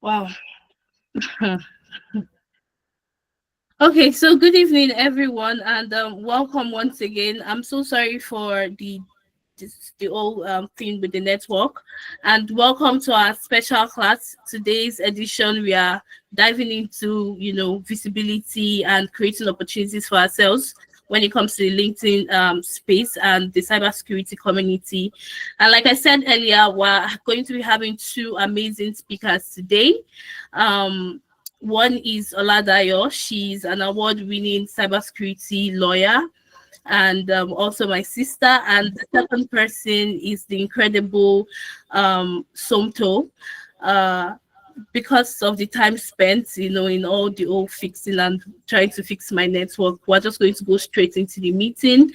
Wow. Okay, so good evening, everyone, and welcome once again. I'm so sorry for the whole thing with the network, and welcome to our special class. Today's edition, we are diving into visibility and creating opportunities for ourselves when it comes to the LinkedIn space and the cybersecurity community. And like I said earlier, we're going to be having two amazing speakers today. One is Oladayo. She's an award-winning cybersecurity lawyer and also my sister. And the second person is the incredible Somto. Uh, because of the time spent, in all the old fixing and trying to fix my network, we're just going to go straight into the meeting.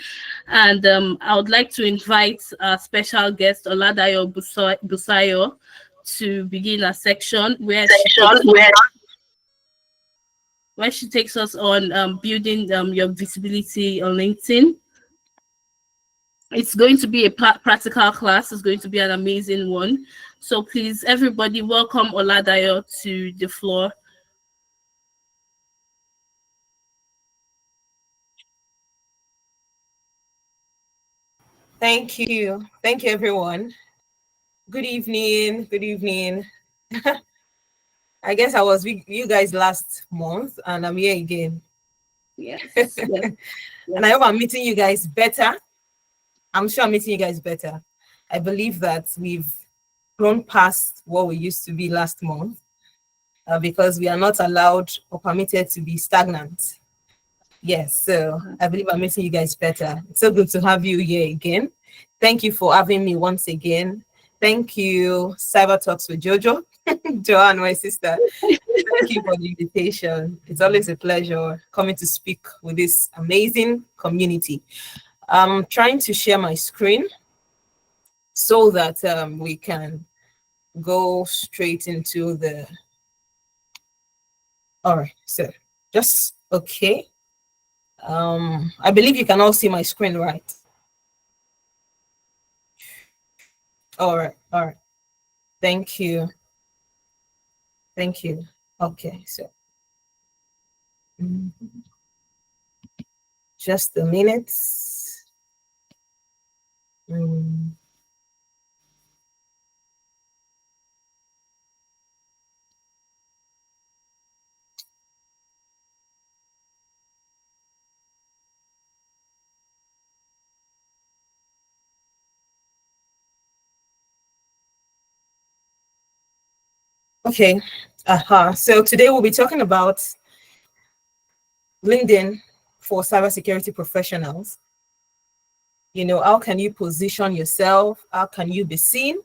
And I would like to invite our special guest, Oladayo Busayo, to begin a section where she takes us on building your visibility on LinkedIn. It's going to be a practical class. It's going to be an amazing one. So please, everybody, welcome Oladayo to the floor. Thank you. Thank you, everyone. Good evening. Good evening. I guess I was with you guys last month and I'm here again. Yes. Yes. And I hope I'm meeting you guys better. I'm sure I'm meeting you guys better. I believe that we've grown past what we used to be last month because we are not allowed or permitted to be stagnant. Yes, so I believe I'm meeting you guys better. It's so good to have you here again. Thank you for having me once again. Thank you, CyberTalks with Jojo, Joan, my sister. Thank you for the invitation. It's always a pleasure coming to speak with this amazing community. I'm trying to share my screen so that we can go straight into the... All right, so just okay. I believe you can all see my screen, right? All right. Thank you. Okay, so just a minute. Okay. So today we'll be talking about LinkedIn for cybersecurity professionals. How can you position yourself? How can you be seen?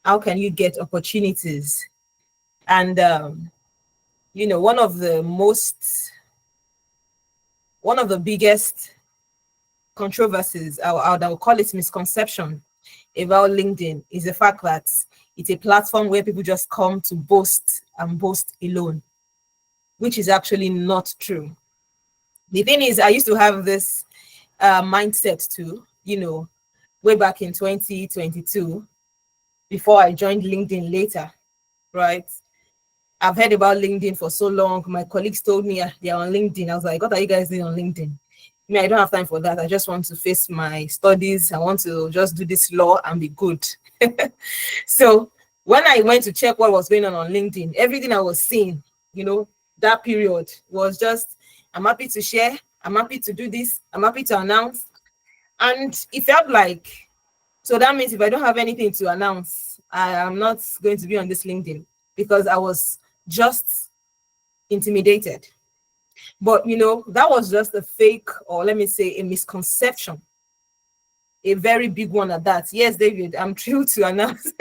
How can you get opportunities? And one of the biggest controversies, I would call it misconception about LinkedIn, is the fact that it's a platform where people just come to boast and boast alone, which is actually not true. The thing is, I used to have this mindset too, way back in 2022, before I joined LinkedIn later, right? I've heard about LinkedIn for so long. My colleagues told me they're on LinkedIn. I was like, what are you guys doing on LinkedIn? I don't have time for that. I just want to face my studies. I want to just do this law and be good. So when I went to check what was going on LinkedIn, everything I was seeing, that period was just, I'm happy to share. I'm happy to do this. I'm happy to announce. And it felt like, so that means if I don't have anything to announce, I am not going to be on this LinkedIn, because I was just intimidated. But, that was just a fake, or let me say a misconception, a very big one at that. Yes, David, I'm thrilled to announce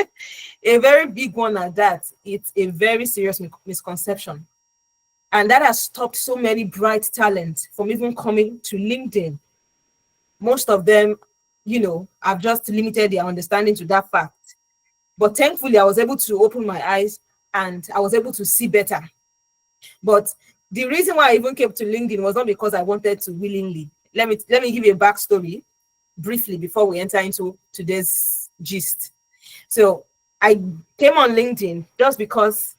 a very big one at that. It's a very serious misconception. And that has stopped so many bright talents from even coming to LinkedIn. Most of them, have just limited their understanding to that fact. But thankfully, I was able to open my eyes and I was able to see better. But the reason why I even came to LinkedIn was not because I wanted to willingly. Let me give you a backstory briefly before we enter into today's gist. So I came on LinkedIn just because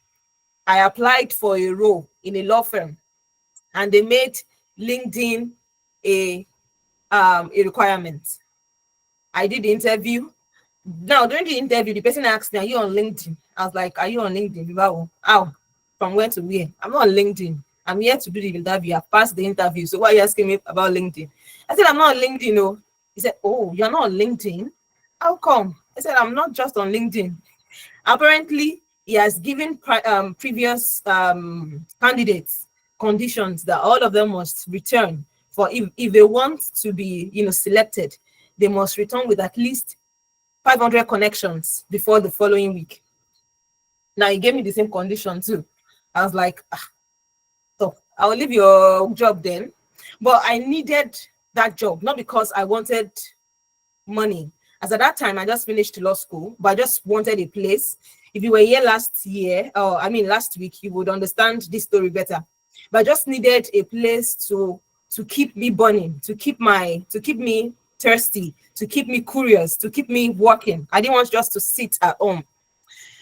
I applied for a role in a law firm, and they made LinkedIn a a requirement. I did the interview. Now, during the interview, the person asked me, "Are you on LinkedIn?" I was like, "Are you on LinkedIn?" How? From where to where? I'm not on LinkedIn. I'm here to do the interview. I've passed the interview. So why are you asking me about LinkedIn? I said, "I'm not on LinkedIn." No. He said, "Oh, you're not on LinkedIn? How come?" I said, "I'm not just on LinkedIn." Apparently, he has given previous candidates conditions that all of them must return for if they want to be, selected, they must return with at least 500 connections before the following week. Now he gave me the same condition too. I was like, so I'll leave your job then. But I needed that job, not because I wanted money. As at that time, I just finished law school, but I just wanted a place. If you were here last year, or I mean last week, you would understand this story better. But I just needed a place to keep me burning, to keep me thirsty, to keep me curious, to keep me working. I didn't want just to sit at home.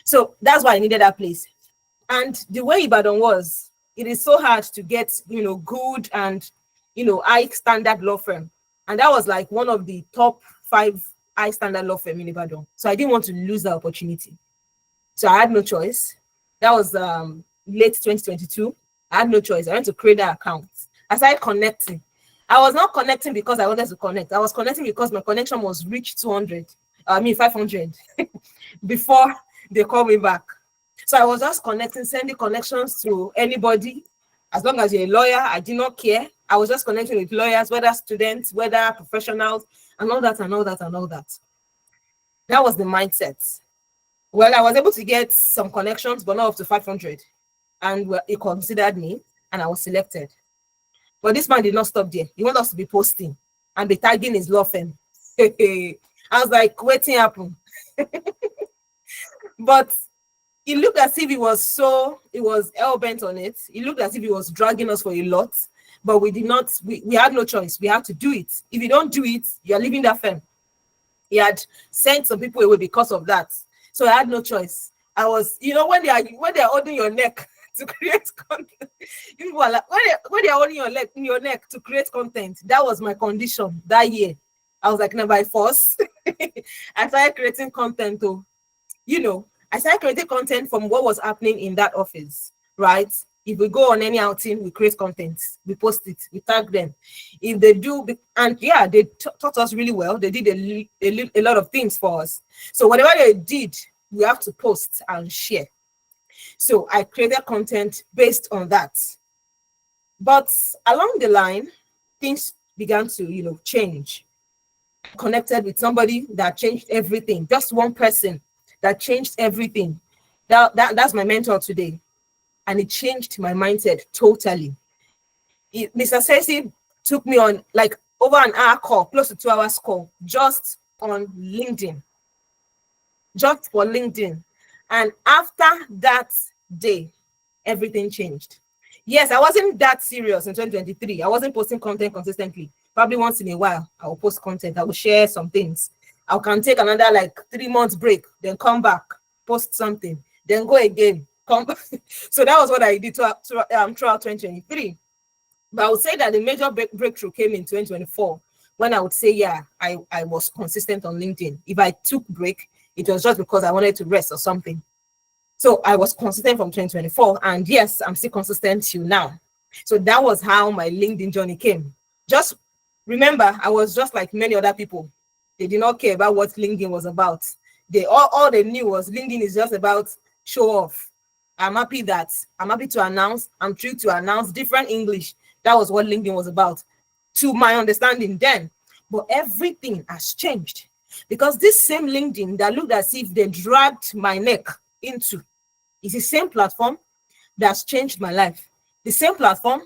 So that's why I needed that place. And the way Ibadan was, it is so hard to get, good and, high standard law firm. And that was like one of the top 5 high standard law firm in Ibadan. So I didn't want to lose that opportunity. So I had no choice. That was late 2022. I had no choice. I went to create that account. I started connecting. I was not connecting because I wanted to connect. I was connecting because my connection was reached 500 before they called me back. So I was just connecting, sending connections to anybody. As long as you're a lawyer, I did not care. I was just connecting with lawyers, whether students, whether professionals, and all that, and all that, and all that. That was the mindset. Well, I was able to get some connections, but not up to 500. And well, he considered me, and I was selected. But this man did not stop there. He wanted us to be posting and be tagging his law firm. I was like, waiting happen. But it looked as if it was hell-bent on it. It looked as if he was dragging us for a lot, but we did not, we had no choice. We had to do it. If you don't do it, you're leaving that firm. He had sent some people away because of that. So I had no choice. I was, when they're holding your neck to create content, people are like, when they're holding your neck to create content, that was my condition that year. I was like, no, by force. I started creating content too. I started creating content from what was happening in that office, right? If we go on any outing, we create content, we post it, we tag them. If they do, and yeah, they taught us really well. They did a lot of things for us. So whatever they did, we have to post and share. So I created content based on that. But along the line, things began to, change. I connected with somebody that changed everything. Just one person that changed everything. That's my mentor today. And it changed my mindset totally. Mr. Sesi took me on like over an hour call, close to 2 hours call, just on LinkedIn. Just for LinkedIn. And after that day, everything changed. Yes, I wasn't that serious in 2023. I wasn't posting content consistently. Probably once in a while, I will post content. I will share some things. I can take another like 3 months break, then come back, post something, then go again, come back. So that was what I did throughout 2023. But I would say that the major breakthrough came in 2024, when I would say, yeah, I was consistent on LinkedIn. If I took break, it was just because I wanted to rest or something. So I was consistent from 2024, and yes, I'm still consistent till now. So that was how my LinkedIn journey came. Just remember, I was just like many other people. They did not care about what LinkedIn was about. All they knew was LinkedIn is just about show off. I'm happy to announce, I'm thrilled to announce different English. That was what LinkedIn was about, to my understanding then. But everything has changed, because this same LinkedIn that looked as if they dragged my neck into is the same platform that's changed my life. The same platform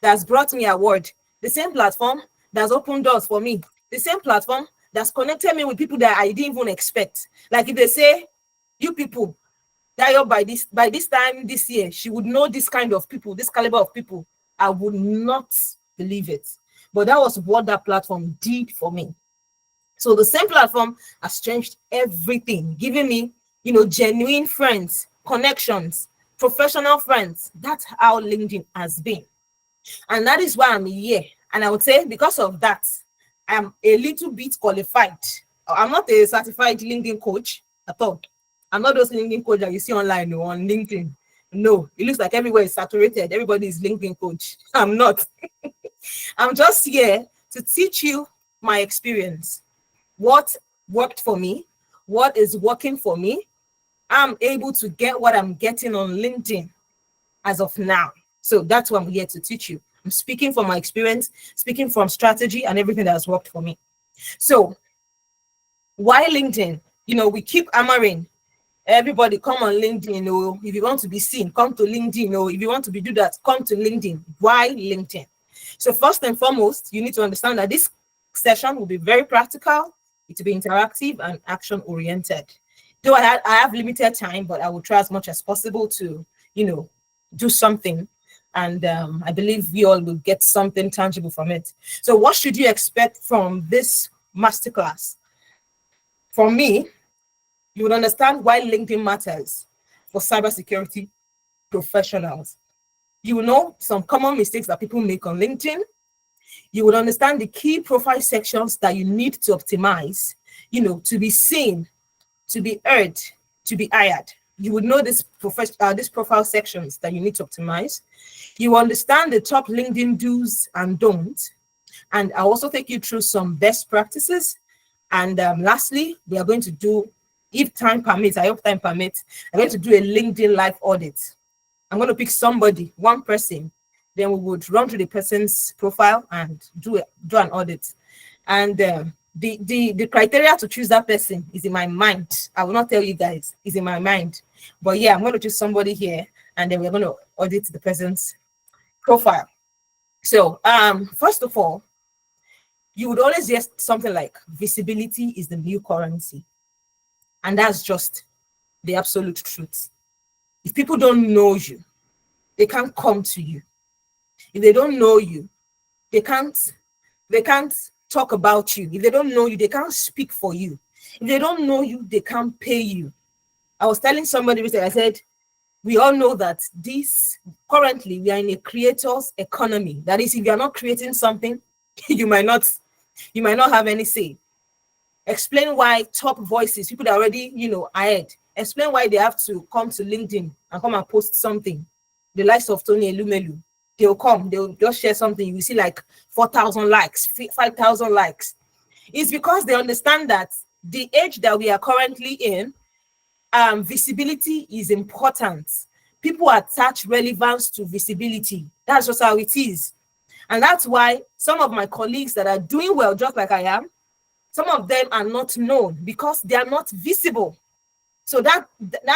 that's brought me award. The same platform that's opened doors for me. The same platform that's connected me with people that I didn't even expect. Like if they say, you people, that by this time this year, she would know this kind of people, this caliber of people, I would not believe it. But that was what that platform did for me. So the same platform has changed everything, giving me, genuine friends, connections, professional friends. That's how LinkedIn has been. And that is why I'm here. And I would say because of that, I'm a little bit qualified. I'm not a certified LinkedIn coach at all. I'm not those LinkedIn coach that you see online or on LinkedIn. No, it looks like everywhere is saturated. Everybody is LinkedIn coach. I'm not. I'm just here to teach you my experience, what worked for me, what is working for me. I'm able to get what I'm getting on LinkedIn as of now. So that's what I'm here to teach you. I'm speaking from my experience, speaking from strategy and everything that has worked for me. So why LinkedIn? We keep hammering. Everybody come on LinkedIn. If you want to be seen, come to LinkedIn. If you want to do that, come to LinkedIn. Why LinkedIn? So first and foremost, you need to understand that this session will be very practical. It will be interactive and action oriented. Though I have limited time, but I will try as much as possible to, do something. And I believe we all will get something tangible from it. So what should you expect from this masterclass? For me, you would understand why LinkedIn matters for cybersecurity professionals. You will know some common mistakes that people make on LinkedIn. You would understand the key profile sections that you need to optimize, to be seen, to be heard, to be hired. You would know these profile sections that you need to optimize. You understand the top LinkedIn do's and don'ts. And I'll also take you through some best practices. And lastly, we are going to do, if time permits, I hope time permits, I'm going to do a LinkedIn live audit. I'm going to pick somebody, one person, then we would run through the person's profile and do an audit. And the criteria to choose that person is in my mind. I will not tell you guys, it's in my mind. But yeah, I'm going to choose somebody here and then we're going to audit the person's profile. So first of all, you would always hear something like visibility is the new currency. And that's just the absolute truth. If people don't know you, they can't come to you. If they don't know you, they can't talk about you. If they don't know you, they can't speak for you. If they don't know you, they can't pay you. I was telling somebody recently, I said, we all know that currently we are in a creator's economy. That is, if you are not creating something, you might not have any say. Explain why top voices, people that are already, ahead, explain why they have to come to LinkedIn and come and post something. The likes of Tony Elumelu, they'll just share something. You will see like 4,000 likes, 5,000 likes. It's because they understand that the age that we are currently in, visibility is important. People attach relevance to visibility. That's just how it is. And that's why some of my colleagues that are doing well, just like I am, some of them are not known because they are not visible. So that's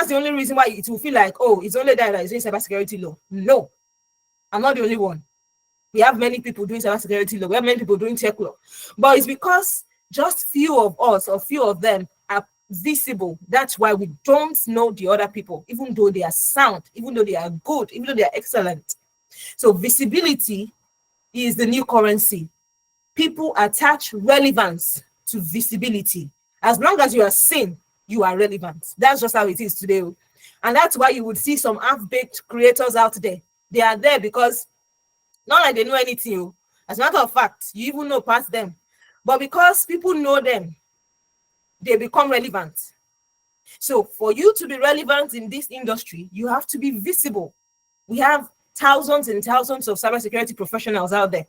the only reason why it will feel like, oh, it's only that is doing cybersecurity law. No, I'm not the only one. We have many people doing cybersecurity law. We have many people doing tech law. But it's because just few of us or few of them are visible. That's why we don't know the other people, even though they are sound, even though they are good, even though they are excellent. So visibility is the new currency. People attach relevance to visibility. As long as you are seen, you are relevant. That's just how it is today. And that's why you would see some half-baked creators out there. They are there because not like they know anything. As a matter of fact, you even know past them. But because people know them, they become relevant. So for you to be relevant in this industry, you have to be visible. We have thousands and thousands of cybersecurity professionals out there.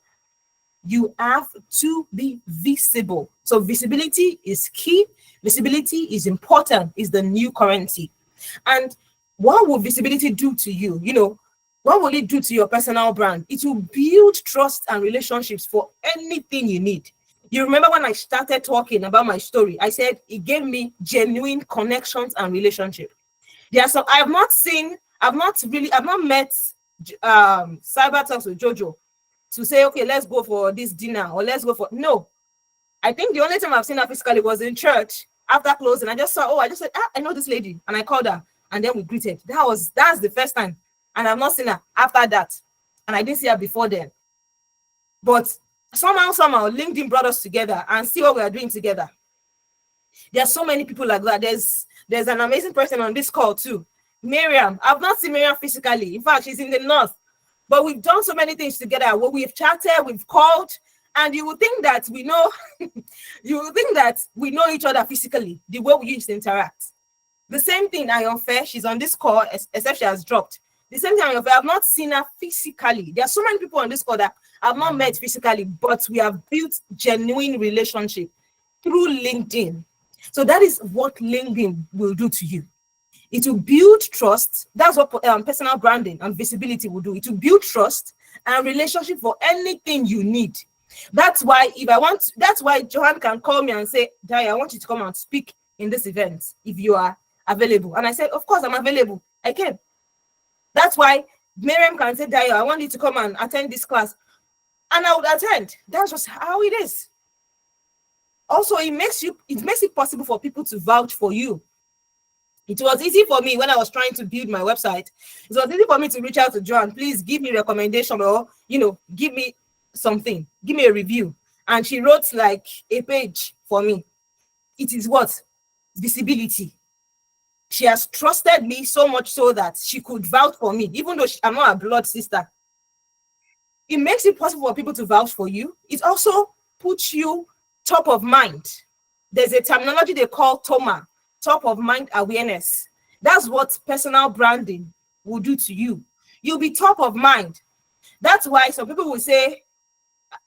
You have to be visible. So visibility is key. Visibility is important, is the new currency. And what will visibility do to you? What will it do to your personal brand? It will build trust and relationships for anything you need. You remember when I started talking about my story, I said it gave me genuine connections and relationship. There are some I've not met CyberTalks with Jojo to say, okay, let's go for this dinner or let's go for no. I think the only time I've seen her physically was in church after closing. I just said, I know this lady, and I called her, and then we greeted. That's the first time, and I've not seen her after that, and I didn't see her before then. But somehow, LinkedIn brought us together and see what we are doing together. There are so many people like that. There's an amazing person on this call too. Miriam, I've not seen Miriam physically. In fact, she's in the north. But we've done so many things together. Well, we've chatted, we've called, and you would think that we know, you would think that we know each other physically, the way we used to interact. The same thing, Ayonfe, she's on this call, except she has dropped. The same thing, Ayonfe, I've not seen her physically. There are so many people on this call that I've not met physically, but we have built genuine relationship through LinkedIn. So that is what LinkedIn will do to you. It will build trust. That's what personal branding and visibility will do. It will build trust and relationship for anything you need. That's why that's why Johan can call me and say, Dai, I want you to come and speak in this event if you are available. And I said, of course, I'm available. I can. That's why Miriam can say, Dai, I want you to come and attend this class. And I would attend. That's just how it is. Also, it makes it possible for people to vouch for you. It was easy for me when I was trying to build my website. It was easy for me to reach out to Joan. Please give me a recommendation, or give me something, give me a review. And she wrote like a page for me. It is what? Visibility. She has trusted me so much so that she could vouch for me, even though I'm not a blood sister. It makes it possible for people to vouch for you. It also puts you top of mind. There's a terminology they call TOMA, top of mind awareness. That's what personal branding will do to you. You'll be top of mind. That's why some people will say,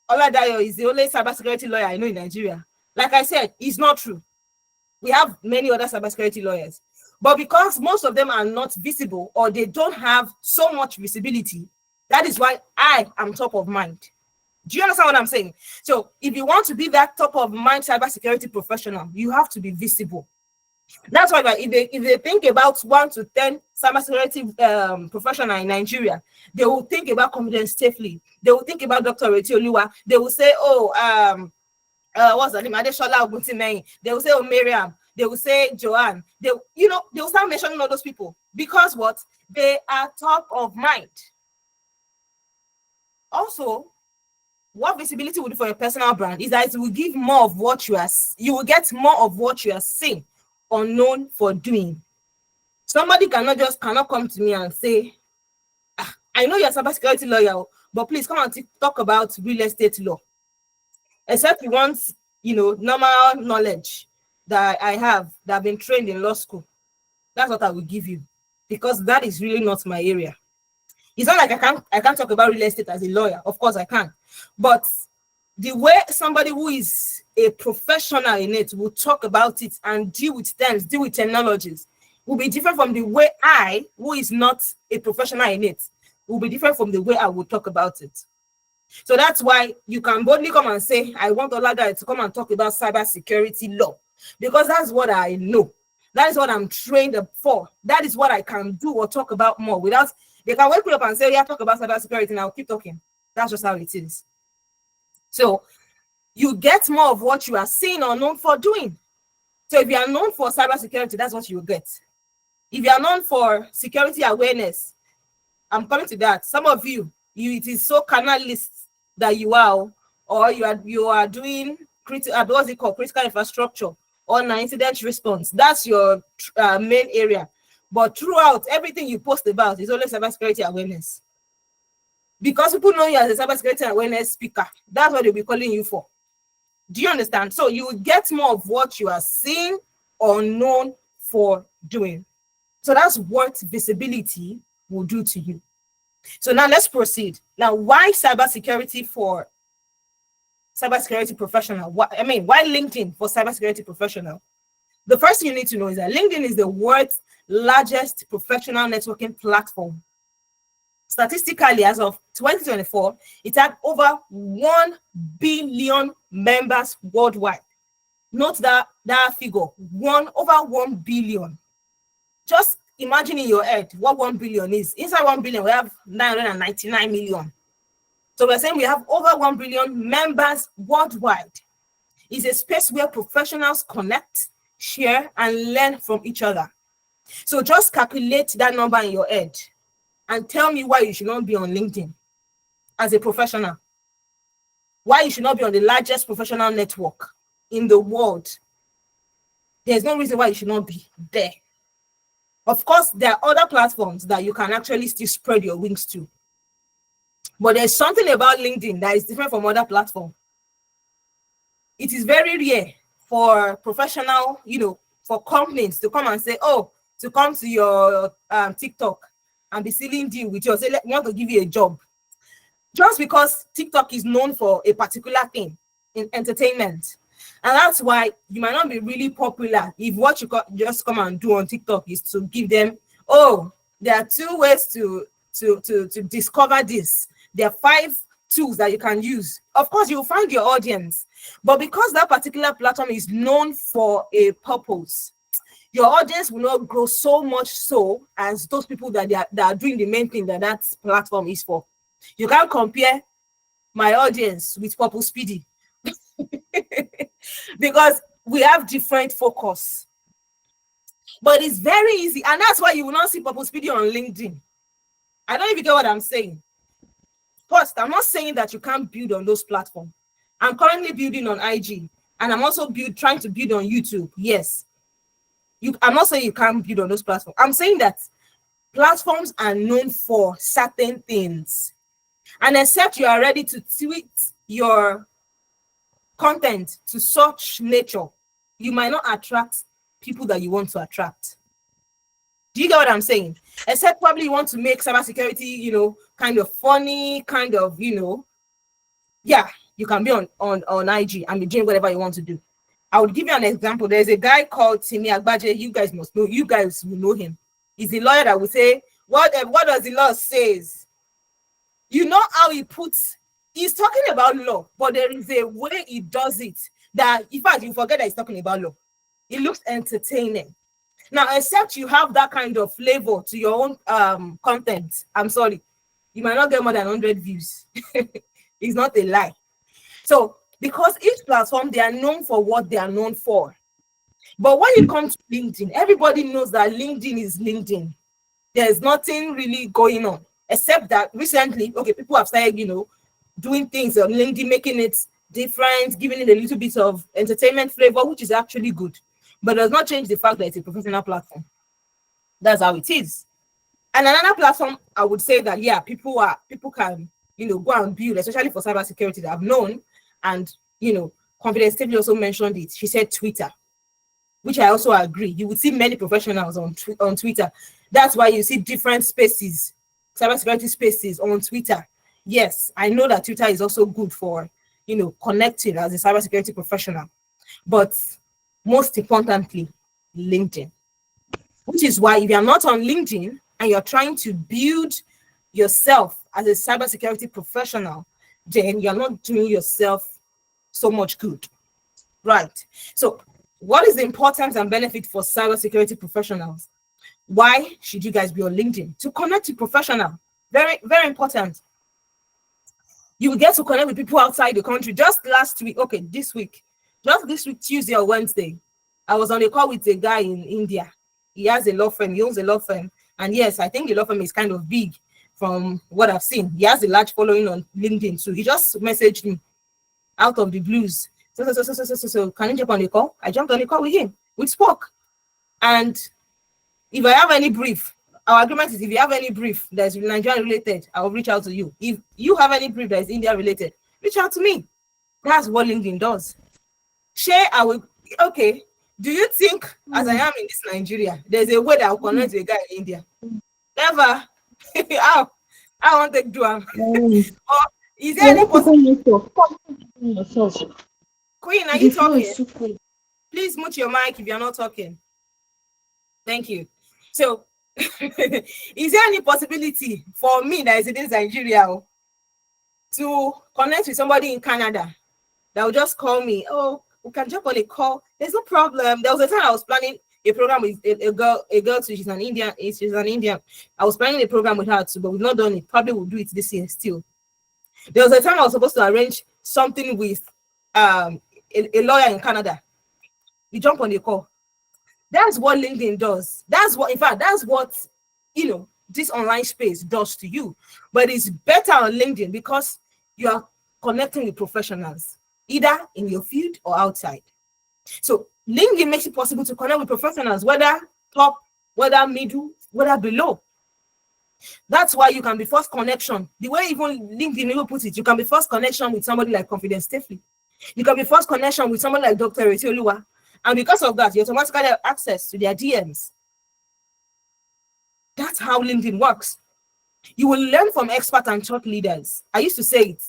Oladayo is the only cybersecurity lawyer I know in Nigeria. Like I said, it's not true. We have many other cybersecurity lawyers. But because most of them are not visible or they don't have so much visibility, that is why I am top of mind. Do you understand what I'm saying? So if you want to be that top of mind cybersecurity professional, you have to be visible. That's why if they think about 1 to 10 cybersecurity professional in Nigeria, they will think about Confidence Safely. They will think about Dr. Reti Oluwa. They will say, what's the name? Adeshola Oguntimehin. They will say, Miriam. They will say, Joanne. They will start mentioning all those people because what? They are top of mind. Also, what visibility will do for your personal brand is that it will give more of what you will get more of what you are seeing or known for doing. Somebody cannot come to me and say, I know you're a cybersecurity lawyer, but please come and talk about real estate law. Except you want, normal knowledge that I have, that I've been trained in law school. That's what I will give you, because that is really not my area. It's not like I can't talk about real estate as a lawyer. Of course I can. But the way somebody who is a professional in it will talk about it and deal with terms, deal with technologies, will be different from the way I, who is not a professional in it, will be different from the way I will talk about it. So that's why you can boldly come and say, I want Olada to come and talk about cybersecurity law, because that's what I know. That is what I'm trained for. That is what I can do or talk about more without, they can wake me up and say, yeah, talk about cybersecurity and I'll keep talking. That's just how it is. So you get more of what you are seen or known for doing. So if you are known for cybersecurity, that's what you will get. If you are known for security awareness, I'm coming to that. Some of you it is so canalist that you are, or you are doing what's it called, critical infrastructure or incident response. That's your main area. But throughout, everything you post about is only cybersecurity awareness. Because people know you as a cybersecurity awareness speaker. That's what they'll be calling you for. Do you understand? So you will get more of what you are seeing or known for doing. So that's what visibility will do to you. So now let's proceed. Now, why cybersecurity for cybersecurity professional? Why LinkedIn for cybersecurity professional? The first thing you need to know is that LinkedIn is the world's largest professional networking platform. Statistically, as of 2024, it had over 1 billion members worldwide. Note that figure, over 1 billion. Just imagine in your head what 1 billion is. Inside 1 billion, we have 999 million. So we're saying we have over 1 billion members worldwide. It's a space where professionals connect, share, and learn from each other. So just calculate that number in your head and tell me why you should not be on LinkedIn as a professional. Why you should not be on the largest professional network in the world. There's no reason why you should not be there. Of course, there are other platforms that you can actually still spread your wings to. But there's something about LinkedIn that is different from other platforms. It is very rare for professional, for companies to come and say, oh, to come to your TikTok and be sealing deal with you, say, we want to give you a job. Just because TikTok is known for a particular thing in entertainment. And that's why you might not be really popular if what you just come and do on TikTok is to give them, oh, there are 2 ways to discover this. There are 5 tools that you can use. Of course, you'll find your audience. But because that particular platform is known for a purpose, your audience will not grow so much so as those people that are doing the main thing that platform is for. You can't compare my audience with Purple Speedy because we have different focus. But it's very easy, and that's why you will not see Purple Speedy on LinkedIn. I don't even get what I'm saying. First, I'm not saying that you can't build on those platforms. I'm currently building on IG, and I'm also trying to build on YouTube. Yes. I'm not saying you can't build on those platforms. I'm saying that platforms are known for certain things. And except you are ready to tweak your content to such nature, you might not attract people that you want to attract. Do you get what I'm saying? Except probably you want to make cybersecurity, kind of funny, kind of, yeah, you can be on IG and be doing whatever you want to do. I would give you an example. There's a guy called Timi Agbaje. You guys must know. You guys will know him. He's a lawyer that will say, what does the law says? You know how he's talking about law, but there is a way he does it that, in fact, you forget that he's talking about law. It looks entertaining. Now, except you have that kind of flavor to your own content, I'm sorry, you might not get more than 100 views. It's not a lie. So, because each platform, they are known for what they are known for. But when it comes to LinkedIn, everybody knows that LinkedIn is LinkedIn. There's nothing really going on, except that recently, okay, people have started, doing things on LinkedIn, making it different, giving it a little bit of entertainment flavor, which is actually good, but does not change the fact that it's a professional platform. That's how it is. And another platform, I would say that, yeah, people can, go and build, especially for cybersecurity, that I've known, and, Confidence Stevie also mentioned it. She said Twitter, which I also agree. You would see many professionals on Twitter. That's why you see different spaces, cybersecurity spaces on Twitter. Yes, I know that Twitter is also good for, connecting as a cybersecurity professional. But most importantly, LinkedIn. Which is why if you're not on LinkedIn and you're trying to build yourself as a cybersecurity professional, then you're not doing yourself so much good. Right. So what is the importance and benefit for cybersecurity professionals? Why should you guys be on LinkedIn? To connect to professionals. Very, very important. You will get to connect with people outside the country. Just this week, Tuesday or Wednesday, I was on a call with a guy in India. He has a law firm. He owns a law firm. And yes, I think the law firm is kind of big from what I've seen. He has a large following on LinkedIn too. He just messaged me out of the blues. So can you jump on the call? I jumped on the call with him. We spoke. And if I have any brief, our agreement is if you have any brief that is Nigerian related, I will reach out to you. If you have any brief that is India related, reach out to me. That's what LinkedIn does. Share, okay. Do you think, as I am in this Nigeria, there's a way that I'll connect with a guy in India? Never. I want to do it. Or is there any possibility? Queen, are you talking? Please mute your mic if you're not talking. Thank you. So, is there any possibility for me that is in this Nigeria to connect with somebody in Canada that will just call me? Oh, we can jump on a call. There's no problem. There was a time I was planning a program with a girl too. She's an Indian. I was planning a program with her too, but we've not done it. Probably we'll do it this year still. There was a time I was supposed to arrange something with a lawyer in Canada. We jump on a call. That's what LinkedIn does. That's what this online space does to you. But it's better on LinkedIn because you are connecting with professionals, either in your field or outside. So LinkedIn makes it possible to connect with professionals, whether whether middle, whether below. That's why you can be first connection. The way even LinkedIn even put it, you can be first connection with somebody like Confidence Steffi. You can be first connection with someone like Dr. Etioluwa. And because of that, you automatically have access to their DMs. That's how LinkedIn works. You will learn from expert and thought leaders. I used to say it.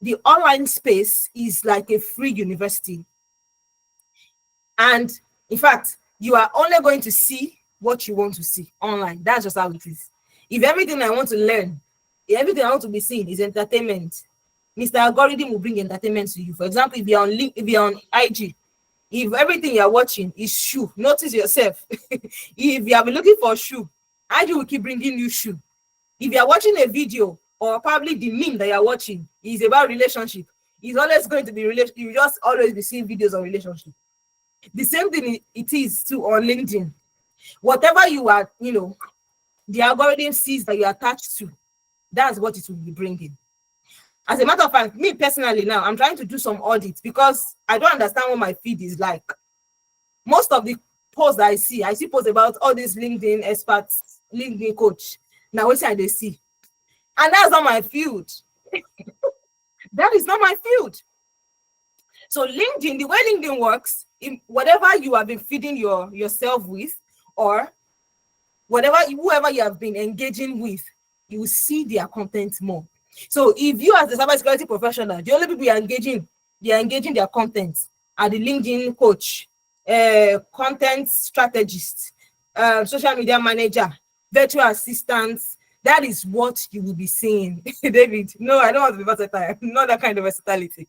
The online space is like a free university. And in fact, you are only going to see what you want to see online. That's just how it is. If everything I want to learn, if everything I want to be seeing is entertainment, Mr. Algorithm will bring entertainment to you. For example, if you're on IG, if everything you're watching is shoe, notice yourself. If you have been looking for shoe, IG will keep bringing you shoe. If you're watching a video, or probably the meme that you're watching is about relationship, it's always going to be relationship. You just always be seeing videos on relationship. The same thing it is too on LinkedIn. Whatever you are, the algorithm sees that you're attached to, that's what it will be bringing. As a matter of fact, me personally now, I'm trying to do some audits because I don't understand what my feed is like. Most of the posts that I see posts about all these LinkedIn experts, LinkedIn coach. Now, what I see? And that's not my field. That is not my field. So LinkedIn, the way LinkedIn works, whatever you have been feeding yourself with, or whoever you have been engaging with, you will see their content more. So if you as a cybersecurity professional, the only people they are engaging their content are the LinkedIn coach, content strategist, social media manager, virtual assistants. That is what you will be seeing. David, no, I don't want to be versatile. Not that kind of versatility.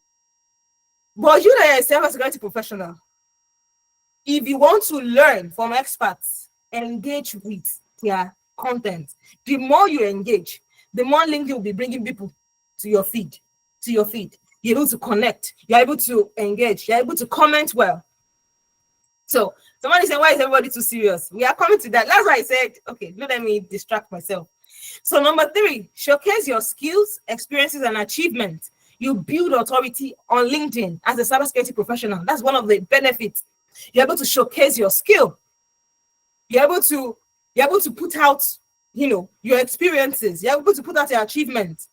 But you are a cybersecurity professional. If you want to learn from experts, engage with their content. The more you engage, the more LinkedIn will be bringing people to your feed. You're able to connect. You're able to engage. You're able to comment well. So somebody said, why is everybody too serious? We are coming to that. That's why I said, okay, let me distract myself. So number 3, showcase your skills, experiences, and achievements. You build authority on LinkedIn as a cybersecurity professional. That's one of the benefits. You're able to showcase your skill. You're able to put out, your experiences. You're able to put out your achievements.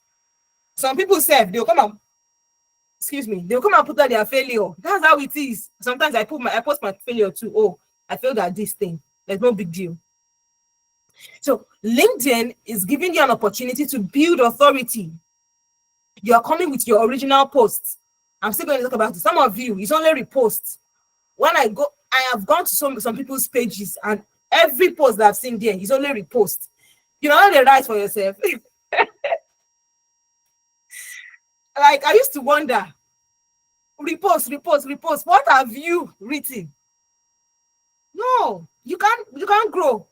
Some people say they'll come and put out their failure. That's how it is. Sometimes I post my failure too. Oh, I failed at this thing. There's no big deal. So LinkedIn is giving you an opportunity to build authority. You are coming with your original posts. I'm still going to talk about it. Some of you, it's only reposts. When I have gone to some people's pages, and every post that I've seen there is only repost. You know how they write for yourself. Like, I used to wonder, repost. What have you written? No, you can't grow.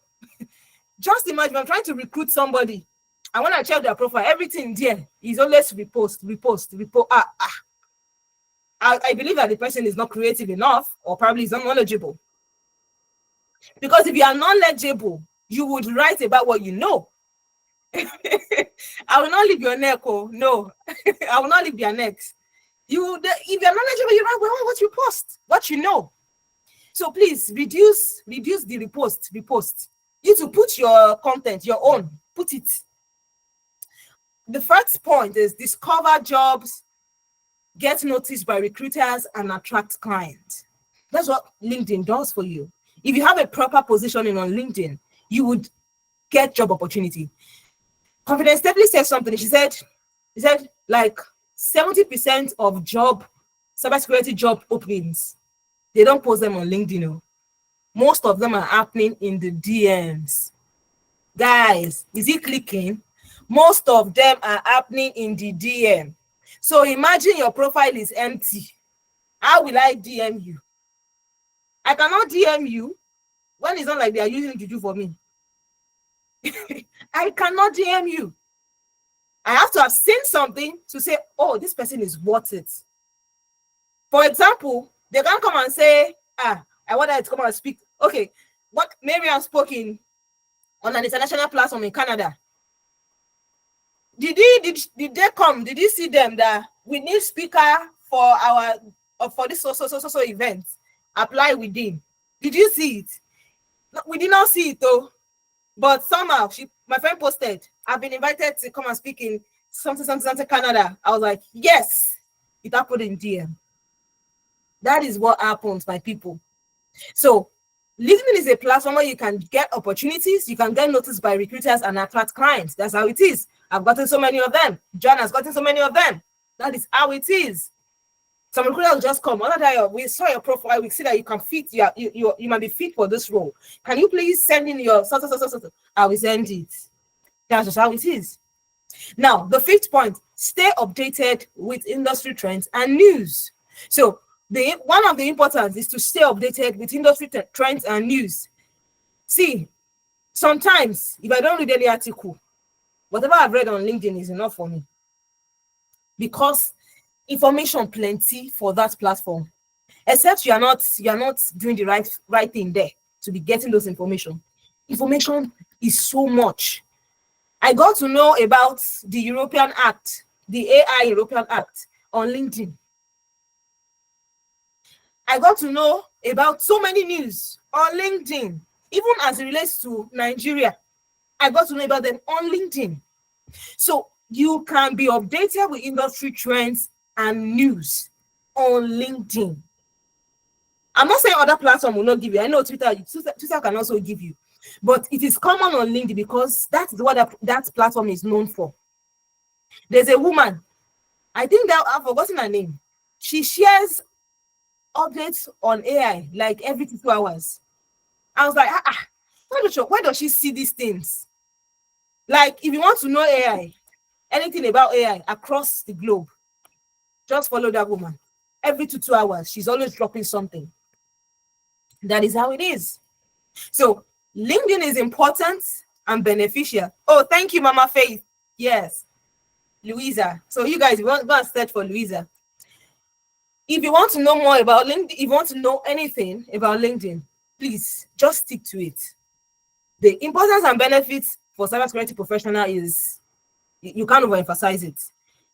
Just imagine I'm trying to recruit somebody, and when I check their profile, everything there is always repost. I believe that the person is not creative enough, or probably is not knowledgeable. Because if you are knowledgeable, you would write about what you know. I will not leave your neck. Oh no, I will not leave their necks. If you're knowledgeable, you write what you post, what you know. So please reduce the repost. You to put your content, your own, put it. The first point is discover jobs, get noticed by recruiters, and attract clients. That's what LinkedIn does for you. If you have a proper positioning on LinkedIn, you would get job opportunity. Confidence definitely said something. She said like 70% of cybersecurity job openings, they don't post them on LinkedIn. Most of them are happening in the DMs. Guys, is it clicking? Most of them are happening in the DM. So imagine your profile is empty. How will I DM you? I cannot DM you when it's not like they are using Juju for me. I cannot DM you. I have to have seen something to say, oh, this person is worth it. For example, they can come and say, I wanted to come and speak. Okay, what Marian spoke on an international platform in Canada. Did they come? Did you see them that we need speaker for this so event? Apply within. Did you see it? No, we did not see it though. But somehow my friend posted, I've been invited to come and speak in something Canada. I was like, yes, it happened in DM. That is what happens, my people. So LinkedIn is a platform where you can get opportunities, you can get noticed by recruiters and attract clients. That's how it is. I've gotten so many of them. John has gotten so many of them. That is how it is. Some recruiter will just come. Another day, we saw your profile. We see that you can fit. You might be fit for this role. Can you please send in your so. I will send it. That's just how it is. Now, the fifth point: stay updated with industry trends and news. So, one of the importance is to stay updated with industry trends and news. See, sometimes if I don't read any article, whatever I've read on LinkedIn is enough for me, because information plenty for that platform. Except you are not doing the right thing there to be getting those information. Information is so much. I got to know about the European Act, the AI European Act on LinkedIn. I got to know about so many news on LinkedIn, even as it relates to Nigeria. I got to know about them on LinkedIn. So you can be updated with industry trends and news on LinkedIn. I'm not saying other platforms will not give you. I know Twitter can also give you, but it is common on LinkedIn because that's what that platform is known for. There's a woman, I think that I've forgotten her name. She shares updates on AI like every 2 hours. I was like, why does she see these things? Like, if you want to know AI, anything about AI across the globe, just follow that woman. Every 2 hours, she's always dropping something. That is how it is. So LinkedIn is important and beneficial. Oh, thank you, Mama Faith. Yes, Louisa. So you guys, go and search for Louisa. If you want to know more about LinkedIn, if you want to know anything about LinkedIn, please just stick to it. The importance and benefits for cybersecurity professional is, you can't overemphasize it.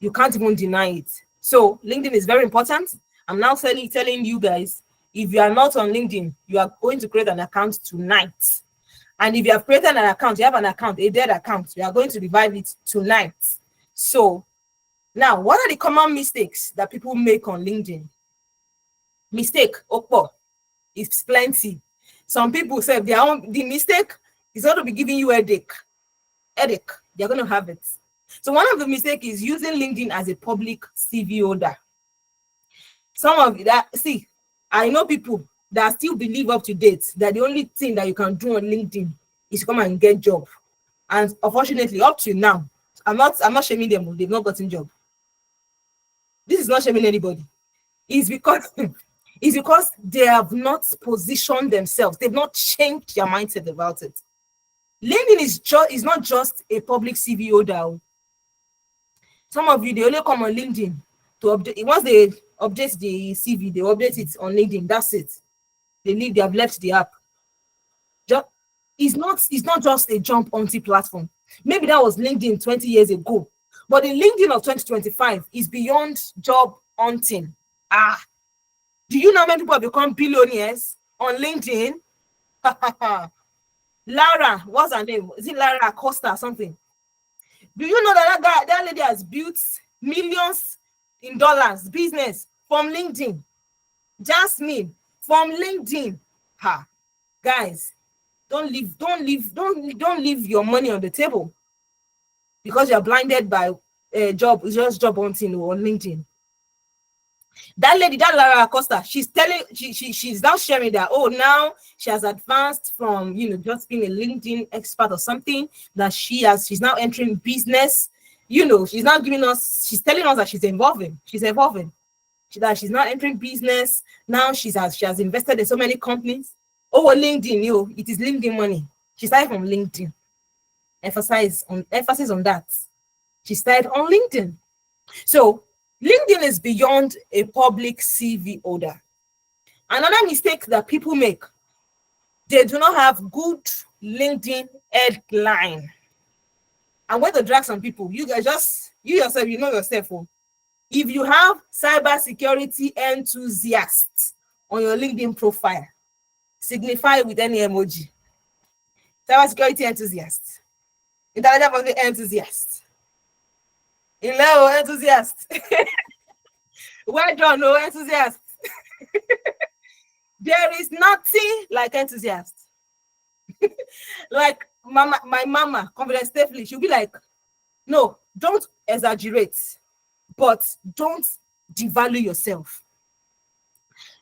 You can't even deny it. So LinkedIn is very important. I'm now telling you guys, if you are not on LinkedIn, you are going to create an account tonight. And if you have created an account, you have an account, a dead account, you are going to revive it tonight. So now, what are the common mistakes that people make on LinkedIn? Mistake, it's plenty. Some people say the mistake is going to be giving you headache. They're going to have it. So one of the mistakes is using LinkedIn as a public CV holder. Some of that, see, I know people that still believe up to date that the only thing that you can do on LinkedIn is come and get job. And unfortunately, up to now, I'm not shaming them. They've not gotten job. This is not shaming anybody. It's because they have not positioned themselves. They've not changed their mindset about it. LinkedIn is not just a public CV holder. Some of you, they only come on LinkedIn to update. Once they update the CV, they update it on LinkedIn. That's it. They have left the app. It's not just a jump onto platform. Maybe that was LinkedIn 20 years ago, but the LinkedIn of 2025 is beyond job hunting. Do you know how many people have become billionaires on LinkedIn? Lara, what's her name? Is it Lara Acosta or something? Do you know that lady has built millions in dollars business from LinkedIn? Jasmine from LinkedIn. Guys, don't leave your money on the table because you're blinded by job hunting on LinkedIn. That lady, that Lara Acosta, she's now sharing that, now she has advanced from just being a LinkedIn expert or something, that she's now entering business. She's telling us that she's evolving. That she's not entering business now. She has invested in so many companies. LinkedIn, it is LinkedIn money. She started from LinkedIn. Emphasis on that. She started on LinkedIn. So LinkedIn is beyond a public CV holder. Another mistake that people make, they do not have good LinkedIn headline. I'm going to drag some people. You yourself, you know yourself. If you have cybersecurity enthusiast on your LinkedIn profile, signify with any emoji. Cybersecurity enthusiast. Intelligent marketing enthusiast. Hello, enthusiast. Well done, no enthusiast. There is nothing like enthusiast. Like mama, my mama, confidence safely, she'll be like, no, don't exaggerate, but don't devalue yourself.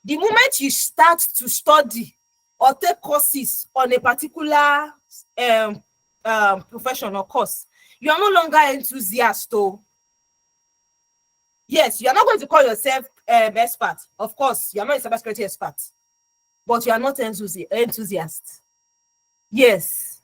The moment you start to study or take courses on a particular profession or course, you are no longer enthusiast. Oh, yes, you are not going to call yourself expert. Of course, you are not a cybersecurity expert, but you are not enthusiast. Yes,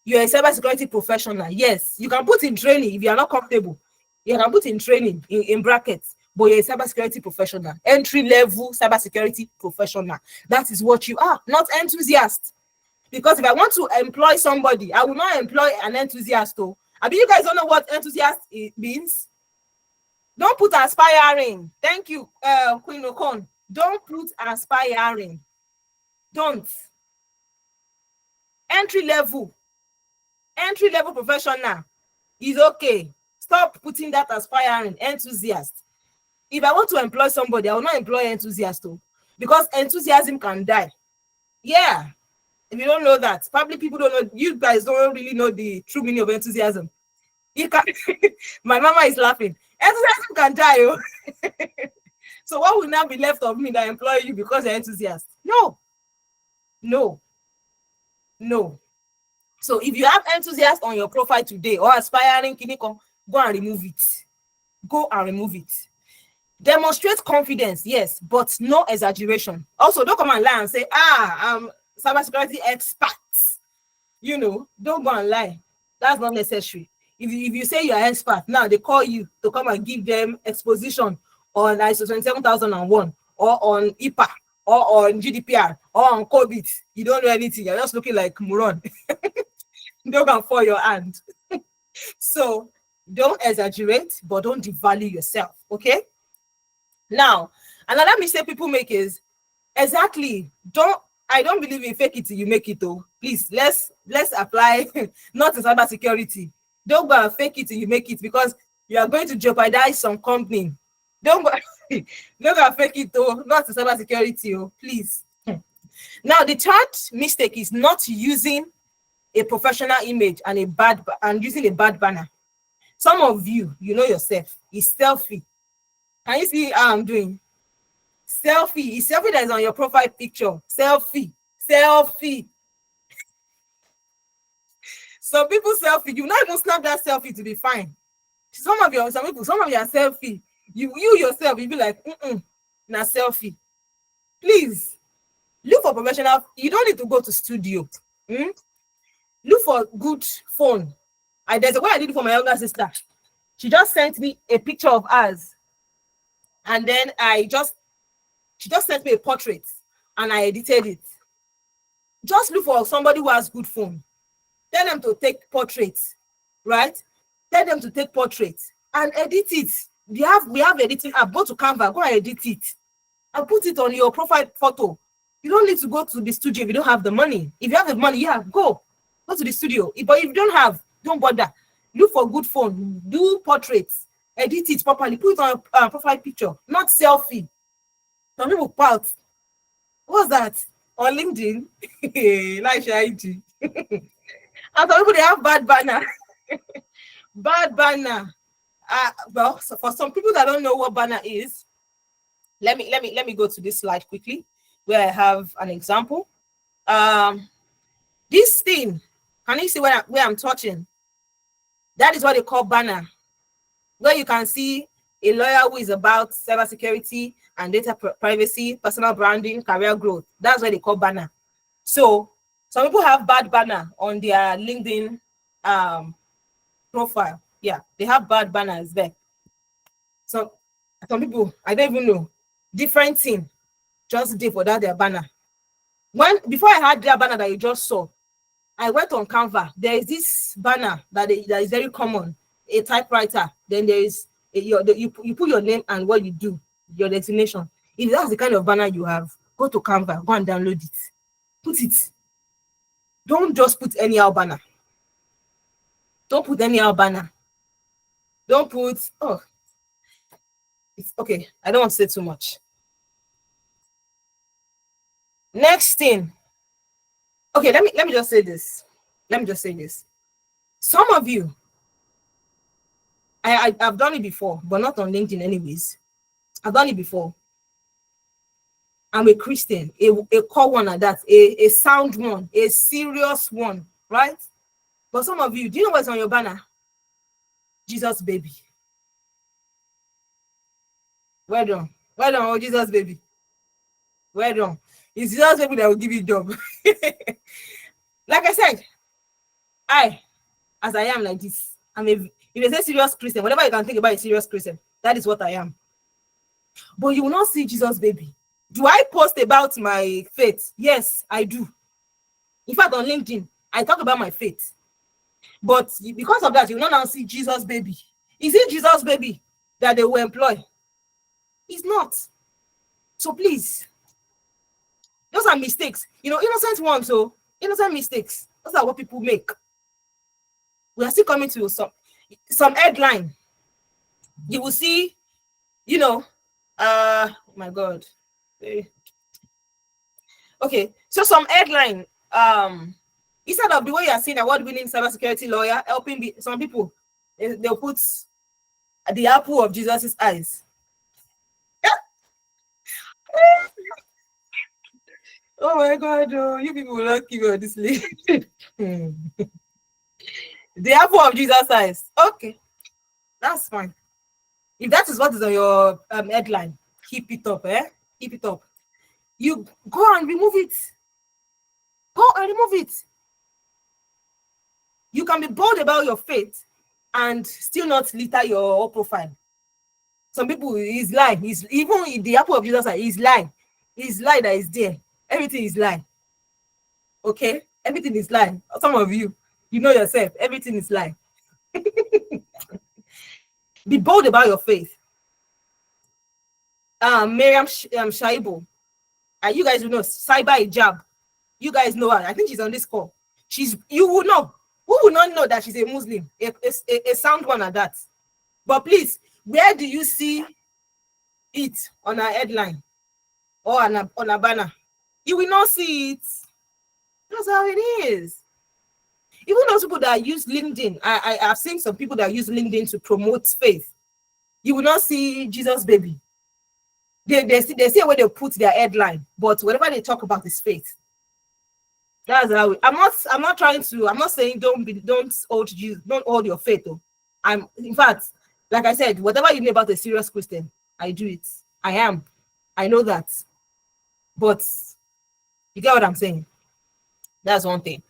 you are a cybersecurity professional. Yes, you can put in training if you are not comfortable. You can put in training in brackets, but you're a cybersecurity professional, entry level cybersecurity professional. That is what you are, not enthusiast. Because if I want to employ somebody, I will not employ an enthusiast. Oh, I mean, you guys don't know what enthusiast means. Don't put aspiring. Thank you, Queen Okon. Don't put aspiring. Don't. Entry level professional is okay. Stop putting that aspiring enthusiast. If I want to employ somebody, I will not employ enthusiast too, because enthusiasm can die. Yeah. If you don't know that, probably people don't know, you guys don't really know the true meaning of enthusiasm. You can my mama is laughing. Enthusiasm can die. Oh. So what will now be left of me that I employ you because you're enthusiast? No. So if you have enthusiast on your profile today or aspiring, go and remove it. Demonstrate confidence, yes, but no exaggeration. Also, don't come and lie and say, I'm cybersecurity expert. Don't go and lie. That's not necessary. If you say you're an expert, now they call you to come and give them exposition on ISO 27001 or on IPA or on GDPR or on COVID. You don't know anything. You're just looking like moron. Don't go and fall your hand. So don't exaggerate, but don't devalue yourself. Okay. Now, another mistake people make is exactly I don't believe in fake it till you make it. Oh, please let's apply not in cybersecurity. Don't go and fake it till you make it, because you are going to jeopardize some company. Don't go and fake it. Oh, not in cybersecurity. Oh, please. Now, the third mistake is not using a professional image and using a bad banner. Some of you know yourself, is selfie. Can you see how I'm doing? Selfie that is on your profile picture. Selfie. Some people selfie, you not even snap that selfie to be fine. Some of your selfie, you yourself, you be like, na selfie. Please look for professional. You don't need to go to studio. Look for good phone. There's a way I did it for my younger sister. She just sent me a picture of us, and then she just sent me a portrait, and I edited it. Just look for somebody who has good phone. Tell them to take portraits, right? Tell them to take portraits and edit it. We have editing app. Go to Canva, go and edit it, and put it on your profile photo. You don't need to go to the studio if you don't have the money. If you have the money, go to the studio. But if you don't have, don't bother. Look for good phone. Do portraits. Edit it properly. Put it on a profile picture, not selfie. Some people pout. What's that? On LinkedIn? Like IG. And some people, they have bad banner. Bad banner. Well, so for some people that don't know what banner is, let me go to this slide quickly where I have an example. This thing, can you see where I'm touching? That is what they call banner, where you can see a lawyer who is about cybersecurity and data privacy, personal branding, career growth. That's what they call banner. So some people have bad banner on their LinkedIn profile. Yeah, they have bad banners there. So some people, I don't even know, different thing just did for that their banner. Before I had their banner that you just saw, I went on Canva. There is this banner that is very common, a typewriter. Then there is you put your name and what you do, your destination. If that's the kind of banner you have, go to Canva, go and download it, put it. don't just put anyhow banner. Don't put anyhow banner. Don't put, oh, it's okay. I don't want to say too much. Next thing. Okay, let me just say this. Let me just say this. Some of you, I've done it before, but not on LinkedIn anyways. I've done it before. I'm a Christian, a core one at that, a sound one, a serious one, right? But some of you, do you know what's on your banner? Jesus baby. Well done. Well done, oh Jesus baby. Well done. It's Jesus baby that will give you a job. Like I said, as I am like this, if you say serious Christian, whatever you can think about a serious Christian, that is what I am. But you will not see Jesus baby. Do I post about my faith? Yes, I do. In fact, on LinkedIn, I talk about my faith. But because of that, you will not now see Jesus baby. Is it Jesus baby that they will employ? It's not. So please, those are mistakes. Innocent ones, so innocent mistakes. Those are what people make. We are still coming to some headline. You will see, oh my God. Okay, so some headline, instead of the way you are seeing award-winning cybersecurity lawyer helping some people, they'll put the apple of Jesus's eyes. Oh my God, you people will not keep on this list. The apple of Jesus' eyes. Okay, that's fine. If that is what is on your headline, keep it up, Keep it up. You go and remove it. Go and remove it. You can be bold about your faith and still not litter your profile. Some people is lie. Even the apple of Jesus is lie. It's lie that is there. Everything is lie. Okay? Everything is lie. Some of you know yourself. Everything is lie. Be bold about your faith. Miriam Shaibu. You guys will know cyber hijab. You guys know her. I think she's on this call. You will know. Who will not know that she's a Muslim? A sound one at that. But please, where do you see it on a headline or on a banner? You will not see it. That's how it is. Even those people that use LinkedIn, I have seen some people that use LinkedIn to promote faith. You will not see Jesus baby. They see where they put their headline, but whatever they talk about is faith. That's how I'm not saying don't hold your faith though. In fact, like I said, whatever you know about a serious Christian, I do it. I know that. But you get what I'm saying? That's one thing.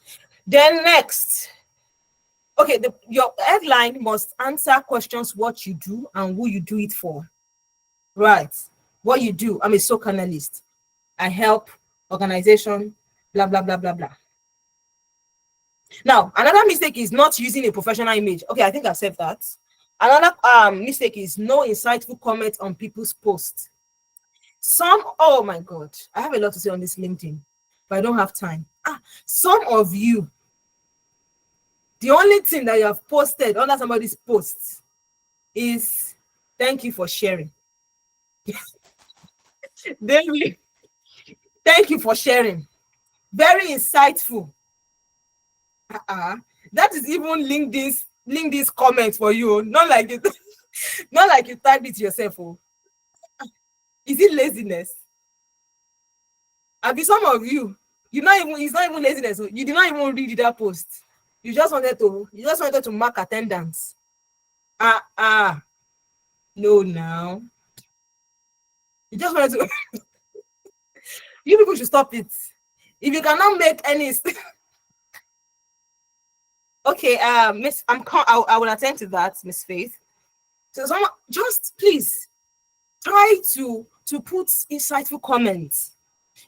Then next, okay, your headline must answer questions: what you do and who you do it for. Right. What you do. I'm a SOC analyst. I help organization, blah, blah, blah, blah, blah. Now, another mistake is not using a professional image. Okay, I think I've said that. Another mistake is no insightful comment on people's posts. Oh my God, I have a lot to say on this LinkedIn, but I don't have time. Some of you, the only thing that you have posted under somebody's posts is thank you for sharing. Thank you for sharing. Very insightful. That is even LinkedIn's comment for you. Not like it, not like you typed it yourself. Oh. Is it laziness? Be some of you, it's not even laziness. You did not even read that post. You just wanted to mark attendance. No, now. You just wanted to. You people should stop it. If you cannot make any. Okay, Miss, I will attend to that, Miss Faith. So someone just please try to put insightful comments.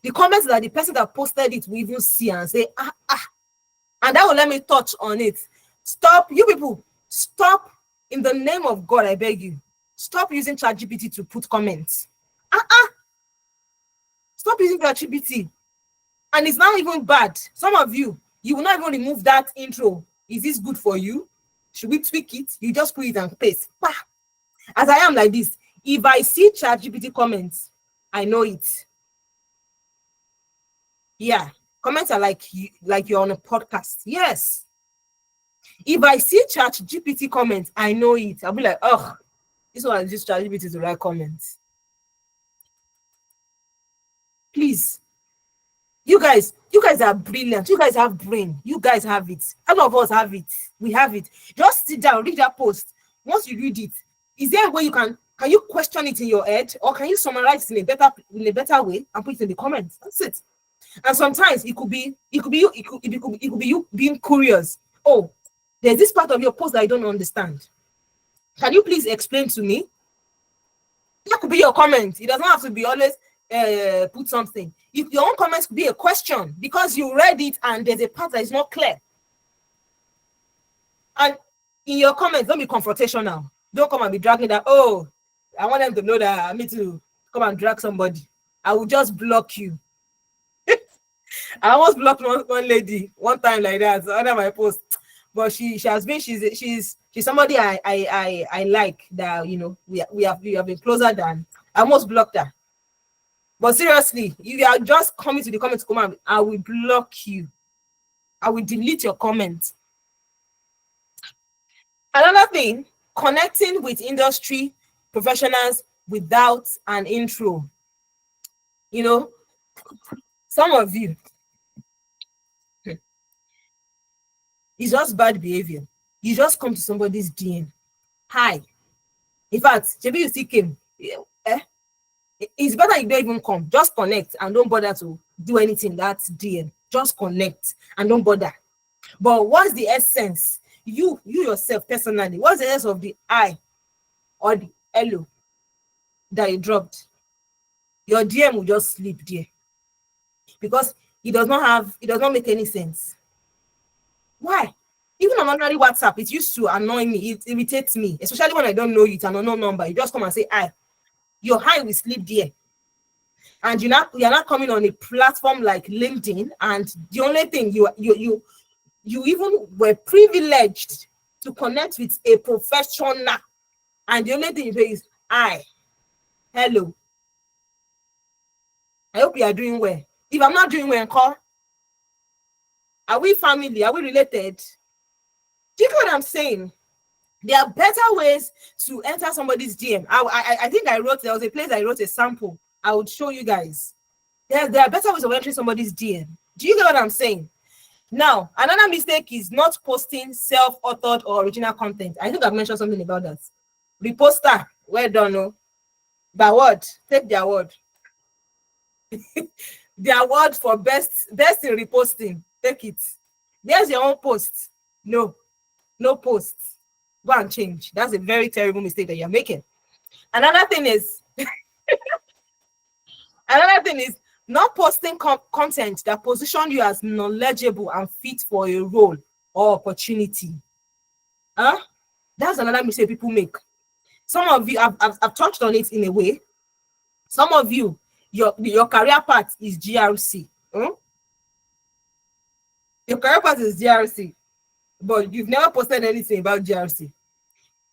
The comments that the person that posted it will even see and say, and that will let me touch on it. Stop, you people, stop in the name of God, I beg you. Stop using ChatGPT to put comments. Stop using ChatGPT. And it's not even bad. Some of you, You will not even remove that intro. Is this good for you? Should we tweak it? You just put it and paste. Bah! As I am like this, if I see ChatGPT comments, I know it. Yeah, comments are like you're on a podcast. Yes. If I see ChatGPT comments, I know it. I'll be like, oh, this one is just ChatGPT to write comments. Please, you guys are brilliant. You guys have brain. You guys have it. All of us have it. We have it. Just sit down, read that post. Once you read it, is there a way you can you question it in your head, or can you summarize it in a better way and put it in the comments? That's it. And sometimes it could be you being curious. Oh, there's this part of your post that I don't understand. Can you please explain to me? That could be your comment. It doesn't have to be always put something. If your own comments could be a question because you read it and there's a part that is not clear. And in your comments, don't be confrontational. Don't come and be dragging that. Oh, I want them to know that I need to come and drag somebody. I will just block you. I almost blocked one lady one time like that under my post, but she's somebody I like that, you know, we have been closer than. I almost blocked her. But seriously, if you are just coming to the comments command, I will block you. I will delete your comment. Another thing, connecting with industry professionals without an intro. You know, some of you, it's just bad behavior. You just come to somebody's DM. Hi. In fact, maybe you still came. It's better you don't even come. Just connect and don't bother to do anything that's DM. Just connect and don't bother. But what's the essence? You yourself personally, what's the essence of the I or the hello that you dropped? Your DM will just sleep there because it does not make any sense. Why? Even on ordinary WhatsApp, it used to annoy me. It irritates me, especially when I don't know you. It's an unknown number. You just come and say hi. Your hi will sleep there. And you're not coming on a platform like LinkedIn, and the only thing you even were privileged to connect with a professional, and the only thing you say is hi, hello. I hope you are doing well. If I'm not doing well, call. Are we family? Are we related? Do you know what I'm saying? There are better ways to enter somebody's DM. I think there was a place I wrote a sample. I would show you guys. There are better ways of entering somebody's DM. Do you get what I'm saying? Now, another mistake is not posting self-authored or original content. I think I've mentioned something about that. Reposter, well done, no? By word, take their word. Their word for best in reposting. Take it. There's your own post. No post. Go and change. That's a very terrible mistake that you're making. Another thing is not posting content that position you as knowledgeable and fit for a role or opportunity. That's another mistake people make. Some of you, I've touched on it in a way. Some of you, your career path is GRC. Your career path is GRC, but you've never posted anything about GRC.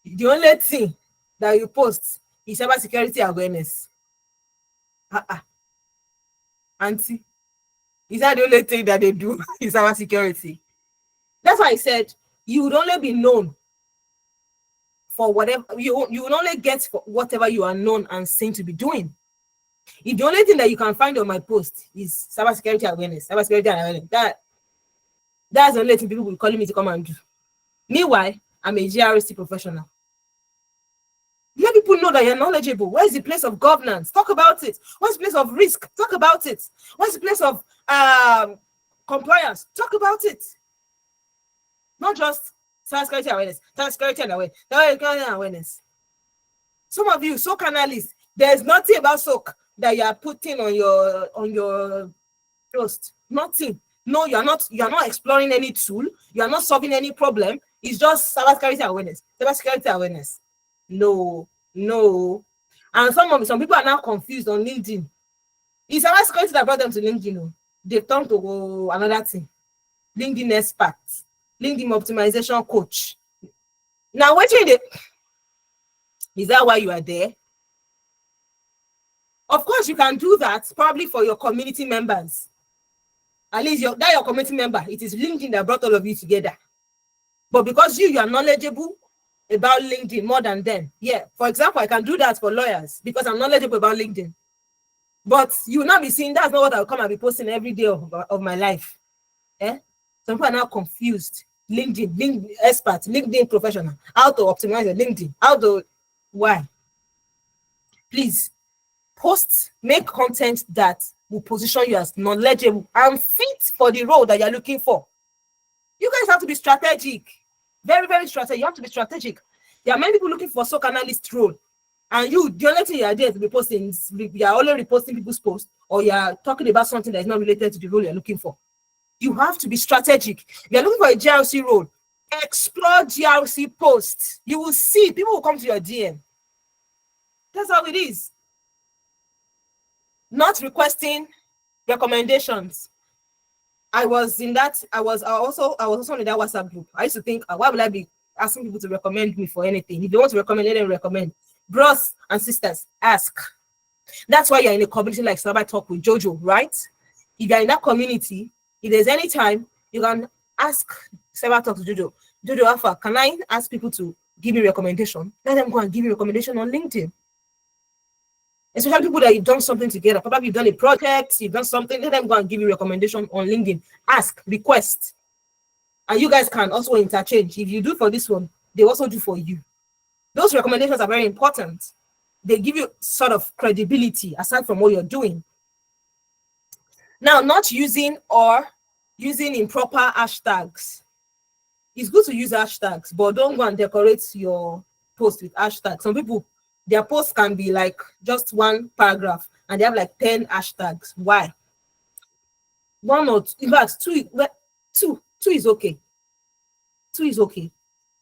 The only thing that you post is cybersecurity awareness. Auntie, is that the only thing that they do in cybersecurity? That's why I said you would only be known for whatever you will only get for whatever you are known and seen to be doing. If the only thing that you can find on my post is cybersecurity awareness, that's the only thing people will be calling me to come and do. Meanwhile, I'm a GRC professional. Let people know that you're knowledgeable. Where's the place of governance? Talk about it. What's the place of risk? Talk about it. What's the place of compliance? Talk about it. Not just cybersecurity awareness, cybersecurity awareness. Some of you, SOC analysts, there's nothing about SOC that you are putting on your post. Nothing. No, you're not exploring any tool. You are not solving any problem. It's just cybersecurity awareness. Cybersecurity awareness. No. And some people are now confused on LinkedIn. It's cybersecurity that brought them to LinkedIn. They've turned to another thing. LinkedIn expert, LinkedIn optimization coach. Now, what is that why you are there? Of course, you can do that probably for your community members. At least your community member, it is LinkedIn that brought all of you together. But because you are knowledgeable about LinkedIn more than them. Yeah, for example, I can do that for lawyers because I'm knowledgeable about LinkedIn. But you will not be seeing, that's not what I'll come and be posting every day of my life. Eh? Some people are now confused. LinkedIn expert, LinkedIn professional, how to optimize your LinkedIn, why? Please post, make content that will position you as knowledgeable and fit for the role that you're looking for. You guys have to be strategic. Very, very strategic. You have to be strategic. There are many people looking for SOC analyst role. And the only thing you're there to be posting is you're only reposting people's posts, or you're talking about something that is not related to the role you're looking for. You have to be strategic. If you're looking for a GRC role, explore GRC posts. You will see people will come to your DM. That's how it is. Not requesting recommendations. I was also in that WhatsApp group. I used to think, why would I be asking people to recommend me for anything? If they want to recommend, let them recommend. Bros and sisters, ask. That's why you're in a community like CyberTalks with Jojo, right? If you're in that community, if there's any time, you can ask CyberTalks to Jojo. Jojo Alpha, can I ask people to give me recommendation? Let them go and give you recommendation on LinkedIn. Especially people that you've done something together. Probably you've done a project, you've done something, let them go and give you recommendation on LinkedIn. Ask, request. And you guys can also interchange. If you do for this one, they also do for you. Those recommendations are very important. They give you sort of credibility aside from what you're doing. Now, not using or using improper hashtags. It's good to use hashtags, but don't go and decorate your post with hashtags. Some people, their posts can be like just one paragraph and they have like 10 hashtags. Why? One or two, in fact, two is okay. 2 is okay.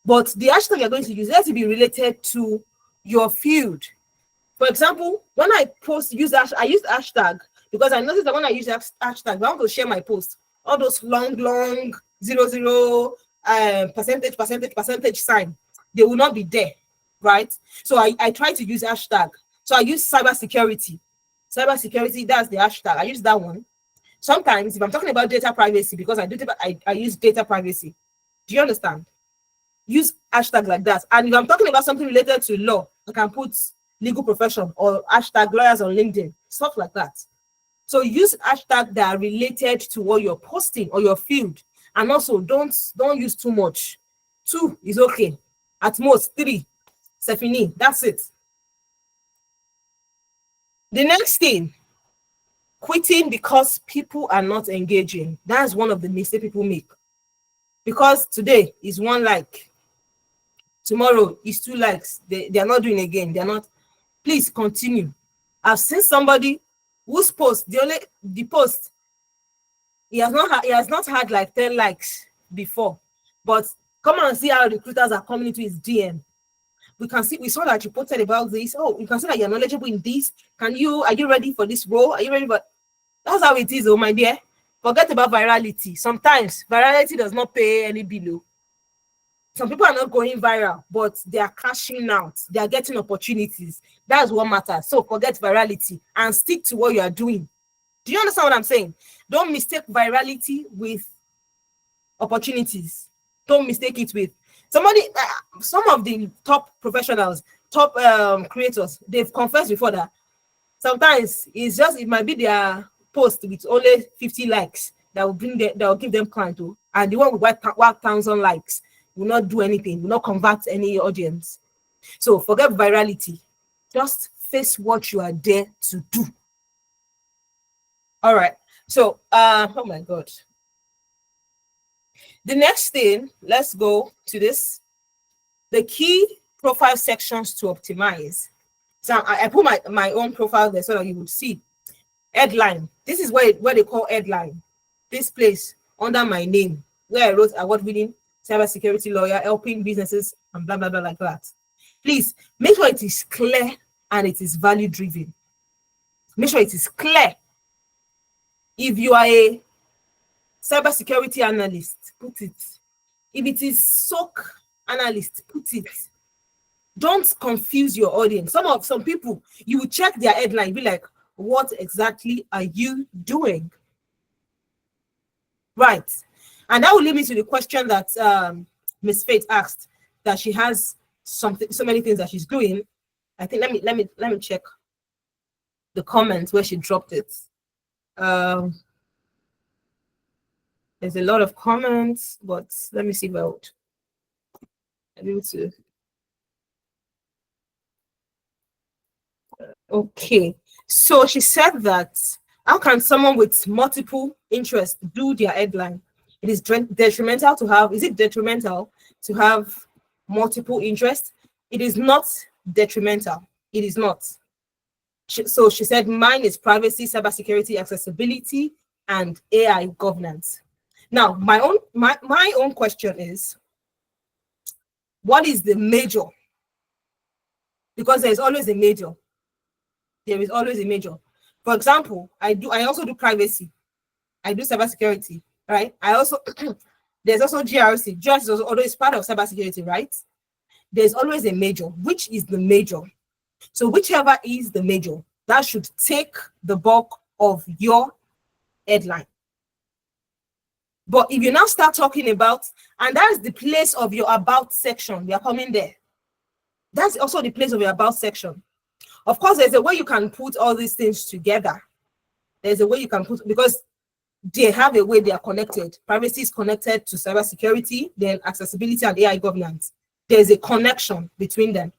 But the hashtag you're going to use has to be related to your field. For example, when I use hashtag because I noticed that when I use hashtag, I want to share my post, all those long 00 percentage sign, they will not be there, right? So I try to use hashtag. So I use cybersecurity, that's the hashtag. I use that one. Sometimes if I'm talking about data privacy, because I use data privacy. Do you understand? Use hashtag like that. And if I'm talking about something related to law, I can put legal profession or hashtag lawyers on LinkedIn, stuff like that. So use hashtag that are related to what you're posting or your field. And also don't use too much. 2 is okay. At most 3. Sefini, that's it. The next thing, quitting because people are not engaging. That's one of the mistakes people make. Because today is 1 like. Tomorrow is 2 likes. They are not doing again. They are not. Please continue. I've seen somebody whose post, the post, he has not had like 10 likes before. But come and see how recruiters are coming into his DM. We saw that you posted about this. Oh, you can see that you're knowledgeable in this. Are you ready for this role? Are you ready? But that's how it is, oh my dear. Forget about virality. Sometimes virality does not pay any bill. Some people are not going viral, but they are cashing out. They are getting opportunities. That's what matters. So forget virality and stick to what you are doing. Do you understand what I'm saying? Don't mistake virality with opportunities. Don't mistake it with somebody. Some of the top professionals, top creators, they've confessed before that sometimes it might be their post with only 50 likes that will give them client to, and the one with 1,000 likes will not do anything, will not convert any audience. So forget virality. Just face what you are there to do. All right. So, oh my God. The next thing, let's go to this. The key profile sections to optimize. So I put my own profile there so that you would see. Headline. This is where they call headline. This place under my name, where I wrote award-winning cybersecurity lawyer, helping businesses and blah, blah, blah, like that. Please make sure it is clear and it is value-driven. Make sure it is clear. If you are a cybersecurity analyst, put it. If it is SOC analyst, put it. Don't confuse your audience. Some people, you will check their headline, be like, what exactly are you doing? Right. And that will lead me to the question that Miss Faith asked, that she has so many things that she's doing. I think let me check the comments where she dropped it. There's a lot of comments, but let me see if I'll be able to. Okay, so she said that how can someone with multiple interests do their headline? It is detrimental to have. Is it detrimental to have multiple interests? It is not detrimental. It is not. So she said mine is privacy, cybersecurity, accessibility, and AI governance. Now, my own question is, what is the major? Because there's always a major. There is always a major. For example, I also do privacy. I do cybersecurity, right? I also there's also GRC. GRC is always part of cybersecurity, right? There's always a major. Which is the major? So whichever is the major, that should take the bulk of your headline. But if you now start talking about, and that's the place of your about section, we are coming there. That's also the place of your about section. Of course, there's a way you can put all these things together. There's a way you can put, because they have a way they are connected. Privacy is connected to cybersecurity, then accessibility and AI governance. There's a connection between them.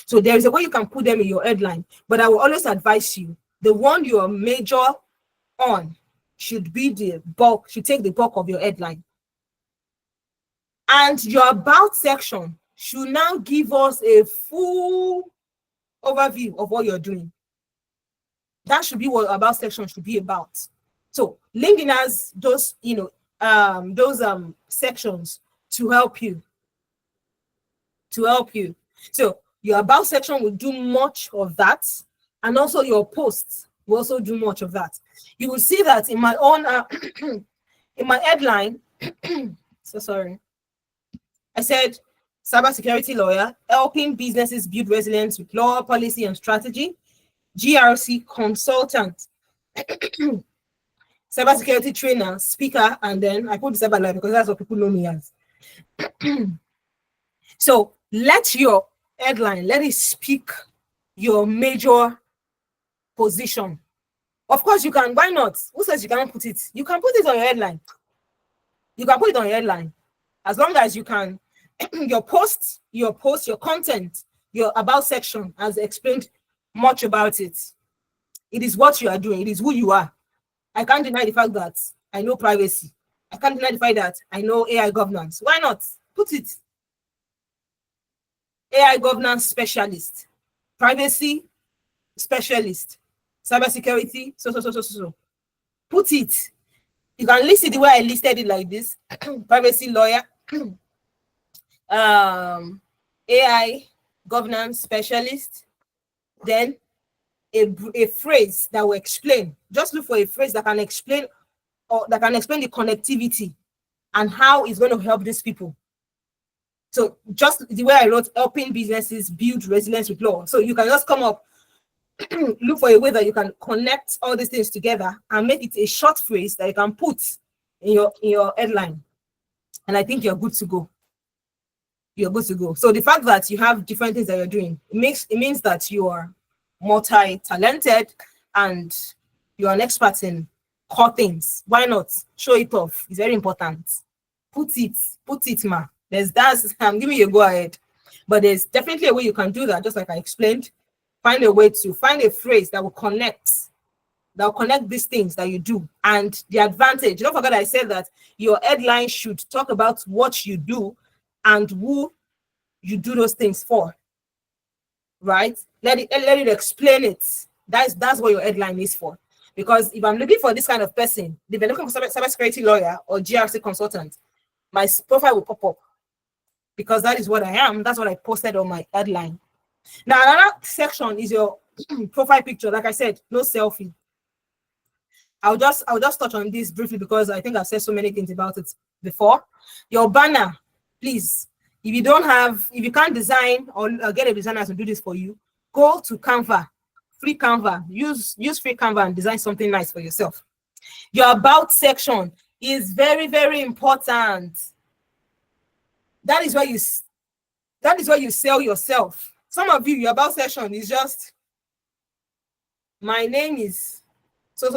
So there is a way you can put them in your headline. But I will always advise you, the one you are major on should be the bulk, should take the bulk of your headline. And your about section should now give us a full overview of what you're doing. That should be what about section should be about. So LinkedIn has those, sections to help you. So your about section will do much of that, and also your posts will also do much of that. You will see that in my own in my headline. So sorry. I said cybersecurity lawyer, helping businesses build resilience with law, policy, and strategy. GRC consultant, cybersecurity trainer, speaker, and then I put the cyber lawyer because that's what people know me as. So let your headline, let it speak your major position. Of course, you can. Why not? Who says you cannot put it? You can put it on your headline. You can put it on your headline, as long as you can. Your post, your content, your about section has explained much about it. It is what you are doing. It is who you are. I can't deny the fact that I know privacy. I can't deny the fact that I know AI governance. Why not? Put it. AI governance specialist, privacy specialist, cybersecurity, so. Put it. You can list it the way I listed it, like this. Privacy lawyer, AI governance specialist, then a phrase that will explain. Just look for a phrase that can explain, or that can explain the connectivity and how it's going to help these people. So just the way I wrote, helping businesses build resilience with law. So you can just come up, look for a way that you can connect all these things together and make it a short phrase that you can put in your headline. And I think you're good to go. You're good to go. So the fact that you have different things that you're doing, it means that you are multi-talented and you're an expert in core things. Why not? Show it off. It's very important. Put it, ma. I'm giving you a go ahead. But there's definitely a way you can do that, just like I explained. Find a phrase that will connect these things that you do. And the advantage, don't forget I said that your headline should talk about what you do and who you do those things for. Right? Let it explain it. That's what your headline is for. Because if I'm looking for this kind of person, if I'm looking for cybersecurity lawyer or GRC consultant, my profile will pop up. Because that is what I am. That's what I posted on my headline. Now, another section is your profile picture. Like I said, no selfie. I'll just touch on this briefly because I think I've said so many things about it before. Your banner, please. If you can't design or get a designer to do this for you, go to Canva, free Canva. Use free Canva and design something nice for yourself. Your about section is very, very important. That is where you sell yourself. Some of you, your about section is just, my name is so.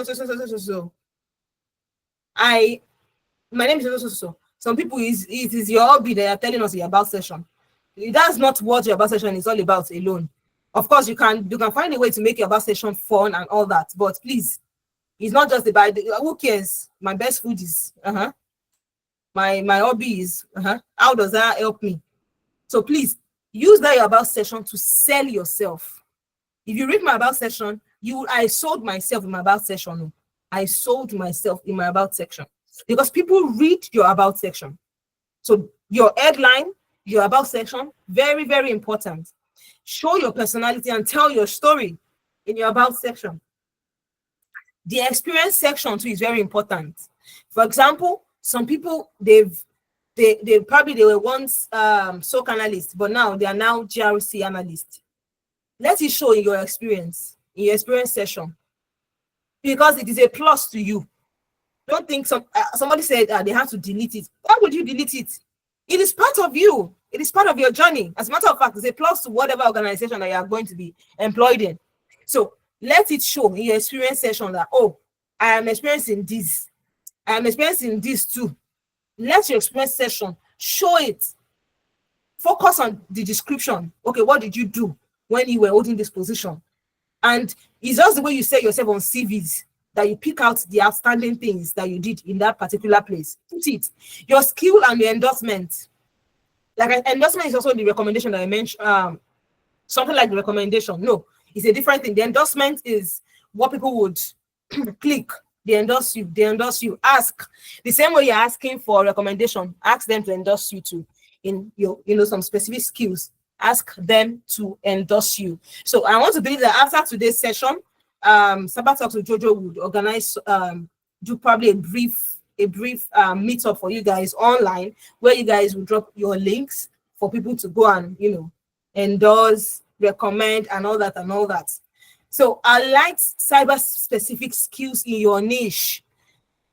My name is so. Some people it is your hobby they are telling us your about session. That's not what your about session is all about alone. Of course, you can find a way to make your about session fun and all that, but please, it's not just about who cares. My best food is my hobby is how does that help me? So please use that your about session to sell yourself. If you read my about section, I sold myself in my about section. I sold myself in my about section because people read your about section. So your headline, your about section, very, very important. Show your personality and tell your story in your about section. The experience section too is very important. For example, some people they were once SOC analysts, but now they are now GRC analysts. Let it show in your experience session, because it is a plus to you. Don't think somebody said they have to delete it. Why would you delete it? It is part of you. It is part of your journey. As a matter of fact, it's a plus to whatever organization that you are going to be employed in. So let it show in your experience session that, oh, I am experiencing this. I am experiencing this too. Let your experience session show it. Focus on the description. Okay, what did you do when you were holding this position? And it's just the way you sell yourself on CVs that you pick out the outstanding things that you did in that particular place. Put it. Your skill and your endorsement. Like an endorsement is also the recommendation that I mentioned. Something like the recommendation. No, it's a different thing. The endorsement is what people would click. They endorse you. They endorse you. Ask. The same way you're asking for a recommendation, ask them to endorse you too in your, some specific skills. Ask them to endorse you. So I want to believe that after today's session, CyberTalks with Jojo would organize, do probably a brief meetup for you guys online, where you guys will drop your links for people to go and endorse, recommend, and all that. So I like cyber specific skills in your niche.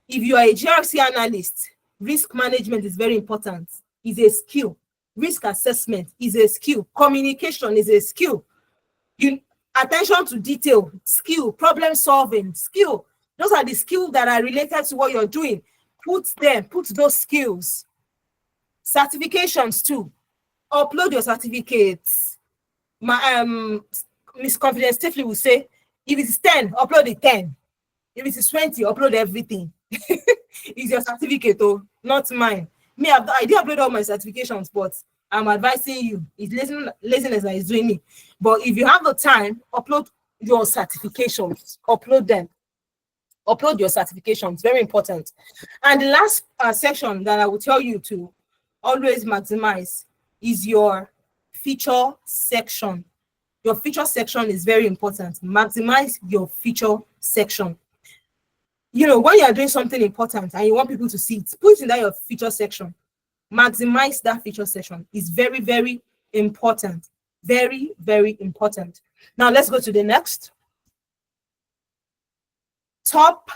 If you are a GRC analyst, risk management is very important. It's a skill. Risk assessment is a skill. Communication is a skill. Attention to detail, skill. Problem solving, skill. Those are the skills that are related to what you're doing. Put those skills. Certifications too. Upload your certificates. Miss Confidence Tiffany will say, if it's 10, upload it 10. If it's 20, upload everything. It's your certificate, oh, not mine. I did upload all my certifications, but I'm advising you. It's laziness that is doing me. But if you have the time, upload your certifications. Upload them. Upload your certifications. Very important. And the last section that I will tell you to always maximize is your feature section. Your feature section is very important. Maximize your feature section. When you are doing something important and you want people to see it, put it in that your feature section. Maximize that feature section. It's very, very important. Very, very important. Now let's go to the next. Top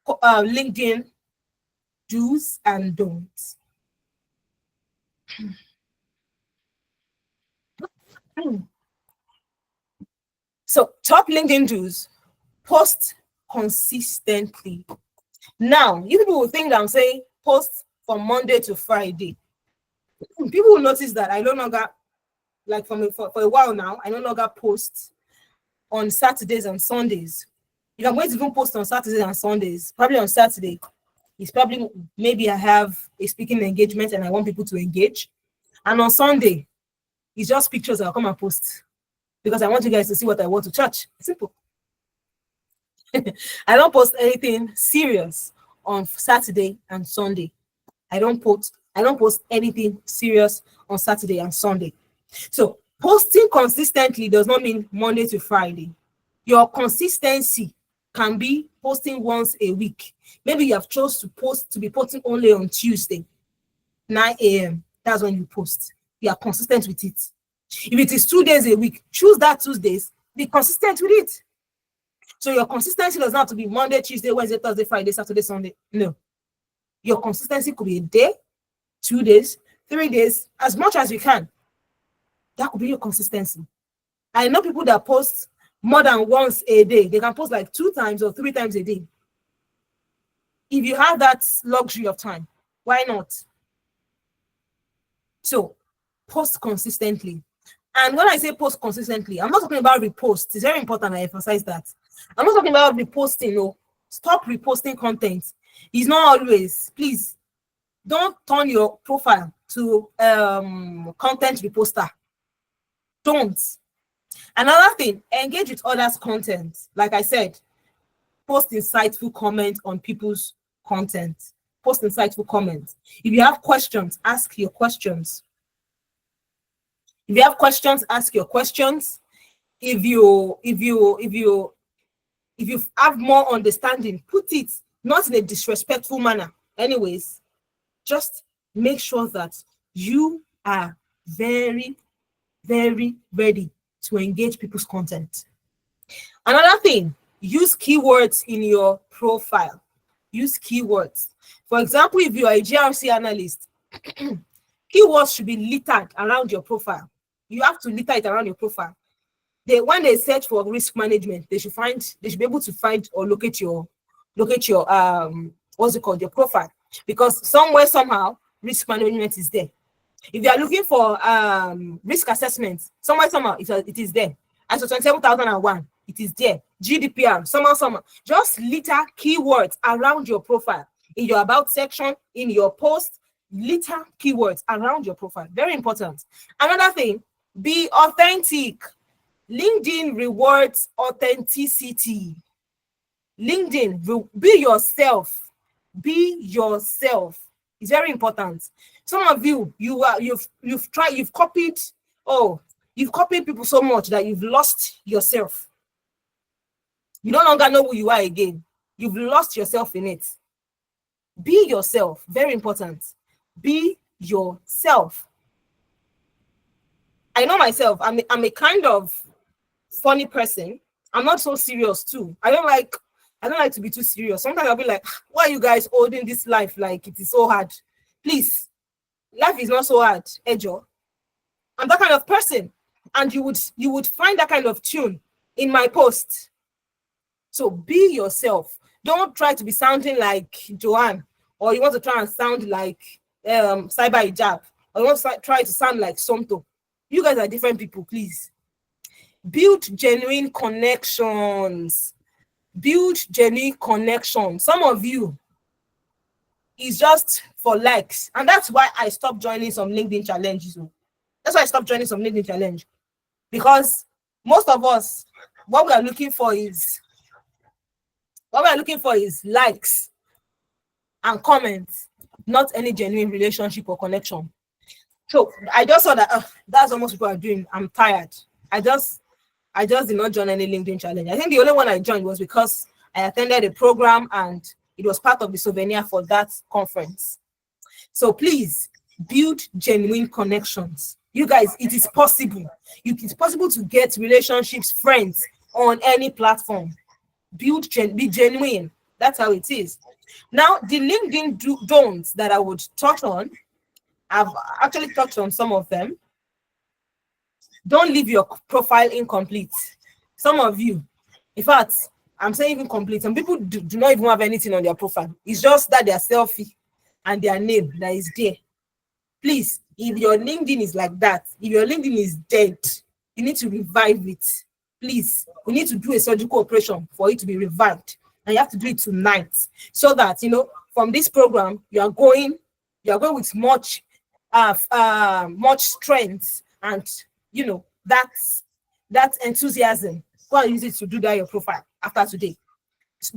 LinkedIn do's and don'ts. So top LinkedIn do's: post consistently. Now, you people will think that I'm saying post from Monday to Friday. People will notice that I no longer, like for a while now, I no longer post on Saturdays and Sundays. If I'm going to even post on Saturdays and Sundays, probably on Saturday, it's probably maybe I have a speaking engagement and I want people to engage. And on Sunday, it's just pictures I'll come and post because I want you guys to see what I want to church. Simple. I don't post anything serious on Saturday and Sunday. I don't post anything serious on Saturday and Sunday. So posting consistently does not mean Monday to Friday. Your consistency can be posting once a week. Maybe you have chosen to be posting only on Tuesday, 9 a.m. That's when you post. You are consistent with it. If it is 2 days a week, choose that 2 days, be consistent with it. So your consistency does not have to be Monday, Tuesday, Wednesday, Thursday, Friday, Saturday, Sunday. No. Your consistency could be a day, 2 days, 3 days, as much as you can. That could be your consistency. I know people that post more than once a day. They can post like 2 times or 3 times a day. If you have that luxury of time, why not? So post consistently. And when I say post consistently, I'm not talking about repost. It's very important I emphasize that. I'm not talking about reposting. No, stop reposting content. It's not always. Please don't turn your profile to content reposter. Don't. Another thing, engage with others' content. Like I said, post insightful comments on people's content. Post insightful comments. If you have questions, ask your questions. If you have questions, ask your questions. If you have more understanding, put it not in a disrespectful manner. Anyways, just make sure that you are very, very ready to engage people's content. Another thing, use keywords in your profile. Use keywords. For example, if you are a GRC analyst, keywords should be littered around your profile. You have to litter it around your profile. When they search for risk management, they should be able to find or locate your what's it called, your profile, because somewhere, somehow, risk management is there. If you are looking for risk assessment, somewhere, somehow, it is there. ISO 27001, it is there. GDPR, somehow, just litter keywords around your profile. In your about section, in your post, litter keywords around your profile. Very important. Another thing, be authentic. LinkedIn rewards authenticity. LinkedIn, be yourself. Be yourself. It's very important. Some of you've copied people so much that you've lost yourself. You no longer know who you are again. You've lost yourself in it. Be yourself. Very important. Be yourself. I know myself. I'm a kind of funny person. I'm not so serious too. I don't like to be too serious. Sometimes I'll be like, why are you guys holding this life like it is so hard? Please, life is not so hard, Ejo. I'm that kind of person. And you would find that kind of tune in my post. So be yourself. Don't try to be sounding like Joanne, or you want to try and sound like Cyber Hijab, or you want to try to sound like Somto. You guys are different people, please. Build genuine connections. Build genuine connections. Some of you is just for likes, and that's why I stopped joining some LinkedIn challenges. That's why I stopped joining some LinkedIn challenge, because most of us, what we are looking for is likes and comments, not any genuine relationship or connection. So I just saw that that's what most people are doing. I'm tired. I just did not join any LinkedIn challenge. I think the only one I joined was because I attended a program and it was part of the souvenir for that conference. So please build genuine connections. You guys, it is possible. It is possible to get relationships, friends on any platform. Be genuine. That's how it is. Now, the LinkedIn don'ts that I would touch on, I've actually touched on some of them. Don't leave your profile incomplete. Some of you, in fact, I'm saying incomplete. Some people do not even have anything on their profile. It's just that their selfie and their name that is there. Please, if your LinkedIn is like that, if your LinkedIn is dead, you need to revive it. Please, we need to do a surgical operation for it to be revived. And you have to do it tonight, so that, from this program, you are going with much strength and, that enthusiasm. Go and use it to do that your profile after today.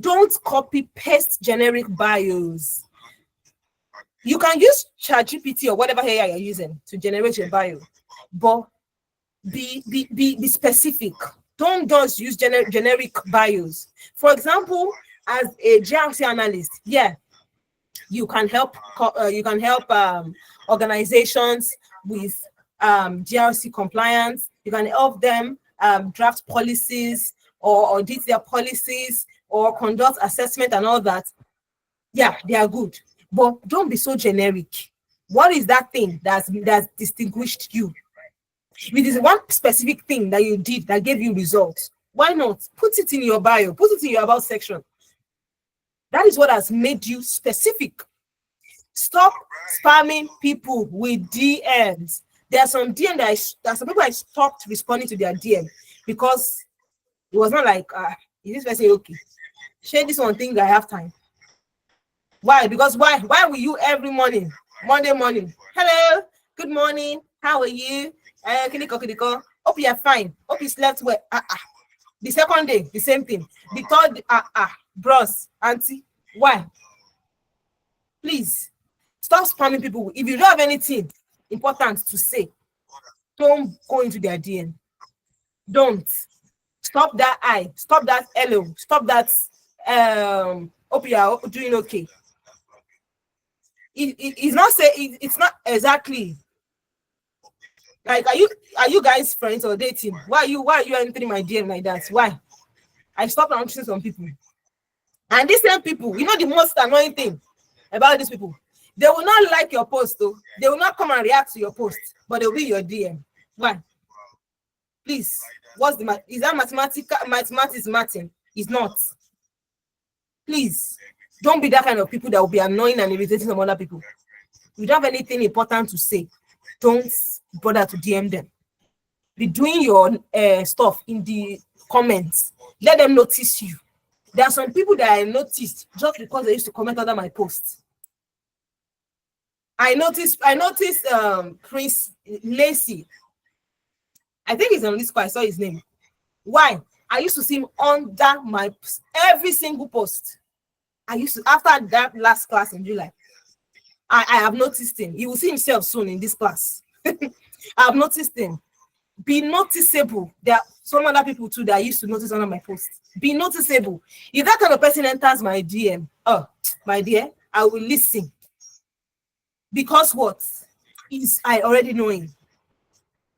Don't copy paste generic bios. You can use ChatGPT or whatever AI you're using to generate your bio, but be specific. Don't just use generic bios. For example, as a GRC analyst, yeah, you can help organizations with GRC compliance. You can help them draft policies or audit their policies or conduct assessment and all that. Yeah, they are good, but don't be so generic. What is that thing that's distinguished you? If it is one specific thing that you did that gave you results, why not put it in your bio, put it in your about section? That is what has made you specific. Stop spamming people with DMs. There are some DM there are some people I stopped responding to their DM because it was not like, is this person okay? Share this one thing that I have time. Why? Because why will you every morning, Monday morning? Hello, good morning. How are you? Hope you are fine. Hope you slept well. The second day, the same thing. The third, bros, auntie. Why? Please stop spamming people. If you don't have anything important to say, don't go into their DM. Don't. Stop that I. Stop that hello. Stop that hope you are doing okay. It's not say it's not exactly like, are you guys friends or dating? Why are you entering my DM like that? Why? I stopped answering some people. And these same people, you know the most annoying thing about these people, they will not like your post though. They will not come and react to your post, but they'll be your DM. Why? Please, is that mathematics Martin? It's not. Please, don't be that kind of people that will be annoying and irritating some other people. If you don't have anything important to say, don't bother to DM them. Be doing your stuff in the comments. Let them notice you. There are some people that I noticed just because they used to comment under my posts. I noticed Prince Lacey. I think he's on this call. I saw his name. Why? I used to see him under my every single post. I used to, after that last class in July, I have noticed him. He will see himself soon in this class. I have noticed him. Be noticeable. There are some other people too that I used to notice under my posts. Be noticeable. If that kind of person enters my DM, oh, my dear, I will listen. Because what? I already know him.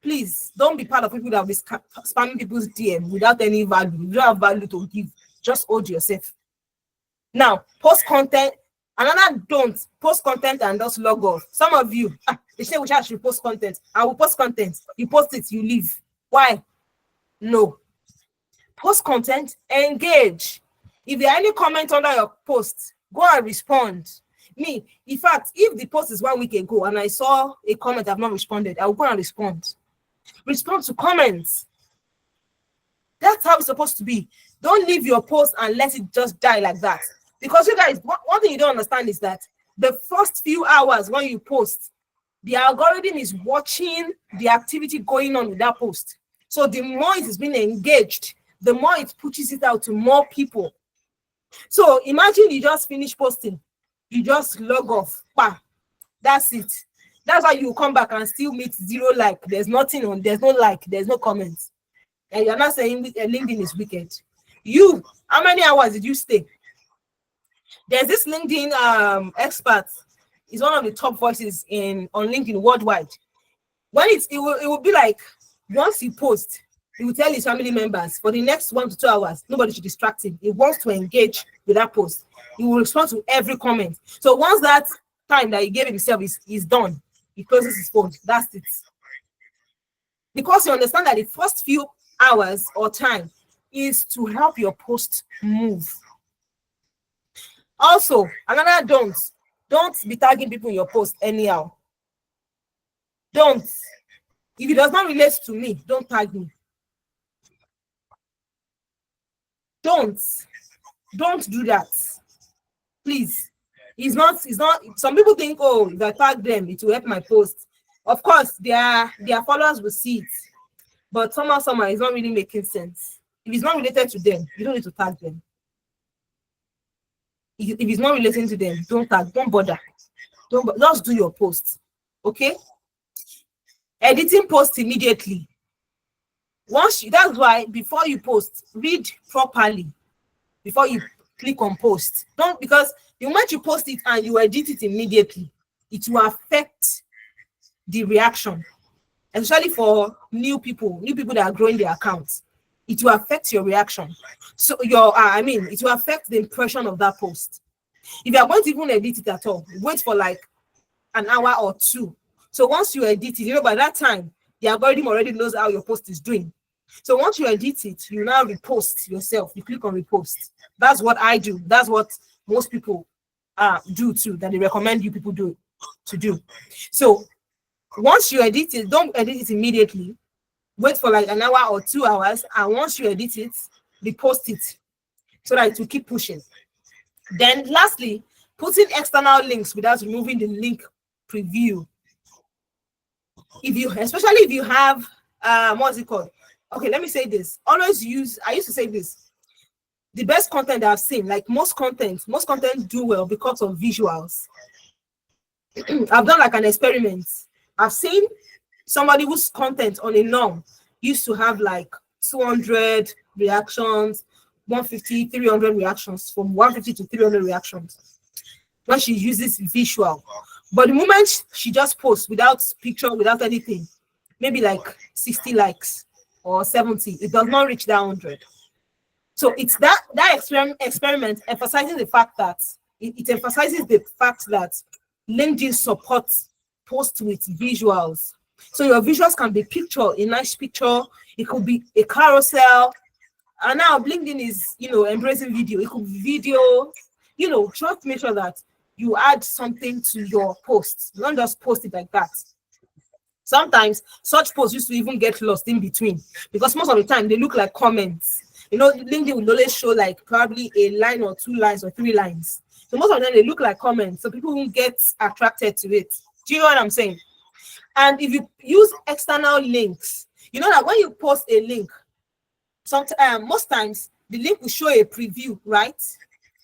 Please, don't be part of people that will be spamming people's DM without any value. You don't have value to give. Just hold yourself. Now, post content. Another don't post content and just log off. Some of you, they say we should post content. I will post content. You post it, you leave. Why? No. Post content, engage. If there are any comment under your post, go and respond. Me, in fact, if the post is 1 week ago and I saw a comment I've not responded, I will go and respond. Respond to comments. That's how it's supposed to be. Don't leave your post and let it just die like that. Because you guys, one thing you don't understand is that the first few hours when you post, the algorithm is watching the activity going on with that post. So the more it is being engaged, the more it pushes it out to more people. So imagine you just finish posting, you just log off. Bah, that's it. That's why you come back and still meet 0 like. There's nothing on, there's no like, there's no comments. And you're not saying LinkedIn is wicked. You, how many hours did you stay? There's this LinkedIn expert. He's one of the top voices on LinkedIn worldwide. When it will be like, once he posts, he will tell his family members for the next 1 to 2 hours, nobody should distract him. He wants to engage with that post. He will respond to every comment. So once that time that he gave himself is done, he closes his phone. That's it. Because you understand that the first few hours or time is to help your post move. Also, another don't be tagging people in your post anyhow. Don't. If it does not relate to me, don't tag me. Don't do that. Please. It's not, some people think, oh, if I tag them, it will help my post. Of course, their followers will see it. But somehow, it's not really making sense. If it's not related to them, you don't need to tag them. If it's not relating to them, don't tag, don't bother. Just do your post. Okay? Editing post immediately. That's why before you post, read properly before you click on post. Don't, because the moment you post it and you edit it immediately, it will affect the reaction, especially for new people that are growing their accounts. It will affect your reaction. So it will affect the impression of that post. If you are going to even edit it at all, wait for like an hour or two. So once you edit it, by that time, the algorithm already knows how your post is doing. So once you edit it, you now repost yourself. You click on repost. That's what I do. That's what most people do too, that they recommend you people do. So once you edit it, don't edit it immediately. Wait for like an hour or 2 hours, and once you edit it, repost it so that it will keep pushing. Then lastly, putting external links without removing the link preview. Especially if you have what's it called? Okay, let me say this. I used to say this. The best content I've seen, like most content do well because of visuals. I've done like an experiment. I've seen somebody whose content on a norm used to have like 200 reactions, 150, 300 reactions, from 150 to 300 reactions when she uses visual. But the moment she just posts without picture, without anything, maybe like 60 likes or 70, it does not reach that 100. So it's that experiment emphasizing the fact that it emphasizes the fact that LinkedIn supports posts with visuals. So your visuals can be a nice picture. It could be a carousel. And now LinkedIn is, embracing video. It could be video. Try to make sure that you add something to your posts. Don't just post it like that. Sometimes such posts used to even get lost in between, because most of the time they look like comments. LinkedIn will always show like probably a line or 2 lines or 3 lines. So most of them, they look like comments. So people won't get attracted to it. Do you know what I'm saying? And if you use external links, that when you post a link, most times the link will show a preview, right?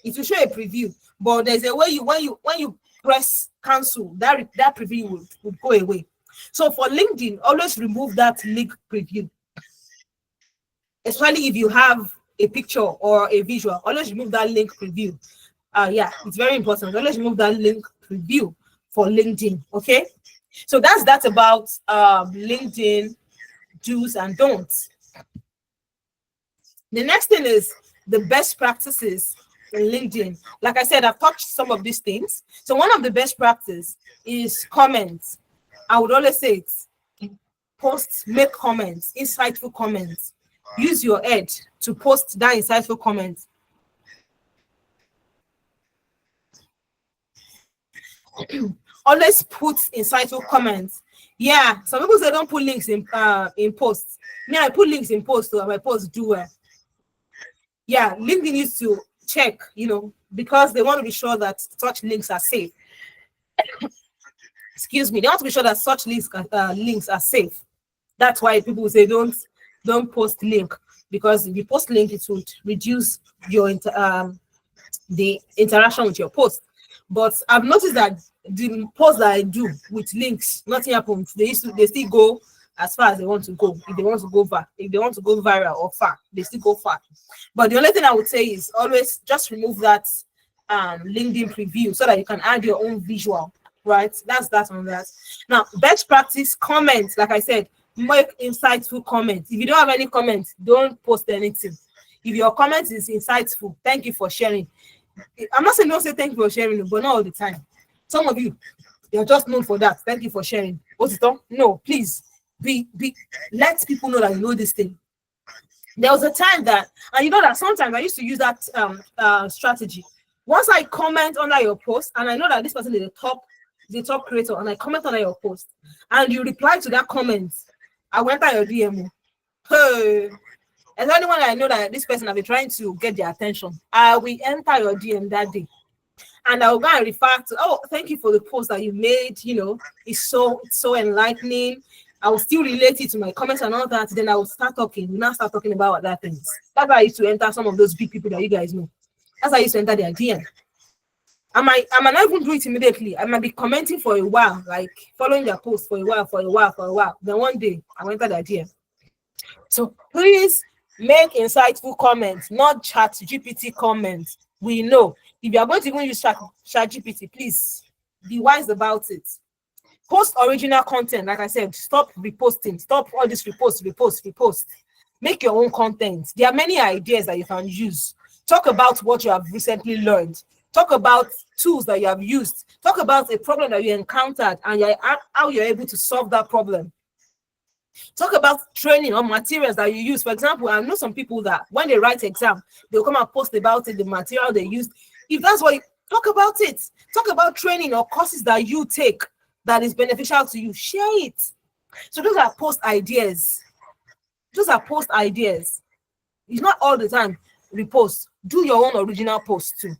It will show a preview, but there's a way when you press cancel, that preview would go away. So for LinkedIn, always remove that link preview. Especially if you have a picture or a visual, always remove that link preview. It's very important. Always remove that link preview for LinkedIn. Okay, so that's about LinkedIn do's and don'ts. The next thing is the best practices in LinkedIn. Like I said, I've touched some of these things. So one of the best practices is comments. I would always say it. Post, make comments, insightful comments. Use your head to post that insightful comment. Always put insightful comments. Yeah, some people say don't put links in posts. I put links in posts, so my posts do well. Yeah, LinkedIn needs to check, because they want to be sure that such links are safe. Excuse me, they want to be sure that such links are safe. That's why people say don't post link, because if you post link, it would reduce your the interaction with your post. But I've noticed that the posts that I do with links, nothing happens. They still go as far as they want to go. If they want to go viral or far, they still go far. But the only thing I would say is always just remove that LinkedIn preview so that you can add your own visual. Right? That's that on that. Now, best practice comments, like I said, make insightful comments. If you don't have any comments, don't post anything. If your comment is insightful, thank you for sharing. I'm not saying don't say thank you for sharing, but not all the time. Some of you're just known for that. Thank you for sharing. What's it on? No, please let people know that you know this thing. There was a time that, and that sometimes I used to use that strategy. Once I comment under your post, and I know that this person is the top creator, and I comment under your post, and you reply to that comment, I went on your DM. Hey, as anyone I know that this person have been trying to get their attention, I will enter your DM that day, and I will go and refer to, oh, thank you for the post that you made. It's so enlightening. I will still relate it to my comments and all that. Then I will start talking. We now start talking about other things. That's why I used to enter some of those big people that you guys know. That's why I used to enter their DM. I might not even do it immediately. I might be commenting for a while, like following their post for a while. Then one day I went to the idea. So please make insightful comments, not chat GPT comments. We know if you are going to even use chat GPT, please be wise about it. Post original content. Like I said, stop reposting. Stop all this repost. Make your own content. There are many ideas that you can use. Talk about what you have recently learned. Talk about tools that you have used. Talk about a problem that you encountered and how you're able to solve that problem. Talk about training or materials that you use. For example, I know some people that when they write exam, they'll come and post about it, the material they used. If that's what you talk about it, talk about training or courses that you take that is beneficial to you. Share it. So those are post ideas. It's not all the time repost. Do your own original post too.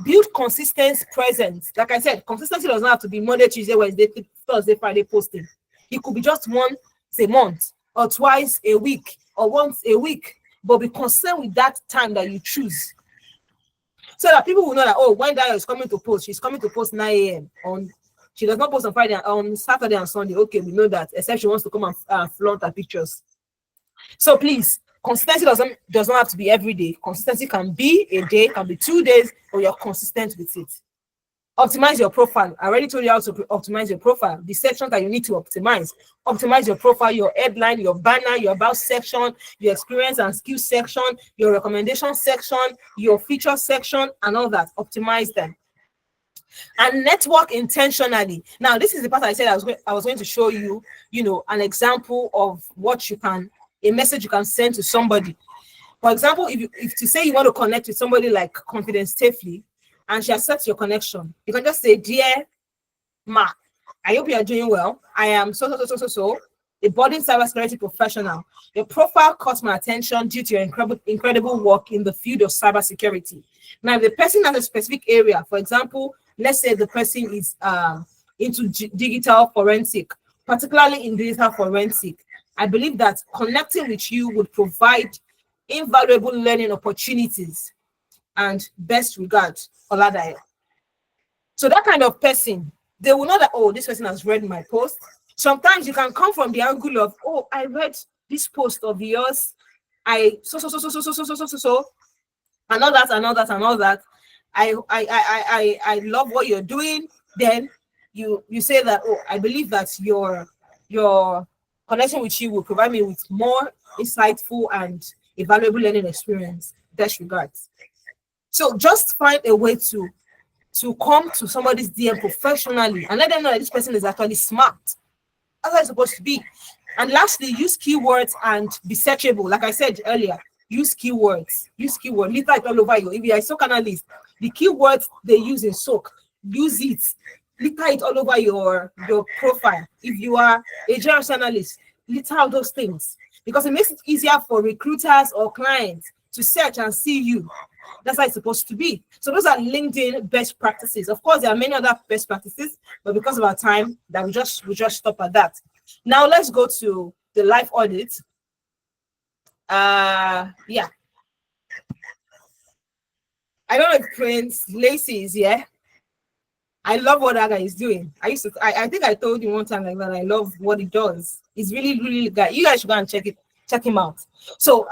Build consistent presence. Like I said, consistency does not have to be Monday, Tuesday, Wednesday, Thursday, Friday posting. It could be just once a month or twice a week or once a week, but be concerned with that time that you choose, so that people will know that, oh, when Dayo is coming to post, she's coming to post 9 a.m. on. She does not post on Friday, on Saturday and Sunday. Okay, we know that, except she wants to come and flaunt her pictures. So please, consistency does not have to be every day. Consistency can be a day, can be 2 days, or you're consistent with it. Optimize your profile. I already told you how to optimize your profile. The sections that you need to optimize. Optimize your profile, your headline, your banner, your about section, your experience and skill section, your recommendation section, your feature section, and all that. Optimize them. And network intentionally. Now, this is the part I said I was going to show you, an example of a message you can send to somebody. For example, if to say you want to connect with somebody like Confidence Safely, and she accepts your connection, you can just say, "Dear Ma, I hope you are doing well. I am so, a budding cybersecurity professional. Your profile caught my attention due to your incredible work in the field of cybersecurity. Now, if the person has a specific area, for example, let's say the person is into digital forensic, particularly in digital forensic, I believe that connecting with you would provide invaluable learning opportunities. And best regards, Oladayo." So that kind of person, they will know that, oh, this person has read my post. Sometimes you can come from the angle of, oh, I read this post of yours. I and all that. I love what you're doing. Then you say that, oh, I believe that your connection with you will provide me with more insightful and a valuable learning experience. Best regards. So just find a way to come to somebody's DM professionally and let them know that this person is actually smart. That's how it's supposed to be. And lastly, use keywords and be searchable. Like I said earlier, use keywords. Litter it all over you. If you are a SOC analyst, the keywords they use in SOC, use it. Litter it all over your profile. If you are a general analyst, litter out those things, because it makes it easier for recruiters or clients to search and see you. That's how it's supposed to be. So those are LinkedIn best practices. Of course, there are many other best practices, but because of our time, that we just stop at that. Now let's go to the live audit. Yeah. I don't know if Prince Lacey is here. I love what that guy is doing. I think I told you one time like that. I love what he does. He's really, really good. You guys should go and check him out. So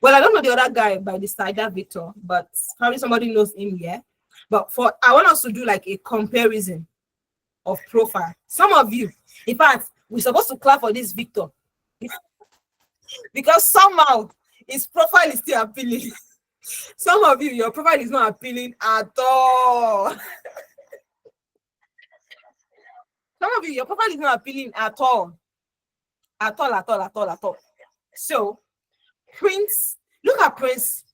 well, I don't know the other guy by the side, that Victor, but probably somebody knows him here. But I want us to do like a comparison of profile. Some of you, in fact, we're supposed to clap for this Victor because somehow his profile is still appealing. Some of you, your profile is not appealing at all. Some of you, your profile is not appealing at all. At all. So, look at Prince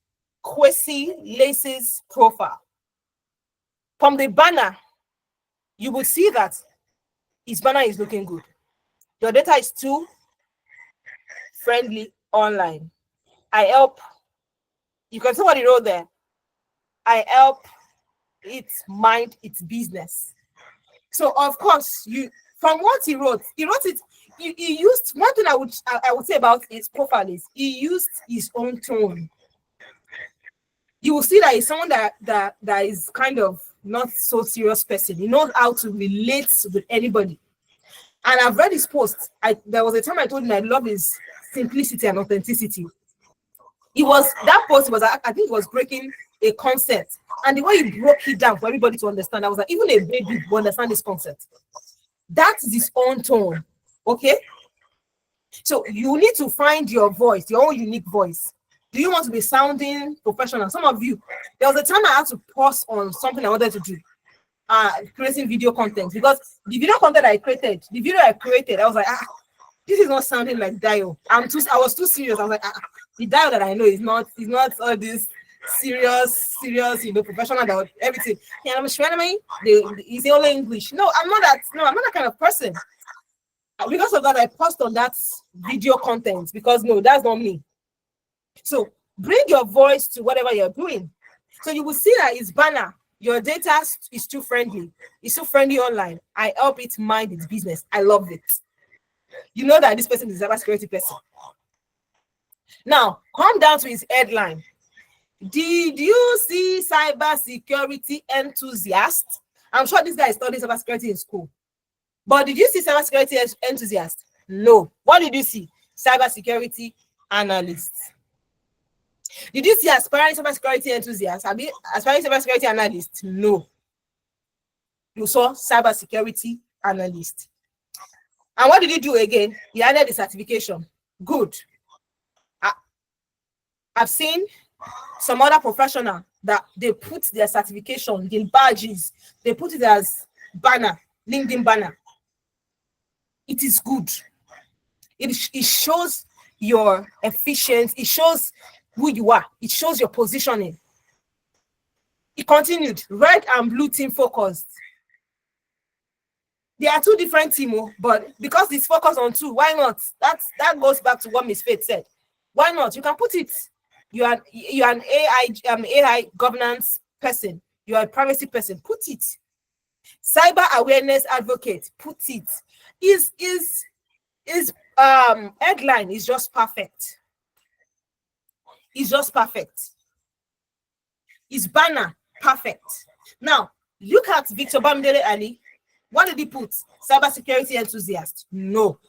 Kwesi Lacey's profile. From the banner, you will see that his banner is looking good. Your data is too friendly online. You can see what he wrote there. I help it mind its business. So of course, from what he wrote it. He used one thing I would say about his profile is he used his own tone. You will see that he's someone that is kind of not so serious person. He knows how to relate with anybody. And I've read his post. There was a time I told him I love his simplicity and authenticity. It was that post was, I think it was breaking a concept. And the way he broke it down for everybody to understand, I was like, even a baby will understand this concept. That is his own tone. Okay. So you need to find your voice, your own unique voice. Do you want to be sounding professional? Some of you, there was a time I had to pause on something I wanted to do, creating video content, because the video content I created, I was like, this is not sounding like Dio. I was too serious. I was like, the Dio that I know is not all this serious, professional about everything. Yeah, I'm sure he's only English. No, I'm not that kind of person. Because of that, I paused on that video content, because no, that's not me. So bring your voice to whatever you're doing. So you will see that it's banner. Your data is too friendly. It's too friendly online. I help it mind its business. I love it. You know that this person is a cybersecurity person. Now, come down to his headline. Did you see cybersecurity enthusiast? I'm sure this guy studied cybersecurity in school. But did you see cybersecurity enthusiast? No. What did you see? Cybersecurity analyst. Did you see aspiring cybersecurity enthusiast? Aspiring cybersecurity analyst? No. You saw cybersecurity analyst. And what did you do again? You added the certification. Good. I've seen some other professional that they put their certification, the badges, they put it as banner, LinkedIn banner. It is good. It shows your efficiency. It shows who you are. It shows your positioning. It continued. Red and blue team focused. There are two different teams, but because it's focused on two, why not? That goes back to what Miss Faith said. Why not? You can put it. You are an AI governance person. You are a privacy person. Put it. Cyber awareness advocate. Put it. His headline is just perfect. It's just perfect. His banner, perfect. Now, look at Victor Bamidele Ali. What did he put? Cybersecurity enthusiast. No.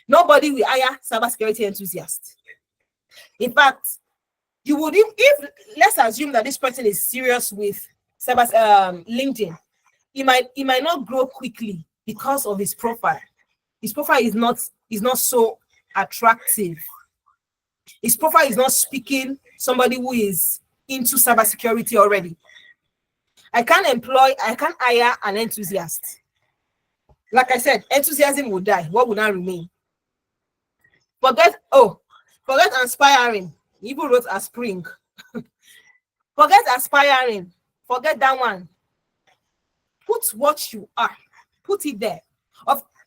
Nobody will hire cybersecurity enthusiast. In fact, you would, if let's assume that this person is serious with LinkedIn, he might not grow quickly because of his profile. His profile is not so attractive. His profile is not speaking somebody who is into cybersecurity already. I can't hire an enthusiast. Like I said, enthusiasm will die. What will not remain? Forget aspiring. He even wrote aspiring. Forget aspiring. Forget that one. Put what you are. Put it there.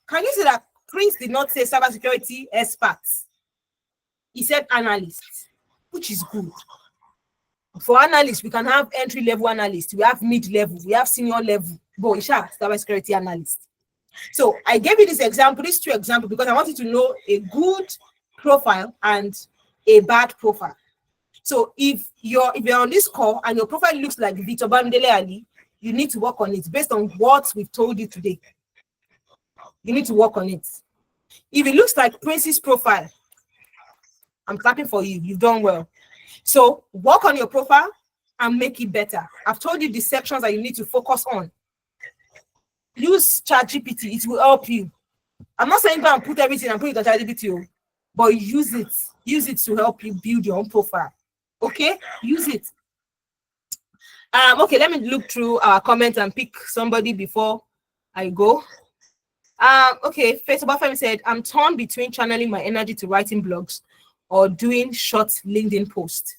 Can you see that Prince did not say cybersecurity experts? He said analysts, which is good. For analysts, we can have entry-level analysts, we have mid-level, we have senior level, but cybersecurity analyst. So I gave you these two examples, because I want you to know a good profile and a bad profile. So if you're on this call and your profile looks like Victor Bamidele Ali, you need to work on it based on what we've told you today. You need to work on it. If it looks like Prince's profile, I'm clapping for you. You've done well. So work on your profile and make it better. I've told you the sections that you need to focus on. Use ChatGPT. It will help you. I'm not saying go and put everything and put it on ChatGPT, but use it. Use it to help you build your own profile. Okay? Use it. Okay, let me look through our comments and pick somebody before I go. Okay, Facebook Family said, I'm torn between channeling my energy to writing blogs or doing short LinkedIn posts.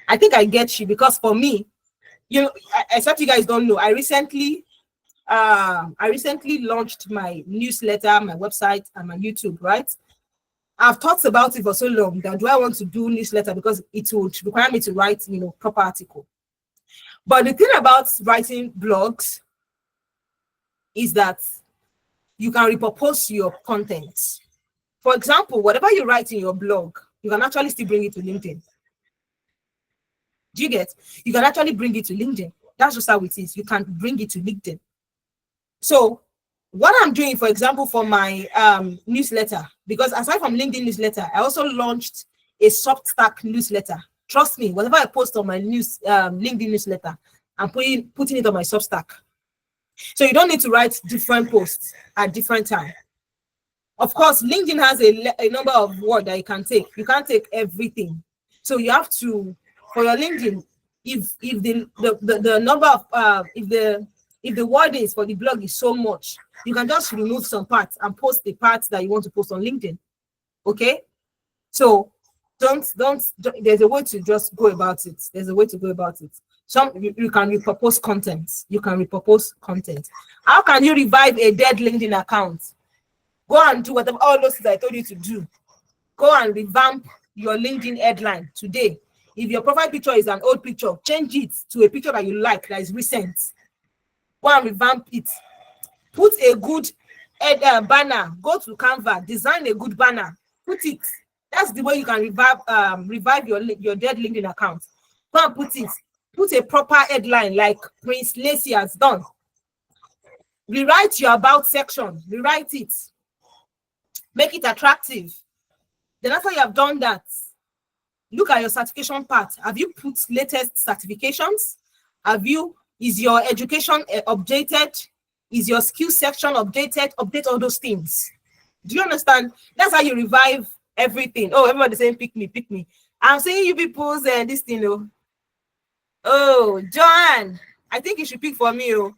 I think I get you, because for me, except you guys don't know, I recently launched my newsletter, my website, and my YouTube, right? I've talked about it for so long that do I want to do newsletter, because it would require me to write, proper article. But the thing about writing blogs is that you can repurpose your content. For example, whatever you write in your blog, you can actually still bring it to LinkedIn. Do you get? You can actually bring it to LinkedIn. That's just how it is. You can bring it to LinkedIn. So what I'm doing, for example, for my newsletter, because aside from LinkedIn newsletter, I also launched a Substack newsletter. Trust me, whatever I post on my LinkedIn newsletter, I'm putting it on my Substack. So you don't need to write different posts at different time. Of course, LinkedIn has a number of words that you can take. You can't take everything. So you have to, for your LinkedIn, if the number of if the wordings for the blog is so much, you can just remove some parts and post the parts that you want to post on LinkedIn. Okay? So don't there's a way to just go about it. There's a way to go about it. You can repurpose content. You can repurpose content. How can you revive a dead LinkedIn account? Go and do whatever all those things I told you to do. Go and revamp your LinkedIn headline today. If your profile picture is an old picture, change it to a picture that you like, that is recent. Go and revamp it. Put a good banner. Go to Canva, design a good banner. Put it. That's the way you can revive your dead LinkedIn account. Go and put it. Put a proper headline like Prince Lacey has done. Rewrite your about section. Rewrite it. Make it attractive. Then after you have done that, look at your certification part. Have you put latest certifications? Is your education updated? Is your skill section updated? Update all those things. Do you understand? That's how you revive everything. Oh, everybody's saying pick me, pick me. I'm saying you people's this thing. Oh, Joan, I think you should pick for me. Who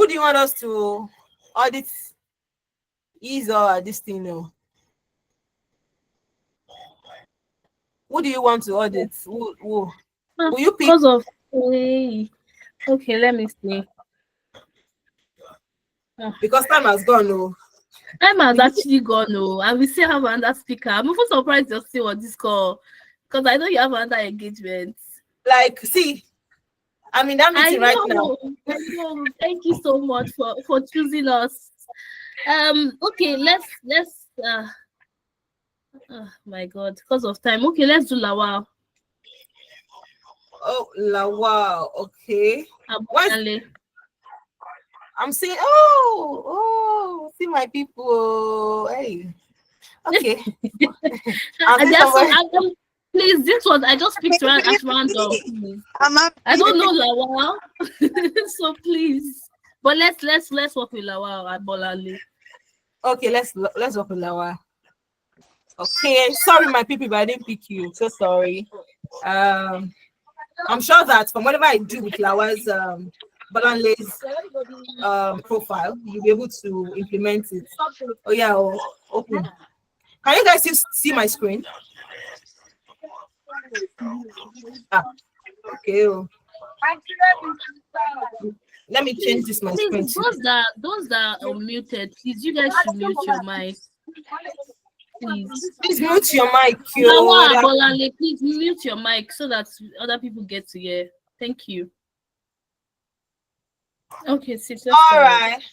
do you want us to audit? Is this thing? Who do you want to audit? Who? Will you pick? Because of okay, let me see. Because time has gone. Time has actually gone. And we still have another speaker. I'm even surprised you're still on this call because I know you have another engagement. Like, see, I'm in that meeting right now. I know. Thank you so much for choosing us. Okay, let's oh my god, because of time. Okay, let's do Lawal. Oh, Lawal, okay. I'm saying, see my people. Hey, okay. Please, this one I just picked at random. I don't know Lawal, so please. But let's work with Lawal at Bolanle. Okay, let's work with Lawal. Okay, sorry, my people, but I didn't pick you. So sorry. I'm sure that from whatever I do with Lawal's Bolanle's profile, you'll be able to implement it. Oh yeah, open. Can you guys still see my screen? Okay. Let me change this my screen. Those that are muted, please, you guys should mute your mic. Please mute your mic. Please mute your mic so that other people get to hear. Thank you. Okay, all right.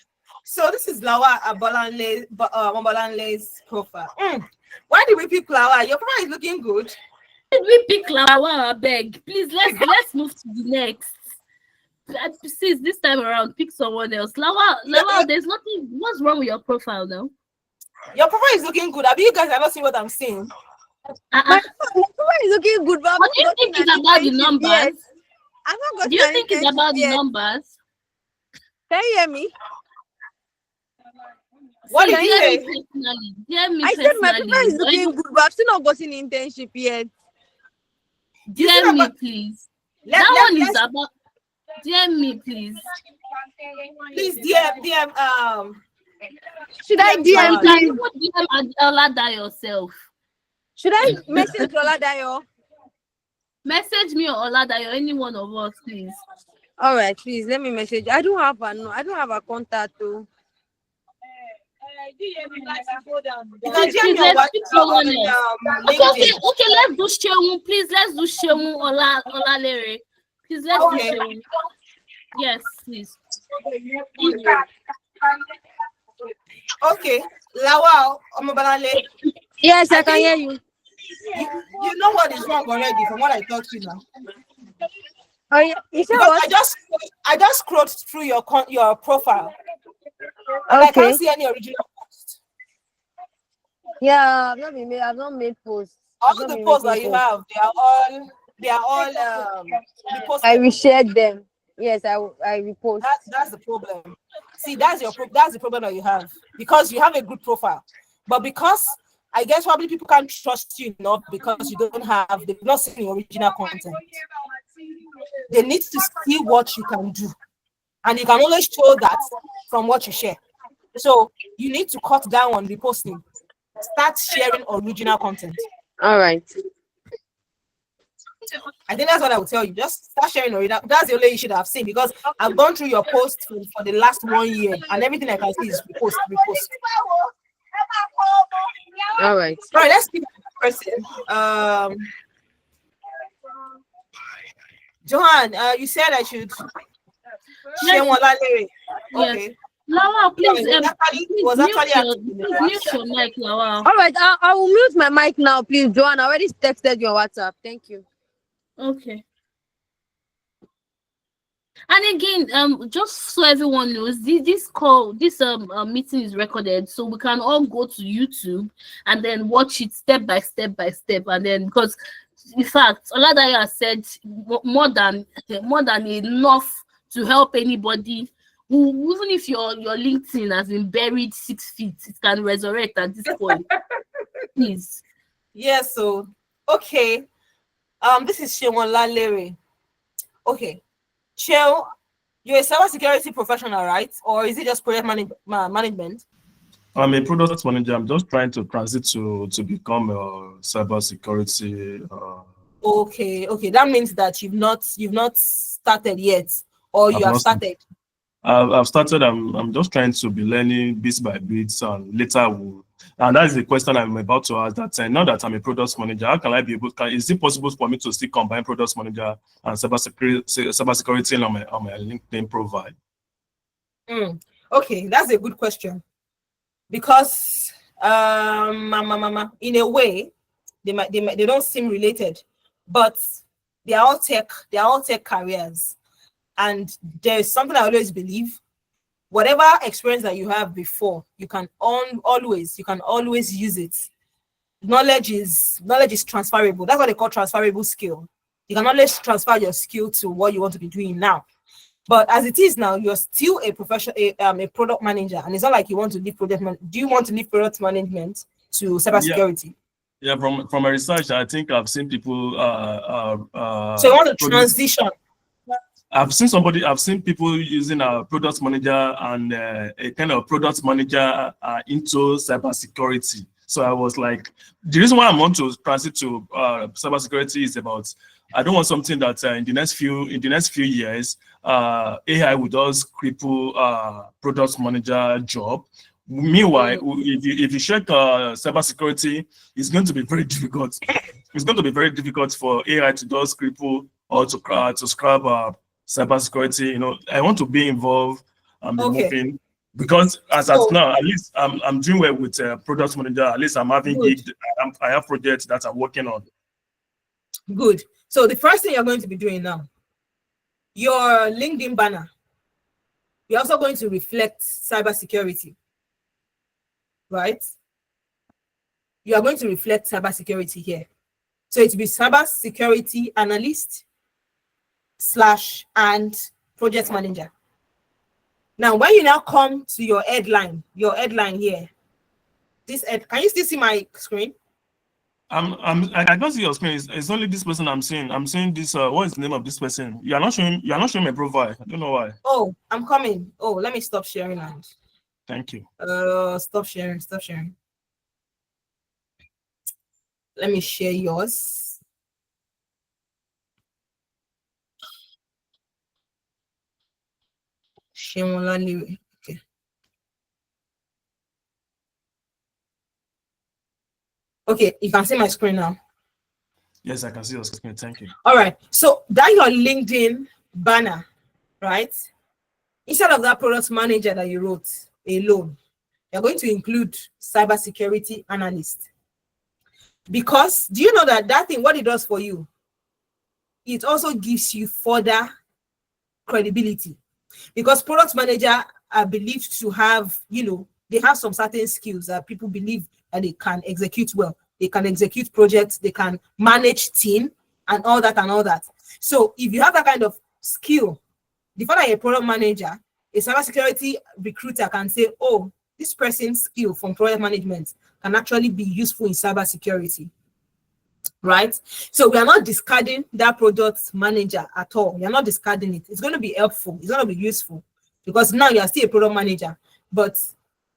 So this is Lawal Bolanle's profile. Why did we pick Lawal? Your profile is looking good. Why did we pick Lawal? I beg. Please let's move to the next. Please, this time around, pick someone else. Lawal, there's nothing. What's wrong with your profile now? Your profile is looking good. I mean, you guys are not seeing what I'm seeing. My profile is looking good, but do you think it's about the numbers? Do you think it's about the numbers? Can you hear me? What did you say? I said my profile is looking good, but I've still not gotten an internship yet. DM me, please. That one is about. DM me, please. Please DM. Should I DM? You DM Olada yourself. Should I message Oladayo? Message me or Oladayo, any one of us, please. All right, please let me message. I don't have a contact too. Okay, let's do Sheung. Please, let's do Sheung Olalere. Please, let's do Sheung. Yes, please. Okay, Lawal Bolanle. Yes, I can hear you. You know what is wrong already from what I taught you now. Oh yeah, you said what? I just scrolled through your profile. And I can't see any original post. Yeah, I've not made posts. All the posts that you have, they are all reposted. I reshared them. Yes, I repost. That's the problem. See, that's the problem that you have, because you have a good profile, but because I guess probably people can't trust you enough because they've not seen your original content. They need to see what you can do, and you can only show that from what you share. So you need to cut down on reposting. Start sharing original content. All right. I think that's what I would tell you. Just start sharing original. That's the only issue that I've seen, because I've gone through your posts for the last 1 year, and everything I can see is repost. All right. All right, let's keep the person. Johan, you said I should share one line. Okay. Lawa, please, mute your mic, Lawa. All right, I will mute my mic now, please. Joanne, I already texted you on WhatsApp. Thank you. Okay. And again, just so everyone knows, this meeting is recorded, so we can all go to YouTube and then watch it step by step, and then, because in fact, Oladaya said more than enough to help anybody who, even if your LinkedIn has been buried 6 feet, it can resurrect at this point. Please. Yeah. So okay. This is Shewanla Leary. Okay. Shell, you're a cybersecurity professional, right? Or is it just project management? I'm a product manager. I'm just trying to transit to become a cybersecurity. Okay. That means that you've not started yet, or you have started. I've started. I'm just trying to be learning bit by bit, and later and that's the question I'm about to ask. That now that I'm a product manager, how can I be able? Is it possible for me to still combine product manager and cybersecurity on my LinkedIn profile? Okay, that's a good question, because in a way they don't seem related, but they are all tech careers. And there's something I always believe: whatever experience that you have before, you can always use it. Knowledge is transferable. That's what they call transferable skill. You can always transfer your skill to what you want to be doing now. But as it is now, you're still a professional, a product manager, and it's not like you want to leave product. Do you want to leave product management to cybersecurity? Yeah. From my research, I think I've seen people. So you want to transition. I've seen people using a product manager and a kind of product manager into cybersecurity. So I was like, the reason why I want to transit to cybersecurity is about, I don't want something that in the next few years, AI would just cripple product manager job. Meanwhile, if you check cybersecurity, it's going to be very difficult. It's going to be very difficult for AI to just cripple or to scrap cybersecurity. I want to be involved and be moving, because as of now, at least I'm doing well with product manager. At least I'm having gigs. I have projects that I'm working on. Good. So the first thing you're going to be doing now, your LinkedIn banner, you're also going to reflect cybersecurity, right? You are going to reflect cybersecurity here. So it will be cybersecurity analyst / and project manager. Now, when you now come to your headline here, can you still see my screen? I can't see your screen. It's only this person I'm seeing. I'm seeing this. What is the name of this person? You're not showing my profile. I don't know why. Oh, I'm coming. Oh, let me stop sharing and. Thank you. Stop sharing. Let me share yours. Okay. Okay, you can see my screen now. Yes, I can see your screen. Thank you. All right. So that's your LinkedIn banner, right? Instead of that product manager that you wrote alone, you're going to include cybersecurity analyst. Because do you know that thing, what it does for you? It also gives you further credibility. Because product manager are believed to have, they have some certain skills that people believe that they can execute well. They can execute projects, they can manage team and all that and all that. So if you have that kind of skill, the fact that you're a product manager, a cybersecurity recruiter can say, oh, this person's skill from product management can actually be useful in cybersecurity, right? So we are not discarding that product manager at all. We are not discarding it. It's going to be helpful. It's going to be useful because now you are still a product manager, but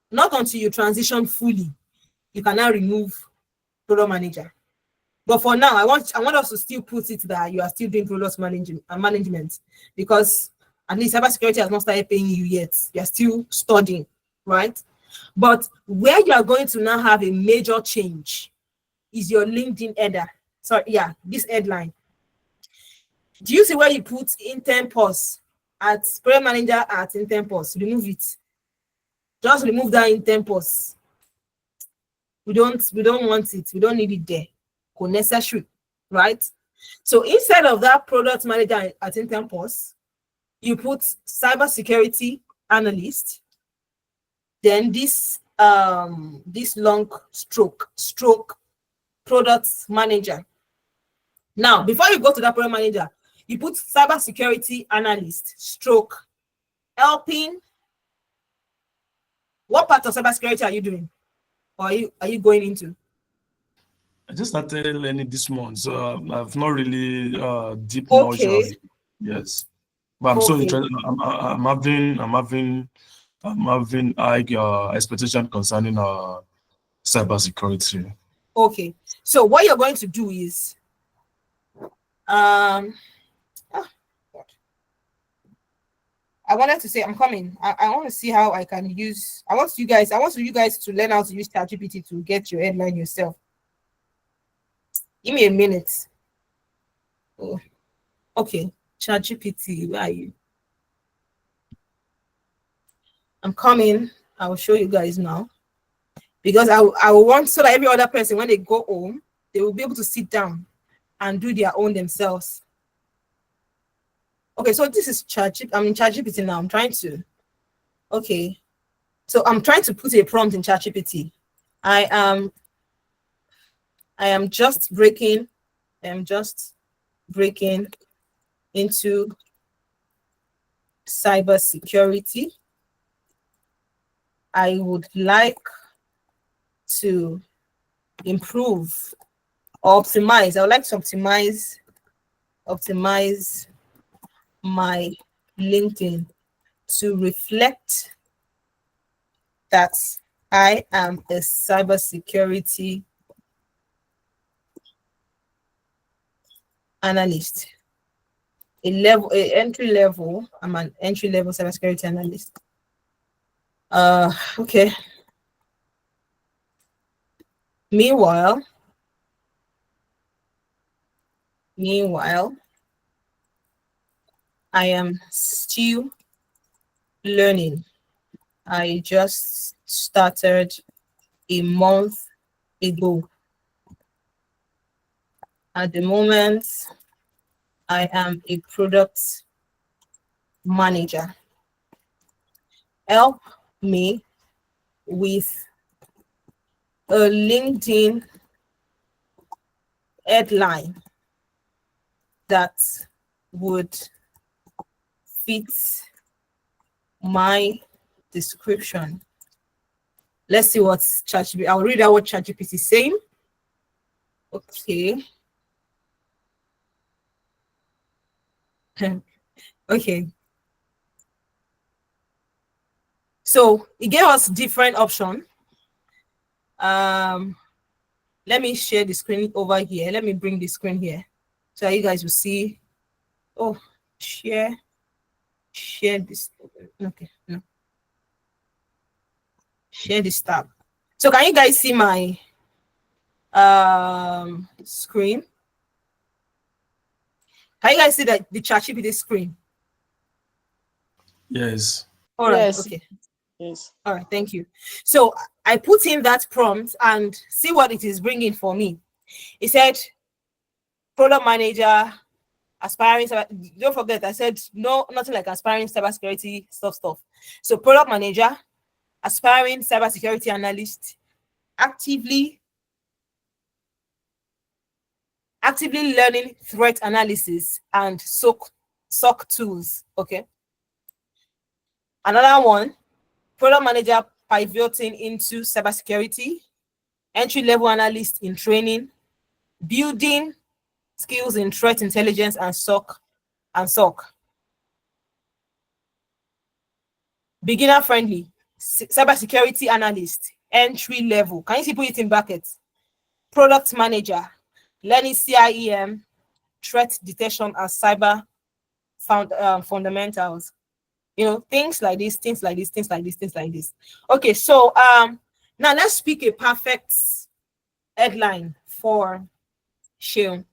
not until you transition fully, you can now remove product manager. But for now, I want us to still put it that you are still doing product management because at least cybersecurity has not started paying you yet. You are still studying, right? But where you are going to now have a major change is your LinkedIn header. Sorry, yeah, this headline. Do you see where you put intern pause at product manager at intern pause? Remove it. Just remove that intern pause. We don't want it. We don't need it there. Unnecessary, right? So instead of that product manager at intern pause, you put cybersecurity analyst, then this long stroke product manager. Now, before you go to that product manager, you put cybersecurity analyst stroke helping. What part of cybersecurity are you doing? Or are you going into? I just started learning this month, so I've not really deep knowledge of it. Yes, but I'm so interested. I'm having high expectation concerning cybersecurity. Okay, so what you're going to do is, I wanted to say I'm coming. I want to see how I can use. I want you guys to learn how to use ChatGPT to get your headline yourself. Give me a minute. Oh, okay, ChatGPT, where are you? I'm coming. I will show you guys now because I will want so that every other person, when they go home, they will be able to sit down and do their own themselves. Okay, so this is ChatGPT. I'm in ChatGPT now. I'm trying to. Okay, so I'm trying to put a prompt in ChatGPT. I am just breaking into cybersecurity. I would like to improve or optimize. I would like to optimize my LinkedIn to reflect that I am a cybersecurity analyst. I'm an entry level cybersecurity analyst. Okay. Meanwhile, I am still learning. I just started a month ago. At the moment, I am a product manager. Help me with a LinkedIn headline that would fit my description. Let's see what ChatGPT. I'll read out what ChatGPT is saying. Okay. Okay. So it gave us different options. Let me share the screen over here. Let me bring the screen here so you guys will see. Oh, share this. Okay, no. Share this tab. So can you guys see my screen? Can you guys see the ChatGPT screen? Yes. All right. Yes. Okay. Yes. All right. Thank you. So I put in that prompt and see what it is bringing for me. It said, product manager, aspiring. Don't forget, I said no, nothing like aspiring cybersecurity stuff. So product manager, aspiring cybersecurity analyst, actively learning threat analysis and SOC tools. Okay. Another one, product manager pivoting into cybersecurity, entry-level analyst in training, building skills in threat intelligence and SOC. Beginner friendly, cybersecurity analyst, entry level. Can you see put it in brackets? Product manager, learning CIEM, threat detection and cyber fundamentals. You know, things like this. Okay, so now let's pick a perfect headline for Seun.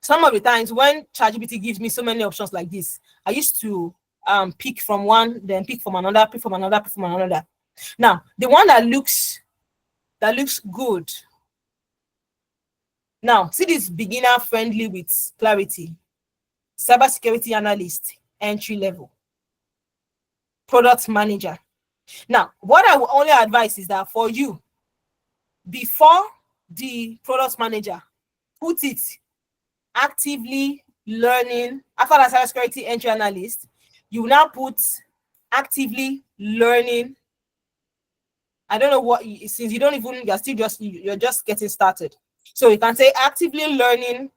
Some of the times when ChatGPT gives me so many options like this, I used to pick from one, then pick from another, pick from another. Now, the one that looks good. Now, see this beginner friendly with clarity. Cybersecurity analyst, entry level. Product manager. Now, what I will only advise is that for you, before the product manager, put it actively learning. After that cybersecurity entry analyst, you now put actively learning. I don't know what, since you don't even, you're just getting started. So you can say actively learning.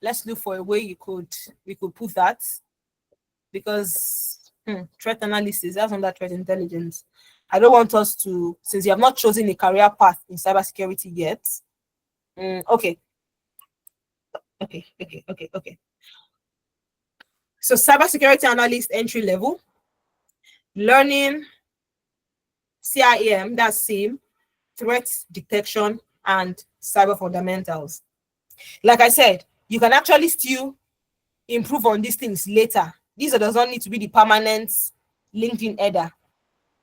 Let's look for a way we could put that, because threat analysis, that's under threat intelligence. I don't want us to, since you have not chosen a career path in cybersecurity yet. Okay. So cybersecurity analyst entry level, learning CIEM, that's same, threat detection and cyber fundamentals. Like I said, you can actually still improve on these things later. These does not need to be the permanent LinkedIn header.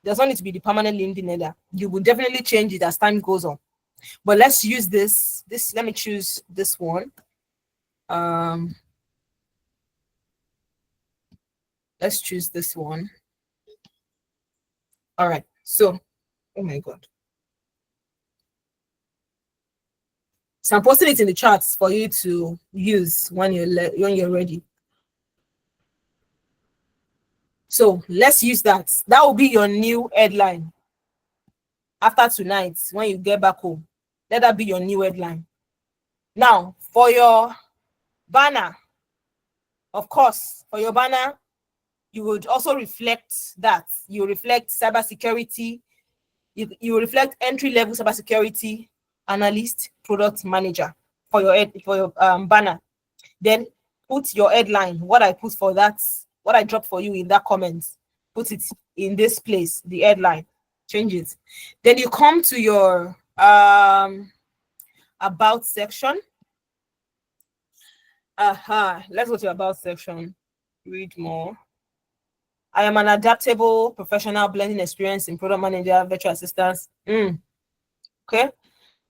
Does not need to be the permanent LinkedIn header. You will definitely change it as time goes on. But let's use this. Let me choose this one. Let's choose this one. All right. So, oh my God. So I'm posting it in the charts for you to use when you're ready. So let's use that. That will be your new headline. After tonight, when you get back home, let that be your new headline. Now, for your banner, of course, for your banner, you would also reflect that. You reflect cybersecurity. You reflect entry-level cybersecurity analyst, product manager for your banner. Then put your headline. What I put for that, what I dropped for you in that comment, put it in this place, the headline. Change it. Then you come to your about section. Let's go to about section. Read more. I am an adaptable professional blending experience in product manager, virtual assistants. Okay.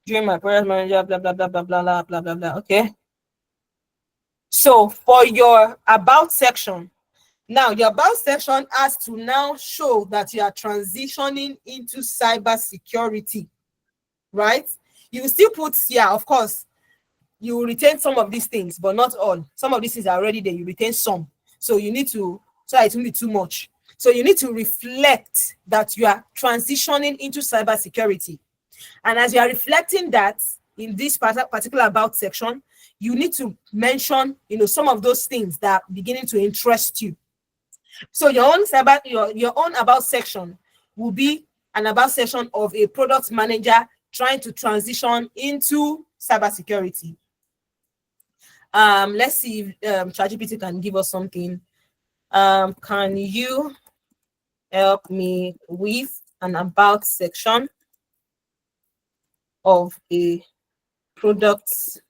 During my product manager, blah, blah, blah, blah, blah, blah, blah, blah, blah. Okay. So for your about section, now your about section has to now show that you are transitioning into cybersecurity, right? You still put, yeah, of course, you will retain some of these things, but not all. Some of these things are already there. You retain some. So you need to, so it won't be too much. So you need to reflect that you are transitioning into cybersecurity. And as you are reflecting that in this particular about section, you need to mention, some of those things that are beginning to interest you. So your own about section will be an about section of a product manager trying to transition into cybersecurity. Let's see if ChatGPT can give us something. Can you help me with an about section of a product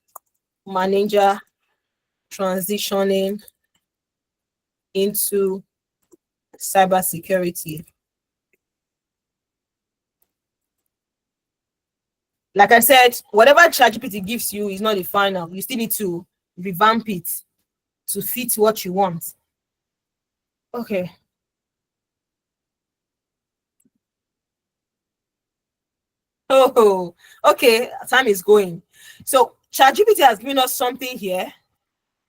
manager transitioning into cybersecurity? Like I said, whatever ChatGPT gives you is not the final. You still need to revamp it to fit what you want. Okay. Oh, okay. Time is going. So ChatGPT has given us something here.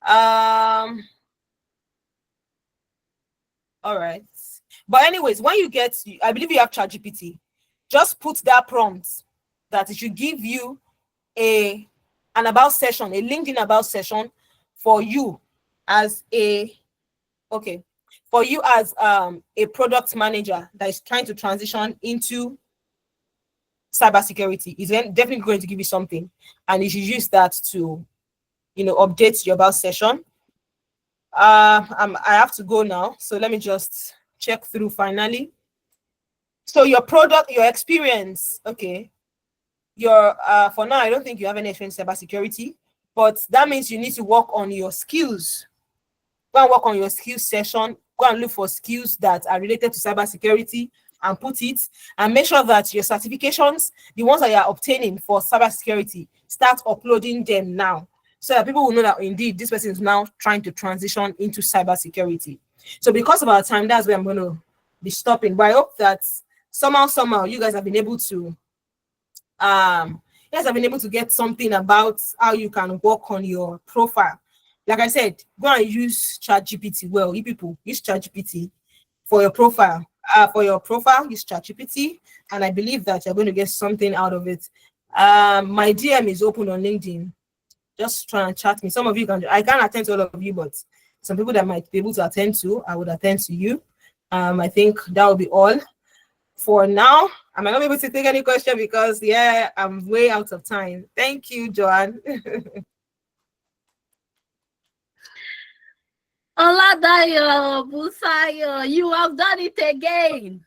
All right. But anyways, when you get, I believe you have ChatGPT, just put that prompt that it should give you an about session, a LinkedIn about session for you as for you as a product manager that is trying to transition into cybersecurity. Is definitely going to give you something, and you should use that to update your about session. I have to go now, so let me just check through finally. So your product, your experience, okay. Your for now, I don't think you have any experience in cybersecurity, but that means you need to work on your skills. Go and work on your skills session. Go and look for skills that are related to cybersecurity and put it, and make sure that your certifications, the ones that you are obtaining for cybersecurity, start uploading them now, so that people will know that indeed this person is now trying to transition into cybersecurity. So because of our time, that's where I'm going to be stopping. But I hope that somehow you guys have been able to get something about how you can work on your profile. Like I said, go and use ChatGPT. Well, you people use ChatGPT for your profile. Use ChatGPT, and I believe that you're going to get something out of it. My DM is open on LinkedIn. Just try and chat me. Some of you I can't attend to all of you, but some people that might be able to attend to, I would attend to you. I think that will be all for now. I might not be able to take any question because I'm way out of time. Thank you, Joan. Oladayo, Busayo, you have done it again.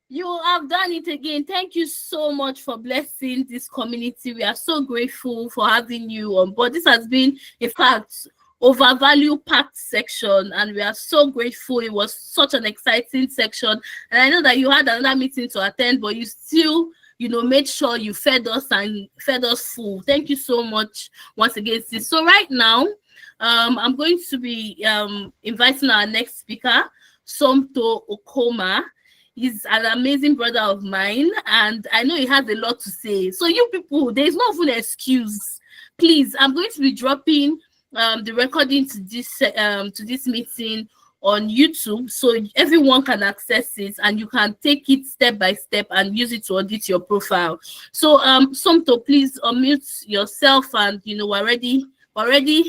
You have done it again. Thank you so much for blessing this community. We are so grateful for having you on board. This has been, in fact, overvalue packed section, and we are so grateful. It was such an exciting section, and I know that you had another meeting to attend, but you still made sure you fed us full. Thank you so much once again, sis. So right now I'm going to be inviting our next speaker, Somto Okoma. He's an amazing brother of mine, and I know he has a lot to say. So you people, there's no full excuse. Please, I'm going to be dropping the recording to this meeting on YouTube, so everyone can access it, and you can take it step by step and use it to audit your profile. So Somto, please unmute yourself, and we're ready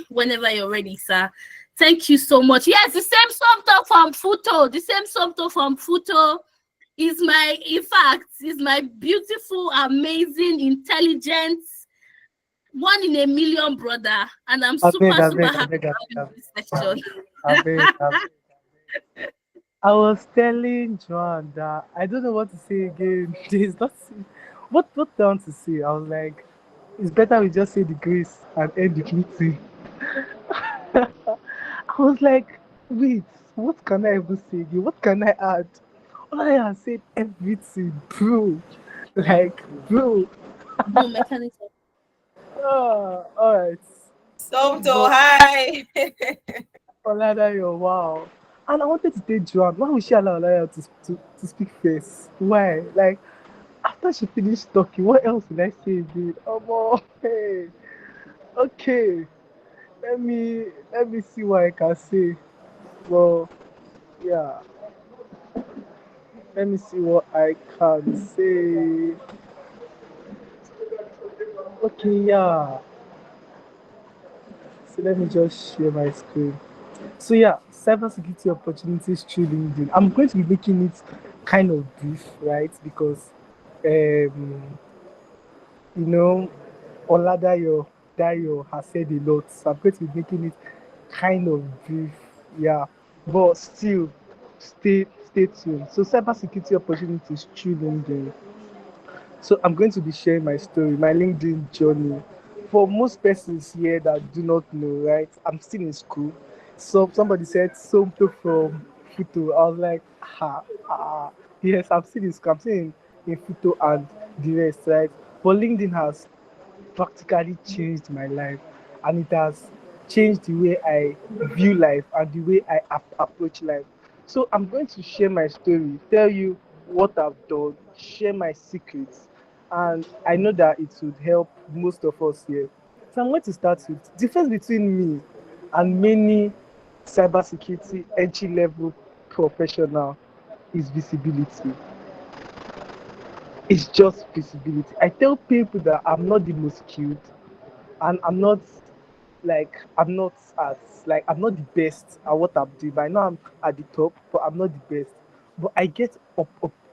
whenever you're ready, sir. Thank you so much. Yes, the same Somto from Futo is my beautiful, amazing, intelligent, one in a million brother, and I'm super happy to have this section. I was telling Joan that I don't know what to say again. There's nothing. What down to say? I was like, it's better we just say the grace and end the meeting. I was like, wait, what can I even say again? What can I add? All I have said everything, bro. Like, bro. No mechanism. All right. Somto, hi. Oladayo, wow. And I wanted to tell Joan, why would she allow Oladayo to speak first? Why? Like, after she finished talking, what else did I say again? Oh, hey. Okay. Let me see what I can say. Well, yeah. Let me see what I can say. Okay, yeah. So let me just share my screen. So yeah, cybersecurity opportunities through LinkedIn. I'm going to be making it kind of brief, right? Because Oladayo Dayo has said a lot. So I'm going to be making it kind of brief, yeah. But still, stay tuned. So cybersecurity opportunities through LinkedIn. So I'm going to be sharing my story, my LinkedIn journey. For most persons here that do not know, right? I'm still in school. So somebody said something from Futo. I was like, yes, I'm still in school. I'm still in Futo and the rest, right? But LinkedIn has practically changed my life, and it has changed the way I view life and the way I approach life. So I'm going to share my story, tell you what I've done, share my secrets, and I know that it would help most of us here. So I'm going to start with difference between me and many cybersecurity entry level professional is visibility. It's just visibility. I tell people that I'm not the most skilled and I'm not the best at what I'm doing. But I know I'm at the top, but I'm not the best. But I get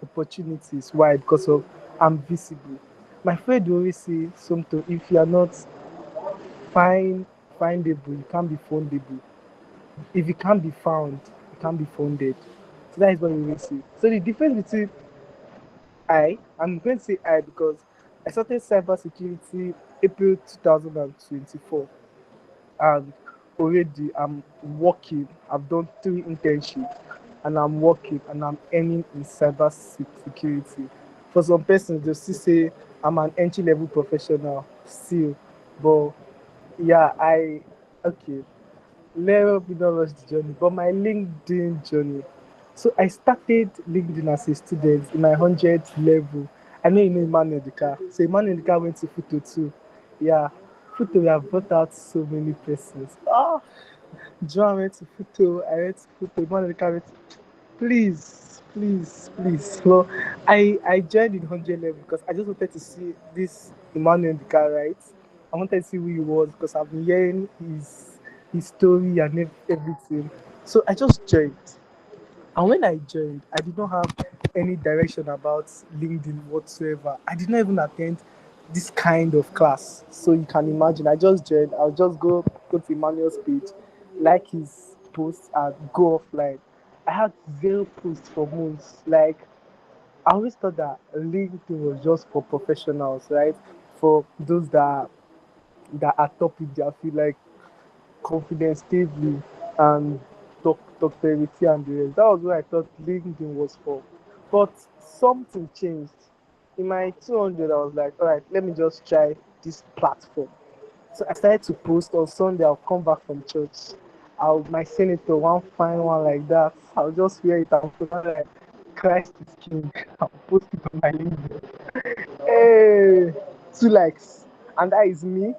opportunities. Why? Because of I'm visible. My friend will always say something. If you are not findable, you can't be foundable. If you can't be found, you can't be founded. So that is what we always say. So the difference between I'm going to say I because I started cybersecurity April 2024, and already I'm working. I've done 3 internships and I'm working and I'm earning in cybersecurity. For some persons, they'll still say I'm an entry level professional still, but yeah, okay. Let me not rush the journey, but my LinkedIn journey. So I started LinkedIn as a student in my 100th level. I know you know Emmanuel Dika. So Emmanuel Dika went to Futo too. Yeah, Futo, we have brought out so many persons. Joan went to Futo, I went to Futo, Emmanuel Dika went to... Please. So I joined in 100 level because I just wanted to see this Emmanuel Dika, right? I wanted to see who he was because I've been hearing his story and everything. So I just joined. And when I joined, I did not have any direction about LinkedIn whatsoever. I did not even attend this kind of class. So you can imagine, I just joined. I'll just go to Emmanuel's page, like his posts, and go offline. I had zero posts for months. Like, I always thought that LinkedIn was just for professionals, right? For those that are top in their field, like confidence stably and doctorality and the rest. That was what I thought LinkedIn was for. But something changed. In my 200, I was like, all right, let me just try this platform. So I started to post on Sunday. I'll come back from church. My senator, one fine one like that. I'll just wear it and put on like Christ is King. I'll post it on my LinkedIn. Hey, 2 likes. And that is me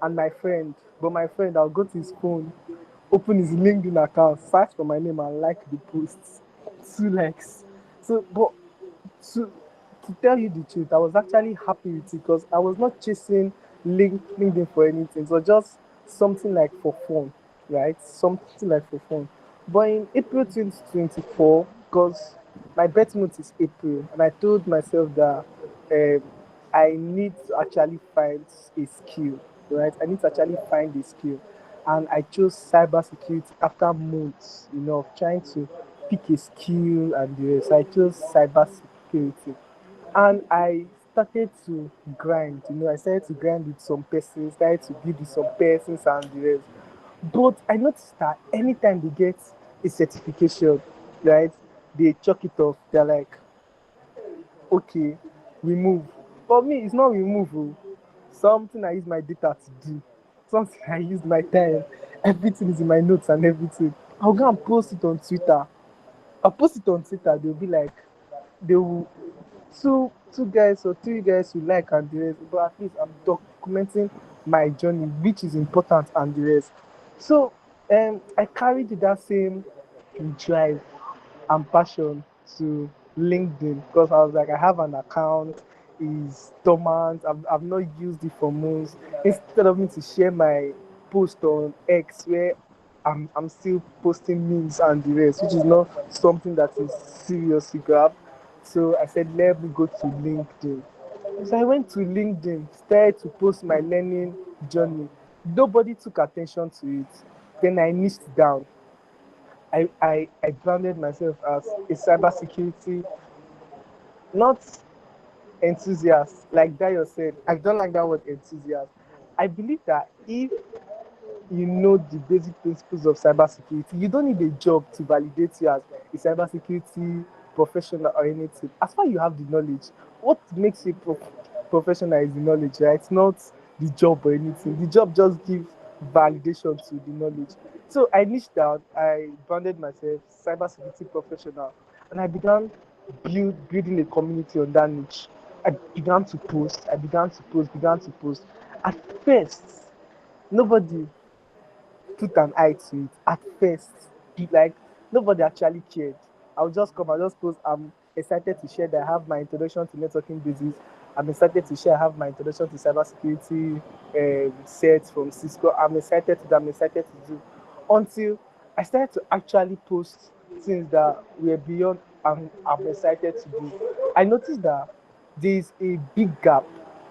and my friend. But my friend, I'll go to his phone, open his LinkedIn account, search for my name and like the posts. 2 likes. So, but to to tell you the truth, I was actually happy with it because I was not chasing LinkedIn for anything. So just something like for fun, right? Something like for fun. But in April 2024, because my birth month is April, and I told myself that um, I need to actually find a skill, right? I need to actually find a skill. And I chose cybersecurity after months, of trying to pick a skill and the rest. I chose cybersecurity. And I started to grind, I started to grind with some persons, started to build with some persons and the rest. But I noticed that anytime they get a certification, right, they chalk it off. They're like, okay, remove. For me, it's not remove. Something I use my data to do, something I use my time. Everything is in my notes and everything. I'll go and post it on Twitter. I'll post it on Twitter. They'll be like, they will two guys or 3 guys who like and the rest, but at least I'm documenting my journey, which is important and the rest. So I carried that same drive and passion to LinkedIn because I was like, I have an account, is dormant, I've not used it for months. Instead of me to share my post on X where I'm still posting memes and the rest, which is not something that is seriously grabbed. So I said, let me go to LinkedIn. So I went to LinkedIn, started to post my learning journey. Nobody took attention to it. Then I niched down. I branded myself as a cybersecurity, not enthusiast, like Dayo said. I don't like that word enthusiast. I believe that if you know the basic principles of cybersecurity, you don't need a job to validate you as a cybersecurity professional or anything. As far as you have the knowledge, what makes you professional is the knowledge, right? It's not the job or anything. The job just gives validation to the knowledge. So I niched down, I branded myself cybersecurity professional, and I began building a community on that niche. I began to post, began to post. At first, nobody put an eye to it. At first, like nobody actually cared. I'll just come, I'll just post. I'm excited to share that I have my introduction to networking basics. I'm excited to share I have my introduction to cybersecurity sets from Cisco. I'm excited to do until I started to actually post things that were beyond I'm excited to do. I noticed that there is a big gap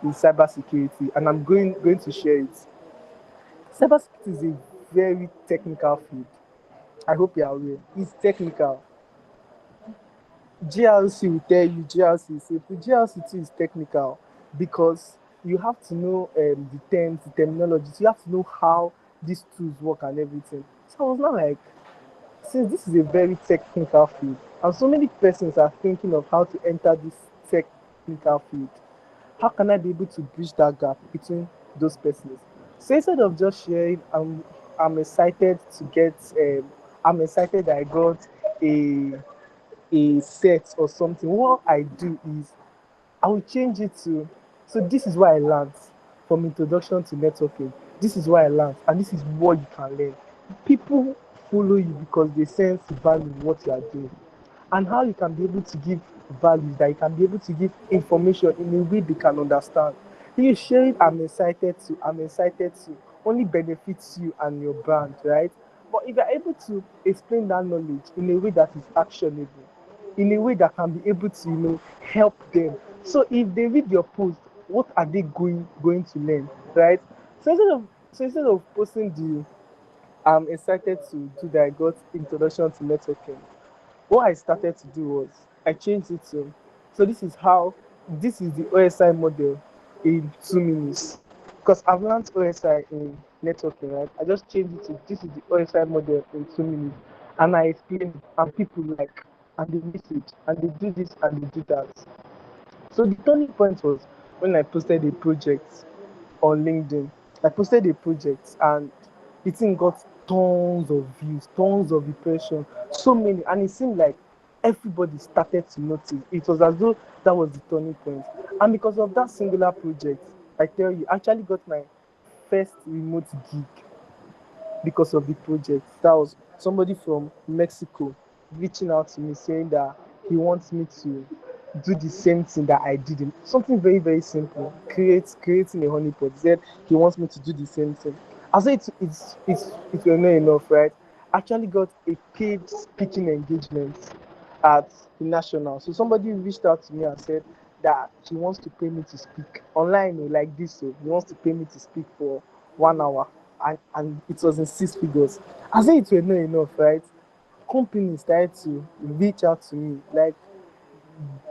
in cybersecurity, and I'm going to share it. Cybersecurity is a very technical field. I hope you are aware. It's technical. GLC will tell you GLC is simple. GLC too is technical because you have to know the terms, the terminology. So you have to know how these tools work and everything. So I was not like, since this is a very technical field, and so many persons are thinking of how to enter this technical field, how can I be able to bridge that gap between those persons? So instead of just sharing, I'm excited to get I'm excited that I got a set or something. What I do is I will change it to, so this is what I learned from introduction to networking. This is what I learned, and this is what you can learn. People follow you because they sense value in what you are doing, and how you can be able to give value, that you can be able to give information in a way they can understand. You sharing I'm excited to only benefits you and your brand, right? But if you're able to explain that knowledge in a way that is actionable, in a way that can be able to, help them. So if they read your post, what are they going to learn, right? So instead of posting the I'm excited to do that I got introduction to networking, what I started to do was I changed it to, so this is the OSI model in 2 minutes. Because I've learned OSI in networking, right? I just changed it to this is the OSI model in 2 minutes. And I explain it, and people like, and they message, and they do this and they do that. So the turning point was when I posted a project on LinkedIn. I posted a project and the thing got tons of views, tons of impressions, so many, and it seemed like everybody started to notice. It was as though that was the turning point. And because of that singular project, I tell you, I actually got my first remote gig because of the project. That was somebody from Mexico reaching out to me saying that he wants me to do the same thing that I did. Something very, very simple. Creating a honeypot. He said he wants me to do the same thing. I said it was not enough, right? I actually got a paid speaking engagement at the national. So somebody reached out to me and said that he wants to pay me to speak online, like this. So he wants to pay me to speak for 1 hour, and it was in 6 figures. I said it was not enough, right? Companies started to reach out to me, like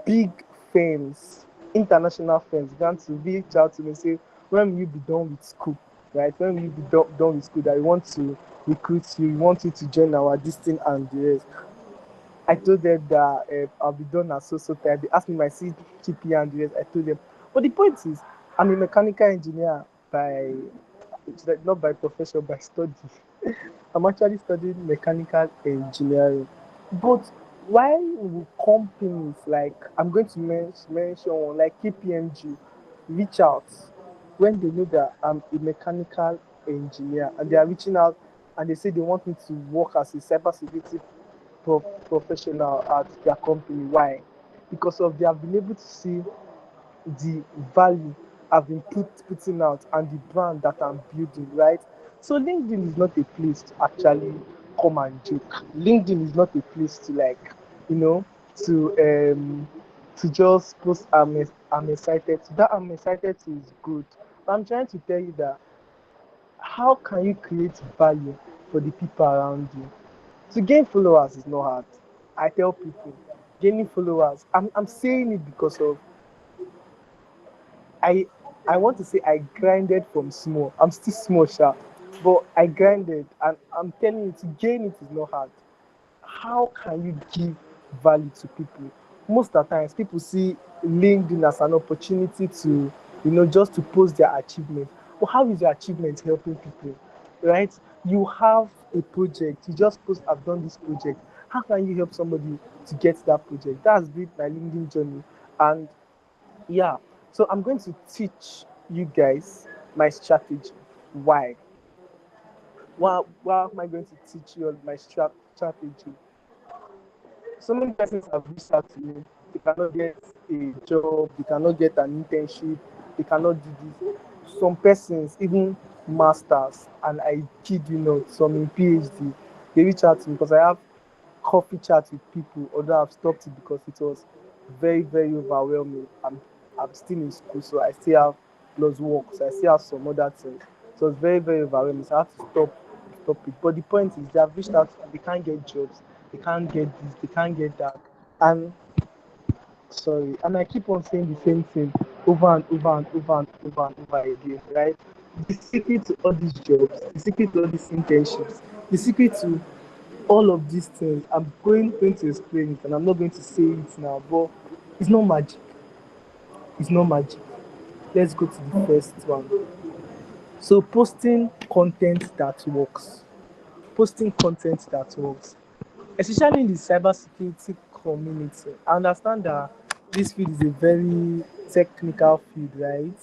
big firms, international firms began to reach out to me and say, when will you be done with school? Right? When will you be done with school? That we want to recruit you, we want you to join our this thing and the rest. I told them that I'll be done at so time. They asked me my CGPA and the rest. I told them. But the point is, I'm a mechanical engineer by, not by profession, by study. I'm actually studying mechanical engineering. But why will companies like, I'm going to mention one, like KPMG, reach out when they know that I'm a mechanical engineer, and they are reaching out and they say they want me to work as a cybersecurity professional at their company? Why? Because of they have been able to see the value I've been putting out and the brand that I'm building, right? So LinkedIn is not a place to actually come and joke. LinkedIn is not a place to like, you know, to just post I'm excited. So that I'm excited to is good. But I'm trying to tell you that how can you create value for the people around you? To gain followers is not hard. I tell people, gaining followers. I'm saying it because of I I want to say I grinded from small. I'm still small, sharp, but I grinded, and I'm telling you, to gain it is not hard. How can you give value to people? Most of the times, people see LinkedIn as an opportunity to, just to post their achievement. But how is your achievement helping people? right? You have a project, you just post, I've done this project. How can you help somebody to get that project? That's been my LinkedIn journey. And yeah, so I'm going to teach you guys my strategy. Why? Why am I going to teach you my strategy? So many persons have reached out to me. They cannot get a job, they cannot get an internship, they cannot do this. Some persons, even masters, and I kid you not, some in PhD, they reach out to me because I have coffee chats with people, although I've stopped it because it was very, very overwhelming. I'm still in school, so I still have plus work, so I still have some other things. So it's very, very overwhelming. So I have to stop it. But the point is they have reached out, they can't get jobs, they can't get this, they can't get that. And sorry, and I keep on saying the same thing over and over and over and over and over again, right? The secret to all these jobs, the secret to all these internships, the secret to all of these things, I'm going to explain it, and I'm not going to say it now, but it's not magic. It's not magic. Let's go to the first one. So posting content that works. Posting content that works. Especially in the cybersecurity community. I understand that this field is a very technical field, right?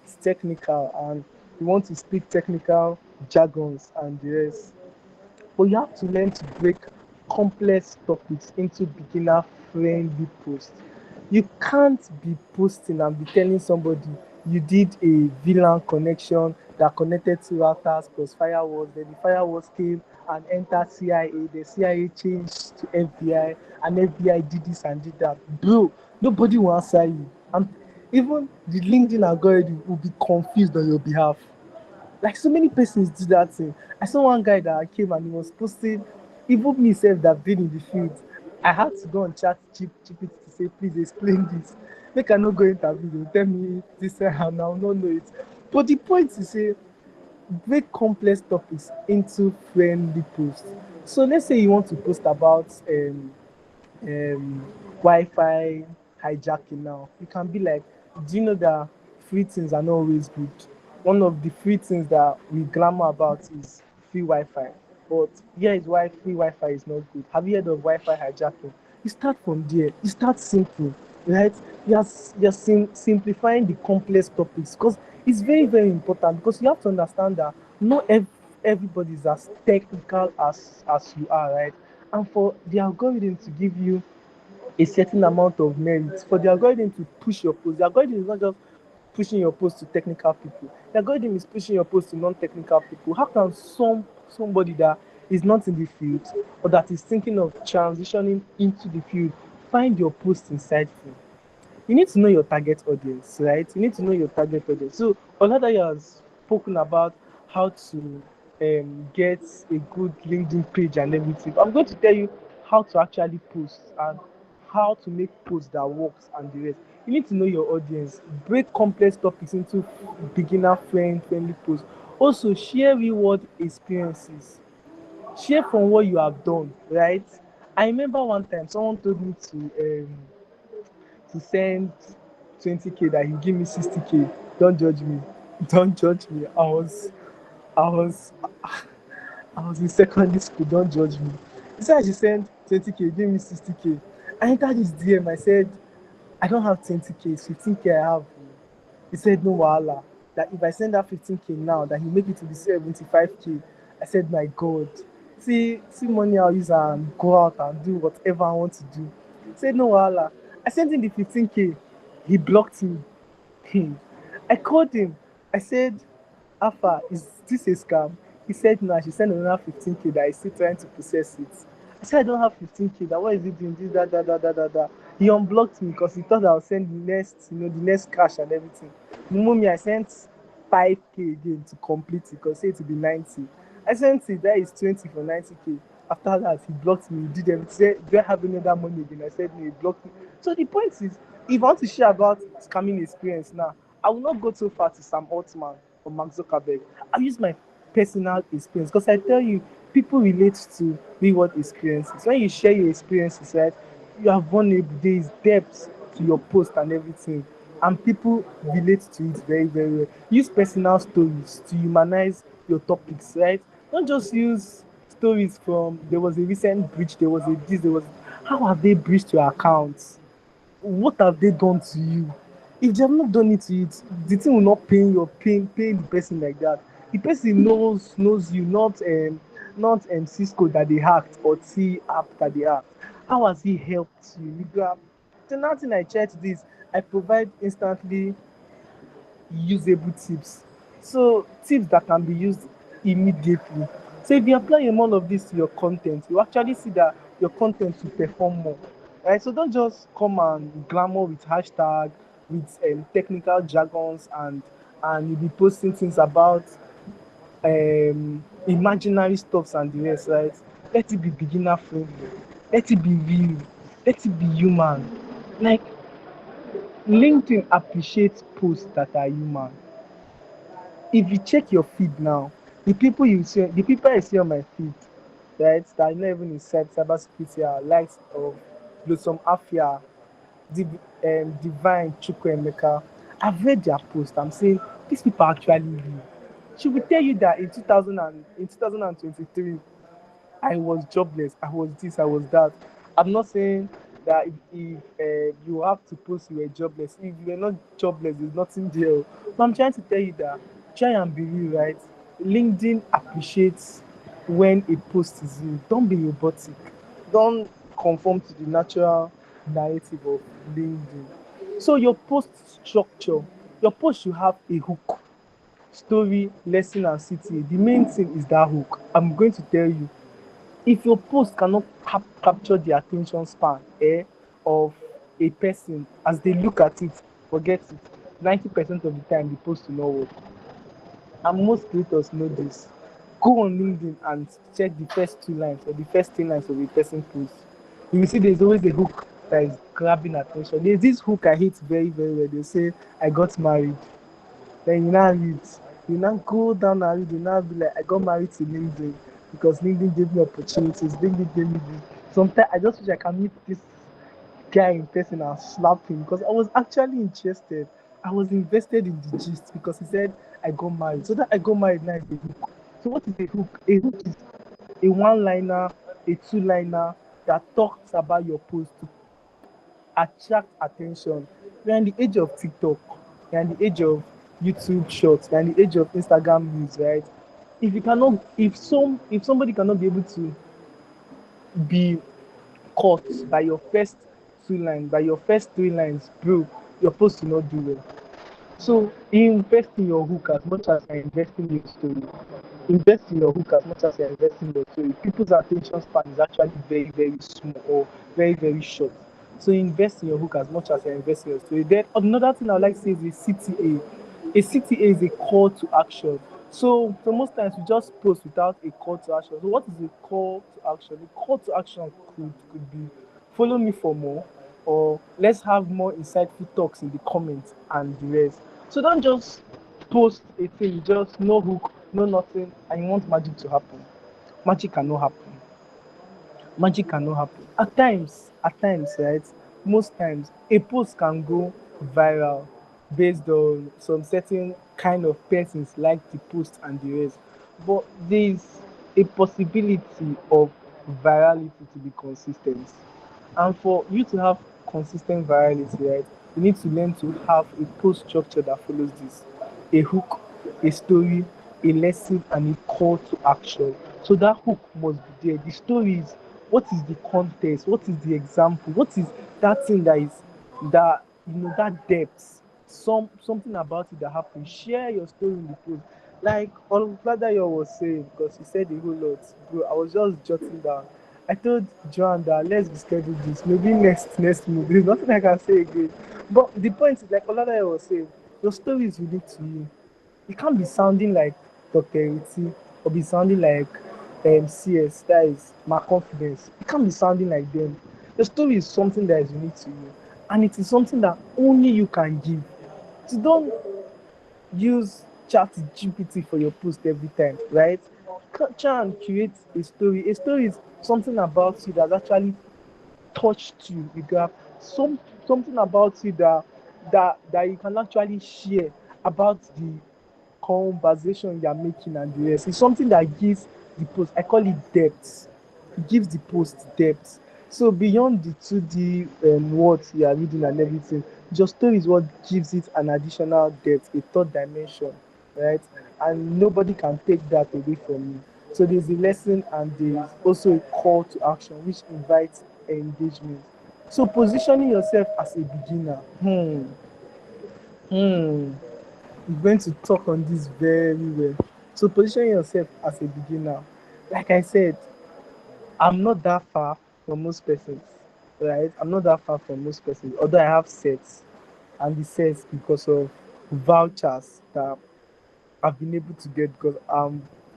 It's technical, and you want to speak technical jargons and the rest. But you have to learn to break complex topics into beginner friendly posts. You can't be posting and be telling somebody you did a VLAN connection that connected to routers plus firewalls, then the firewalls came and entered CIA, the CIA changed to FBI, and FBI did this and did that. Bro, nobody will answer you. And even the LinkedIn algorithm will be confused on your behalf. Like so many persons do that thing. I saw one guy that came and he was posting, even me self that been in the field. I had to go on chat GPT to say, please explain this. Make I not go interview, tell me this and I will not know it. But the point is say break complex topics into friendly posts. So let's say you want to post about um, Wi-Fi hijacking now. You can be like, do you know that free things are not always good? One of the free things that we glamour about is free Wi-Fi. But here is why free Wi-Fi is not good. Have you heard of Wi-Fi hijacking? You start from there. You start simple, right? You're simplifying the complex topics because it's very, very important because you have to understand that not everybody is as technical as you are, right? And for the algorithm to give you a certain amount of merit, for the algorithm to push your post, the algorithm is not just pushing your post to technical people. The algorithm is pushing your post to non-technical people. How can somebody that is not in the field or that is thinking of transitioning into the field find your post insightful? You need to know your target audience, right? You need to know your target audience. So Oladayo has spoken about how to get a good LinkedIn page and everything. I'm going to tell you how to actually post and how to make posts that works and the rest. You need to know your audience. Break complex topics into beginner friendly posts. Also, share real world experiences. Share from what you have done, right? I remember one time someone told me to send 20K that he give me 60K. Don't judge me. Don't judge me. I was I was in secondary school. Don't judge me. He said I should send 20K, give me 60K. I entered his DM. I said, I don't have 20K, it's 15K I have. He said, no wahala. That if I send that 15K now, that he make it to the 75K. I said, my God. See money I'll use and go out and do whatever I want to do. He said, no wahala. I sent him the 15K. He blocked me. I called him. I said, Alpha, is this a scam? He said, no, I should send another 15K that is still trying to process it. I said, I don't have 15K. That what is he doing? This, that. He unblocked me because he thought I would send the next, the next cash and everything. The moment I sent 5K again to complete it because say it will be 90. I sent it, that is 20 for 90K. After that, he blocked me. He did them. He said, do I have any other money again? I said, no, he blocked me. So the point is, if I want to share about scamming experience now, I will not go too far to Sam Altman or Mark Zuckerberg. I'll use my personal experience because I tell you, people relate to real world experiences. When you share your experiences, right, you are vulnerable. There is depth to your post and everything, and people relate to it very, very well. Use personal stories to humanize your topics, right? Don't just use stories from there was a recent breach, there was a this, there was how have they breached your accounts? What have they done to you? If they have not done it to you, the thing will not pay the person like that. The person knows you, not Cisco that they hacked or T app that they hacked. How has he helped you? You grab. So nothing I check this, I provide instantly usable tips. So tips that can be used immediately. So if you apply all of this to your content, you actually see that your content will perform more. Right? So don't just come and glamour with hashtag, with technical jargons, and you'll be posting things about imaginary stuffs and the rest, right? Let it be beginner friendly. Let it be real. Let it be human. Like LinkedIn appreciates posts that are human. If you check your feed now, the people I see on my feed, right, that are not even in cybersecurity are likes of Blossom Afia, Divine Chukwuemeka. I've read their post. I'm saying these people are actually real. She will tell you that in 2023 I was jobless, I was this, I was that. I'm not saying that if you have to post you were jobless. If you were not jobless, there's nothing there. But I'm trying to tell you that try and be real, right? LinkedIn appreciates when a post is real. Don't be robotic. Don't conform to the natural narrative of LinkedIn. So your post structure, your post should have a hook, story, lesson, and city. The main thing is that hook. I'm going to tell you, if your post cannot capture the attention span of a person as they look at it, forget it. 90% of the time the post will not work. And most creators know this. Go on LinkedIn and check the first 2 lines or the first 3 lines of a person post. You will see there's always a hook that is grabbing attention. There's this hook I hate very, very well. They say, I got married. Then you now read. You now go down and read. You now be like, I got married to LinkedIn because LinkedIn gave me opportunities. LinkedIn gave me this. Sometimes I just wish I can meet this guy in person and slap him because I was actually interested. I was invested in the gist because he said I got married. So that I got married now is a hook. So what is a hook? A hook is a one-liner, a two-liner that talks about your post to attract attention. We're in the age of TikTok, we're in the age of YouTube Shorts, we're in the age of Instagram Reels, right? If somebody cannot be able to be caught by your first 2 lines, by your first 3 lines, bro, your post will not do well. So invest in your hook as much as you're investing in your story. Invest in your hook as much as you're investing in your story. People's attention span is actually very, very small or very, very short. So invest in your hook as much as you're investing in your story. Then another thing I would like to say is a CTA. A CTA is a call to action. So most times we just post without a call to action. So what is a call to action? A call to action could be follow me for more, or let's have more insightful talks in the comments and the rest. So don't just post a thing, just no hook, no nothing, and you want magic to happen. Magic cannot happen. Magic cannot happen. At times, right? Most times, a post can go viral based on some certain kind of persons like the post and the rest. But there's a possibility of virality to be consistent. And for you to have consistent virality, right, you need to learn to have a post structure that follows this: a hook, a story, a lesson, and a call to action. So that hook must be there. The story is, what is the context? What is the example? What is that thing that is that that depth? Something about it that happened. Share your story in the post. Like Oladayo was saying, because he said a whole lot, bro. I was just jotting down. I told Joan that let's reschedule this. Maybe next move. There's nothing I can say again. But the point is, like Oladayo was saying, your story is unique to you. You can't be sounding like Dr. Eti or be sounding like CS, that is my confidence. You can't be sounding like them. The story is something that is unique to you, and it is something that only you can give. So don't use chat GPT for your post every time, right? Try and create a story. A story is something about you that actually touched you. You got something about you that you can actually share about conversation you're making and the rest. It's something that gives the post, I call it depth. It gives the post depth. So beyond the 2D words you are reading and everything, your story is what gives it an additional depth, a third dimension, right? And nobody can take that away from you. So there's a lesson and there's also a call to action which invites engagement. So positioning yourself as a beginner. We're going to talk on this very well. So positioning yourself as a beginner. Like I said, I'm not that far from most persons, right? I'm not that far from most persons, although I have sets, and the sets because of vouchers that I've been able to get because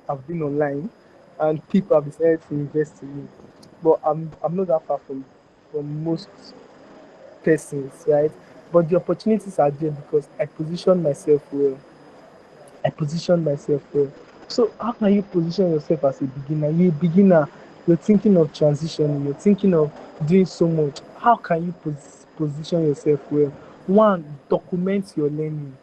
I've been online and people have decided to invest in me. But I'm not that far from most persons, right? But the opportunities are there because I position myself well. I position myself well. So how can you position yourself as a beginner? You're a beginner, you're thinking of transitioning, you're thinking of doing so much. How can you position yourself well? One, document your learning.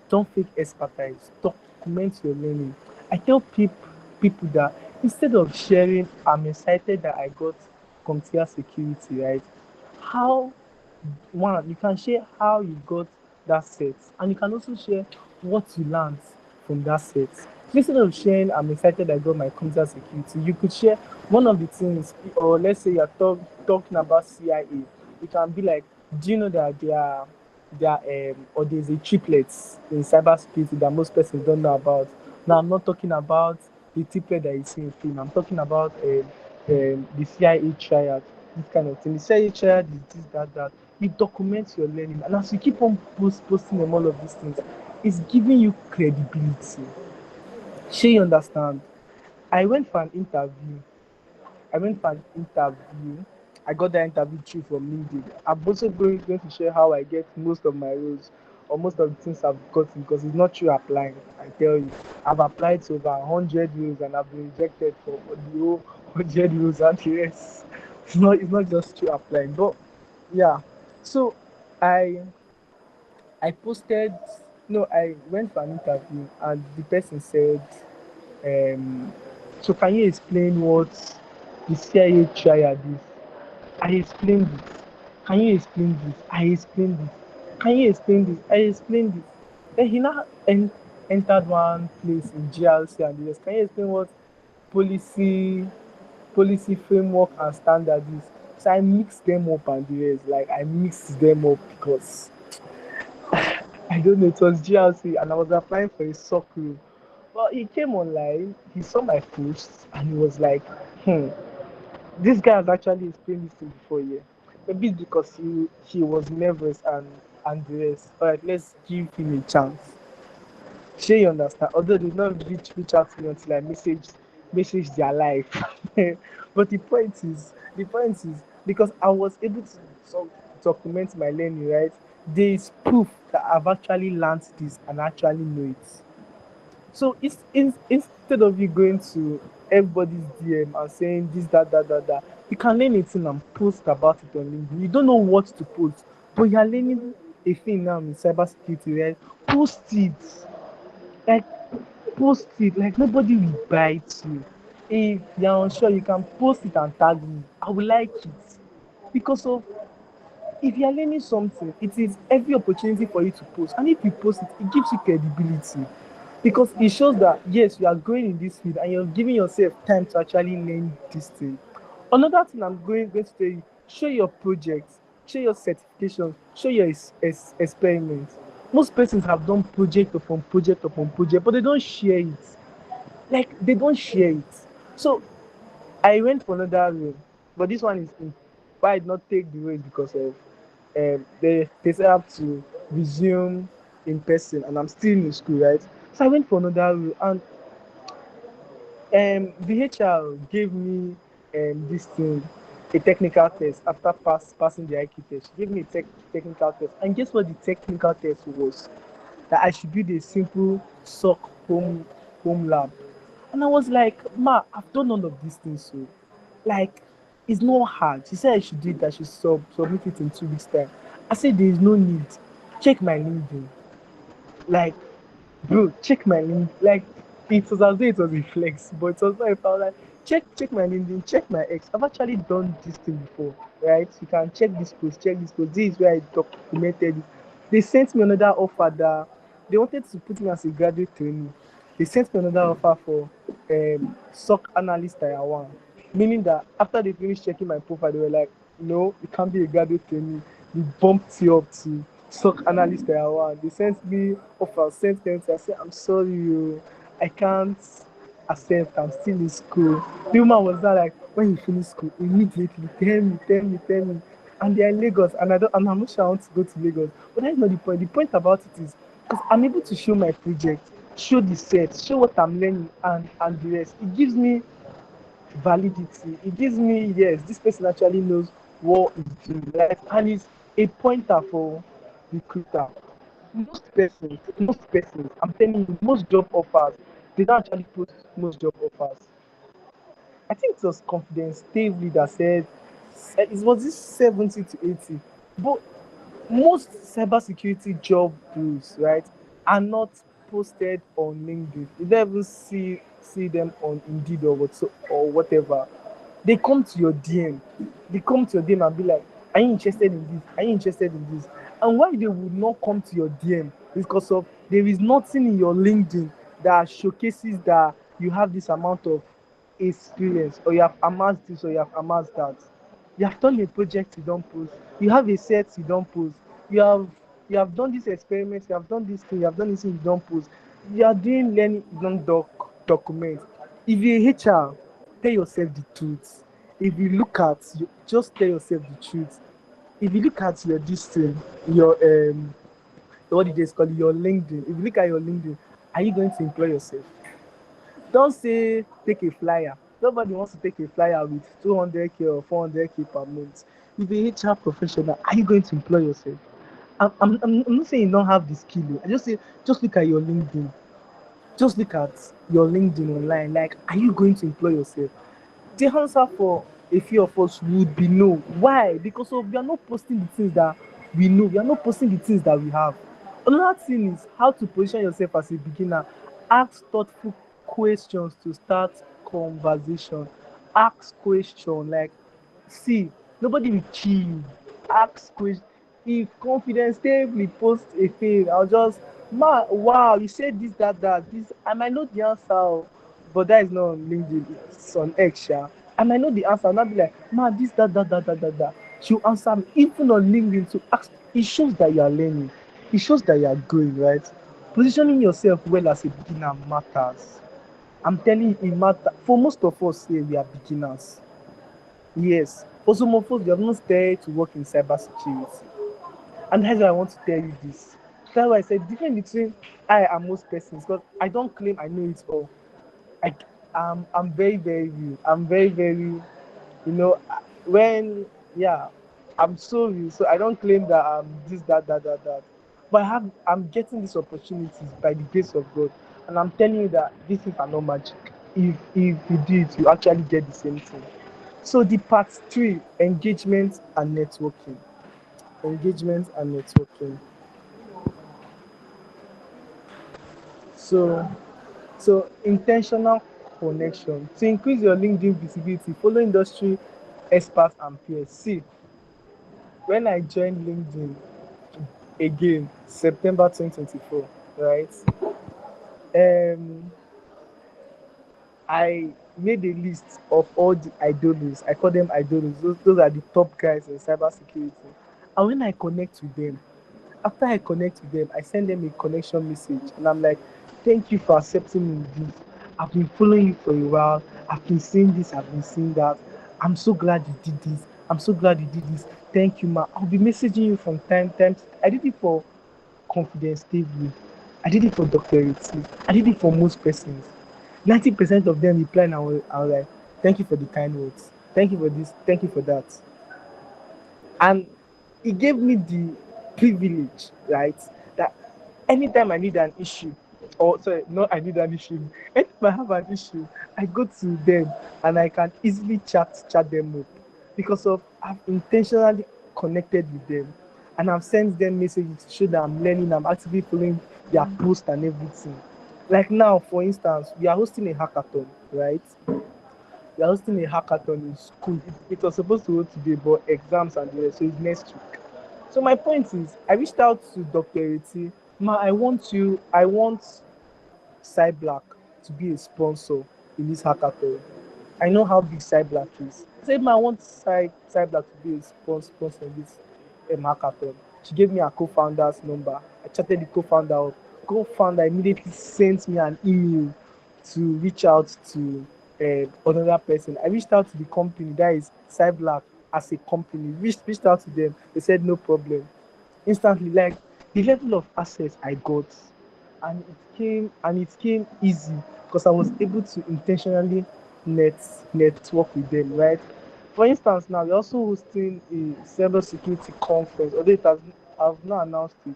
Don't fake expertise. Document your learning. I tell people that instead of sharing, I'm excited that I got computer security, right? How One, you can share how you got that set, and you can also share what you learned from that set. Instead of sharing, I'm excited I got my computer security, you could share one of the things, or let's say you're talking about CIA. You can be like, do you know that or there's a triplets in cybersecurity that most persons don't know about? Now, I'm not talking about the triplet that you see in film. I'm talking about the CIA triad, this kind of thing. The CIA triad is this, that. You document your learning, and as you keep on posting them all of these things, it's giving you credibility. Sure, you understand? I went for an interview. I went for an interview. I got that interview through from LinkedIn. I'm also going to share how I get most of my roles or most of the things I've gotten because it's not true applying. I tell you, I've applied to over 100 roles and I've been rejected for the whole 100 roles and the rest. It's not just true applying, but yeah. So I I posted. No, I went for an interview and the person said, um, so can you explain what the CIA triad is? I explained it. Can you explain this? I explained it. Can you explain this? I explained it. Then he now entered one place in GLC and the rest. Can you explain what policy policy framework and standard is? So I mixed them up and the rest. Like I mixed them up because I don't know, it was GLC and I was applying for a SOC role. But he came online, he saw my posts and he was like, this guy has actually explained this thing before, yeah. Maybe it's because he was nervous and the rest. Alright, let's give him a chance. Sure, you understand. Although they did not reach out to me until I message their life. But the point is because I was able to document my learning, right? There is proof that I've actually learned this and actually know it. So instead of you going to everybody's DM and saying this, that, you can learn a thing and post about it on LinkedIn. You don't know what to post, but you're learning a thing now in cybersecurity, right? Post it. Like post it. Like nobody will bite you. If you're unsure, you can post it and tag me. I will like it. Because of if you're learning something, it is every opportunity for you to post. And if you post it, it gives you credibility. Because it shows that yes, you are growing in this field and you're giving yourself time to actually learn this thing. Another thing I'm going to tell you, show your projects, show your certifications, show your experiments. Most persons have done project upon project upon project, but they don't share it. Like they don't share it. So I went for another room, but this one is in, why I did not take the room because of they said I have to resume in person and I'm still in school, right? So I went for another room and the HR gave me this thing, a technical test after passing the IQ test. She gave me a technical test, and guess what the technical test was? That I should build a simple SOC home lab. And I was like, Ma, I've done all of these things, so like it's not hard. She said I should do it, I should submit it in 2 weeks' time. I said there is no need. Check my LinkedIn. Like bro, check my link. Like, it was as though it was a flex, but it was not. If I was like, check my LinkedIn, check my ex. I've actually done this thing before, right? You can check this post, check this post. This is where I documented it. They sent me another offer that they wanted to put me as a graduate trainee. They sent me another offer for SOC analyst tier one, meaning that after they finished checking my profile, they were like, no, you can't be a graduate trainee. We bumped you up to SOC analyst tier one. They sent me offer, sent them to. I said, I'm sorry, I can't accept. I'm still in school. The woman was not like, when you finish school, immediately tell me. And they're in Lagos, and I'm not sure I want to go to Lagos. But that's not the point. The point about it is because I'm able to show my project, show the set, show what I'm learning, and the rest. It gives me validity. It gives me, yes, this person actually knows what he's doing, right? And it's a pointer for recruiter. Most persons, I'm telling you, most job offers, they don't actually post most job offers. I think it was Confidence Stave that said it was this 70 to 80. But most cybersecurity job roles, right, are not posted on LinkedIn. You don't even see them on Indeed or whatever. They come to your DM. They come to your DM and be like, "Are you interested in this? Are you interested in this?" And why they would not come to your DM is because of there is nothing in your LinkedIn that showcases that you have this amount of experience, or you have amassed this, or you have amassed that. You have done a project, you don't post. You have a set, you don't post. You have done this experiment, you have done this thing, you have done this thing, you don't post. You are doing learning, you don't document. If you're a HR, tell yourself the truth. If you look at you, just tell yourself the truth. If you look at your this thing, your what did they call it, your LinkedIn. If you look at your LinkedIn, are you going to employ yourself? Don't say take a flyer. Nobody wants to take a flyer with 200K or 400K per month. If you're a HR professional, are you going to employ yourself? I'm not saying you don't have the skill. I just say just look at your LinkedIn. Just look at your LinkedIn online. Like, are you going to employ yourself? The answer for a few of us would be no. Why? Because we are not posting the things that we know. We are not posting the things that we have. Another thing is how to position yourself as a beginner. Ask thoughtful questions to start conversation. Ask question like, see, nobody will kill you. Ask question. If confidence stably post a thing, I'll just, wow, you said this, that. This, I might know the answer, but that is not on LinkedIn, it's on X. Yeah. I might know the answer, and I'll be like, this, that. She'll answer me, even on LinkedIn, to ask. It shows that you are learning, it shows that you are growing, right? Positioning yourself well as a beginner matters. I'm telling you, it matters. For most of us here, we are beginners. Yes, for some of us, we have not started to work in cybersecurity. And that's why I want to tell you this. That's why I said difference between I and most persons, because I don't claim I know it all. I, I'm very, very real. I'm very, very, when, yeah, I'm so real. So I don't claim that I'm this, that. But I'm getting these opportunities by the grace of God. And I'm telling you that this is not magic. If you do it, you actually get the same thing. So the part three, engagement and networking. Engagement and networking. So intentional connection. To increase your LinkedIn visibility, follow industry experts and peers. See, when I joined LinkedIn again, September 2024, right? Um, I made a list of all the idols. I call them idols. Those are the top guys in cybersecurity. And when I connect with them, after I connect with them, I send them a connection message, and I'm like, "Thank you for accepting me in this. I've been following you for a while. I've been seeing this. I've been seeing that. I'm so glad you did this. I'm so glad you did this. Thank you, ma. I'll be messaging you from time to time." I did it for Confidence TV. I did it for Dr. Ritzy. I did it for most persons. 90% of them reply, and I was like, "Thank you for the kind words. Thank you for this. Thank you for that." And it gave me the privilege, right, that anytime I need an issue, or sorry, not I need an issue, anytime I have an issue, I go to them and I can easily chat them up because of I've intentionally connected with them, and I've sent them messages to show that I'm learning, I'm actively following their post and everything. Like now, for instance, we are hosting a hackathon, right? We are hosting a hackathon in school. It was supposed to hold today, but exams and the rest, so it's next week. So my point is, I reached out to Dr. Eti. Ma, I want Cyberblack to be a sponsor in this hackathon. I know how big Cyberblack is. I said, ma, I want Cyberblack to be a sponsor in this hackathon. She gave me a co-founder's number. I chatted the co-founder up. Co-founder immediately sent me an email to reach out to another person. I reached out to the company, that is Cyberblack as a company. Reached out to them. They said no problem. Instantly, like the level of access I got, and it came easy because I was able to intentionally network with them, right? For instance, now we're also hosting a cybersecurity conference, although I've not announced it.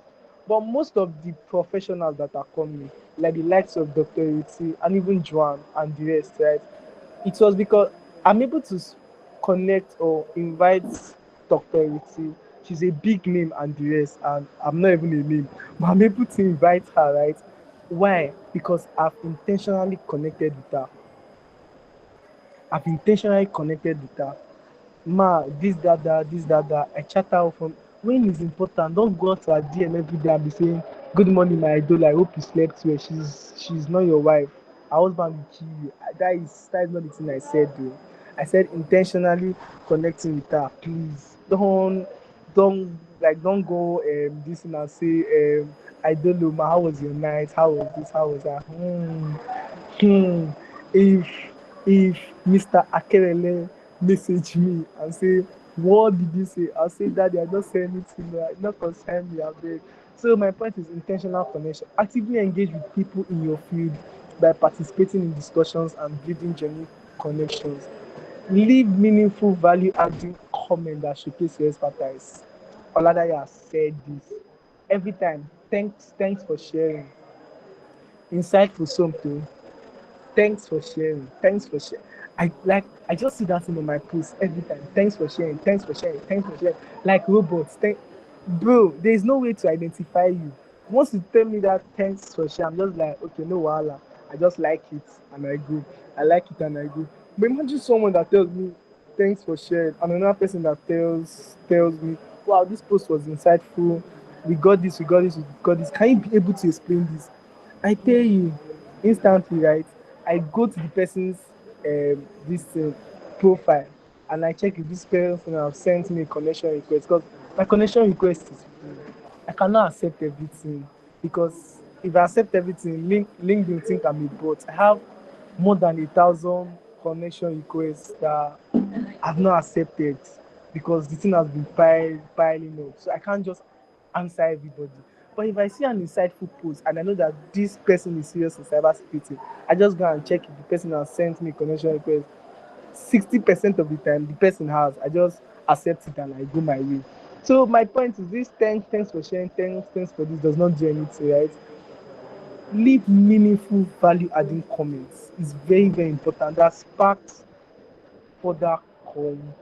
But most of the professionals that are coming, like the likes of Dr. Iti and even Joan and the rest, right? It was because I'm able to connect or invite Dr. Iti. She's a big name and the rest, and I'm not even a name, but I'm able to invite her, right? Why? Because I've intentionally connected with her. I've intentionally connected with her. Ma, this, that. I chat her from when it's important. Don't go out to her DM every day and be saying, "Good morning, my idol. I hope you slept well." She's not your wife. Her husband will kill you. That is not the thing I said though. I said intentionally connecting with her. Please don't go this thing and say I don't know, ma, how was your night? How was this? How was that? Hmm. If Mr. Akerele message me and say, "What did you say?" I'll say, "Daddy, I don't say anything. Not concern me, I beg." So my point is intentional connection. Actively engage with people in your field by participating in discussions and building genuine connections. Leave meaningful value adding comment that showcase your expertise. Oladaya said this every time. Thanks for sharing. Insightful something. Thanks for sharing. Thanks for sharing. I just see that thing on my post every time. Thanks for sharing. Thanks for sharing. Thanks for sharing. Like robots. Bro, there is no way to identify you. Once you tell me that thanks for sharing, I'm just like, okay, no wahala. I just like it and I go. I like it and I go. But imagine someone that tells me thanks for sharing, and another person that tells me, wow, this post was insightful. We got this, we got this, we got this. Can you be able to explain this? I tell you instantly, right? I go to the person's this profile and I check if this person have sent me a connection request, because my connection request is free. I cannot accept everything, because if I accept everything, LinkedIn think I'm a bot. I have more than 1,000 connection requests that I've not accepted because the thing has been piling up. So I can't just answer everybody. But if I see an insightful post and I know that this person is serious in cybersecurity, I just go and check if the person has sent me connection request. 60% of the time, the person has. I just accept it and I go my way. So my point is this: thanks for sharing, thanks for this does not do anything, right? Leave meaningful value-adding comments. It's very, very important. That sparks further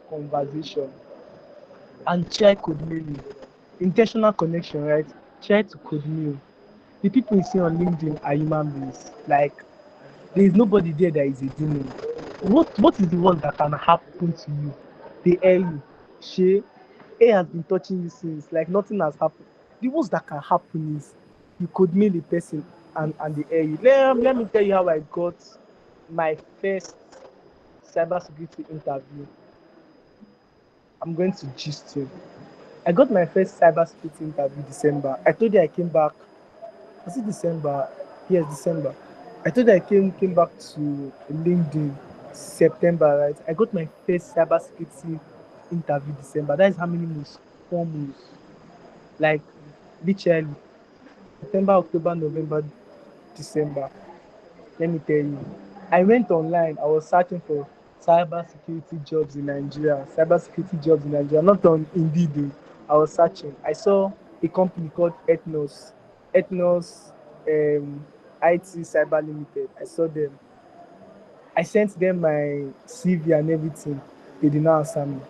conversation. And try code mailing. Intentional connection, right? Try to code mail. The people you see on LinkedIn are human beings. Like, there is nobody there that is a demon. What is the worst that can happen to you? They air you. Shay, A has been touching you since. Like, nothing has happened. The worst that can happen is you could mail a person and they air you. Let me tell you how I got my first cybersecurity interview. I'm going to gist you. I got my first cybersecurity interview December. I told you I came back. Was it December? Yes, December. I told you I came back to LinkedIn September, right? I got my first cybersecurity interview December. That is how many months? 4 months. Like literally September, October, November, December. Let me tell you. I went online. I was searching for cybersecurity jobs in Nigeria. Cybersecurity jobs in Nigeria. Not on Indeed, though. I was searching. I saw a company called Ethnos. Ethnos IT Cyber Limited. I saw them. I sent them my CV and everything. They did not answer me.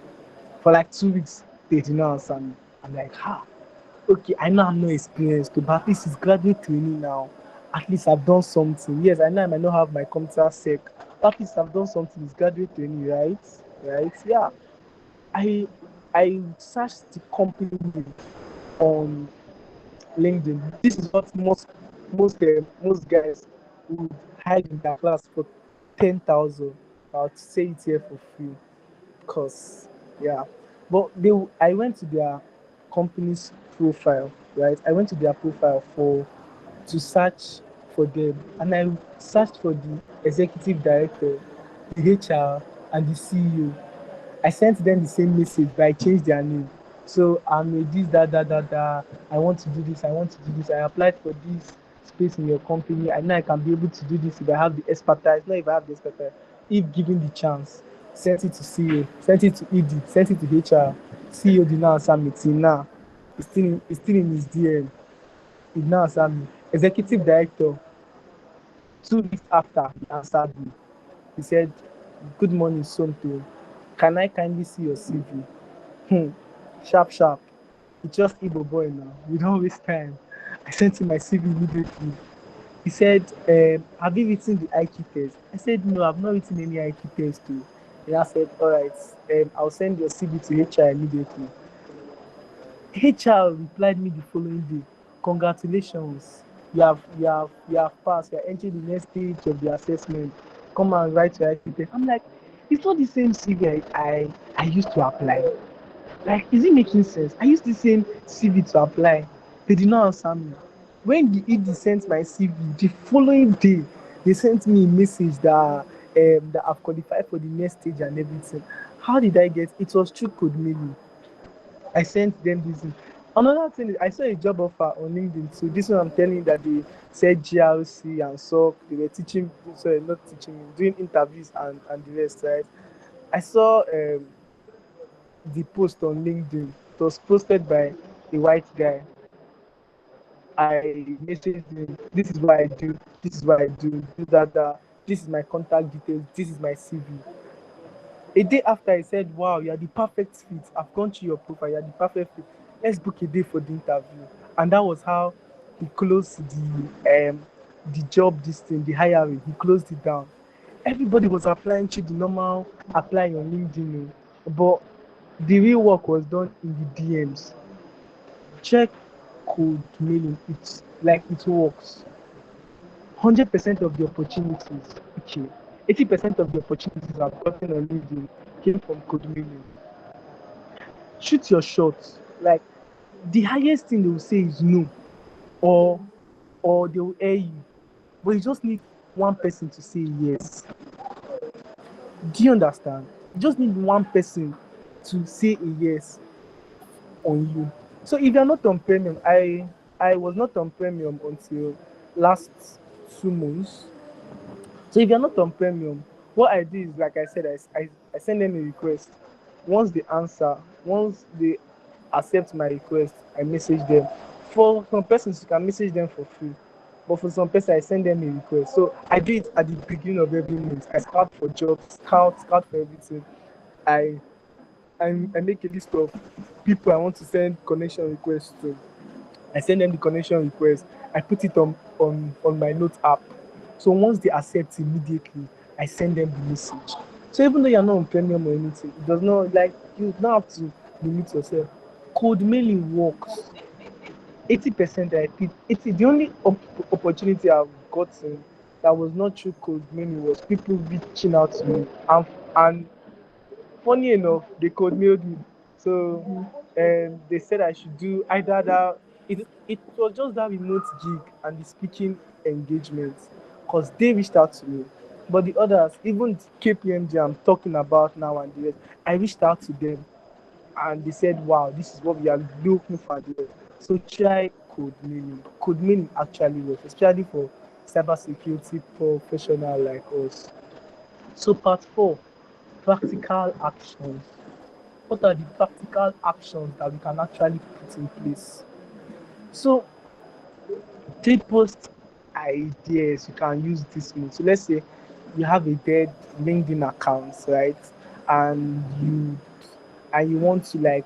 For like 2 weeks, they did not answer me. I'm like, ha. okay, I know I'm not experienced, but at least it's graduate training now. At least I've done something. Yes, I know I might not have my computer sec, but at least I've done something. It's graduate training, right? Right? Yeah. I I searched the company name on LinkedIn. This is what most guys would hide in their class for 10,000. I'll say it here for free, cause yeah. But I went to their company's profile, right? I went to their profile to search for them, and I searched for the executive director, the HR, and the CEO. I sent them the same message, but I changed their name. So I'm a this, that, that, that, that. I want to do this. I want to do this. I applied for this space in your company. I know I can be able to do this if I have the expertise. Not if I have the expertise. If given the chance, sent it to CEO, sent it to ED, sent it to HR. CEO did not answer me till now. It's still in his DM. He did not answer me. Executive director, 2 weeks after he answered me, he said, "Good morning, Somto. Can I kindly see your CV?" Hmm. Sharp, sharp. It's just Igbo boy now. We don't waste time. I sent him my CV immediately. He said, "Have you written the IQ test?" I said, "No, I've not written any IQ test too." And I said, "All right, I'll send your CV to HR immediately." HR replied me the following day, "Congratulations, you have passed. You're entering the next stage of the assessment. Come and write your IQ test." I'm like, it's not the same CV I used to apply. Like, is it making sense? I used the same CV to apply. They did not answer me. When the ED sent my CV, the following day, they sent me a message that I've qualified for the next stage and everything. How did I get? It was through code mailing. I sent them this. Another thing is, I saw a job offer on LinkedIn. So this one I'm telling you that they said GRC and so they were teaching, sorry, not teaching me, doing interviews and the rest, right? I saw the post on LinkedIn. It was posted by a white guy. I messaged him, "This is what I do, this is what I do, this, that. This is my contact details, this is my CV." A day after, he said, "Wow, you are the perfect fit. I've gone through your profile, you are the perfect fit. Let's book a day for the interview." And that was how he closed the job, this thing, the hiring. He closed it down. Everybody was applying through the normal applying on LinkedIn, but the real work was done in the DMs. Check code mailing. It's like it works. 100% of the opportunities, okay, 80% of the opportunities I've gotten on LinkedIn came from code mailing. Shoot your shot. Like, the highest thing they will say is no, or they will air you. But you just need one person to say yes. Do you understand? You just need one person to say a yes on you. So if you're not on premium, I was not on premium until last 2 months. So if you're not on premium, what I do is, like I said, I send them a request. Once they accept my request, I message them. For some persons, you can message them for free, but for some persons, I send them a request. So I do it at the beginning of every month. I scout for jobs, scout for everything. I I make a list of people I want to send connection requests to. I send them the connection request. I put it on my note app. So once they accept immediately, I send them the message. So even though you're not on premium or anything, it does not, like, you don't have to limit yourself. Cold mailing works. 80% I think 80 the only opportunity I've gotten that was not through cold mailing was people reaching out to me, and funny enough, they code mailed me. So they said I should do either that. It was just that remote gig and the speaking engagement, because they reached out to me. But the others, even KPMG I'm talking about now and the rest, I reached out to them and they said, "Wow, this is what we are looking for there." So try code mailing. Code mailing actually works, especially for cybersecurity professional like us. So part 4, practical actions. What are the practical actions that we can actually put in place? So, 3 post ideas you can use this month. So let's say you have a dead LinkedIn account, right? And you want to, like,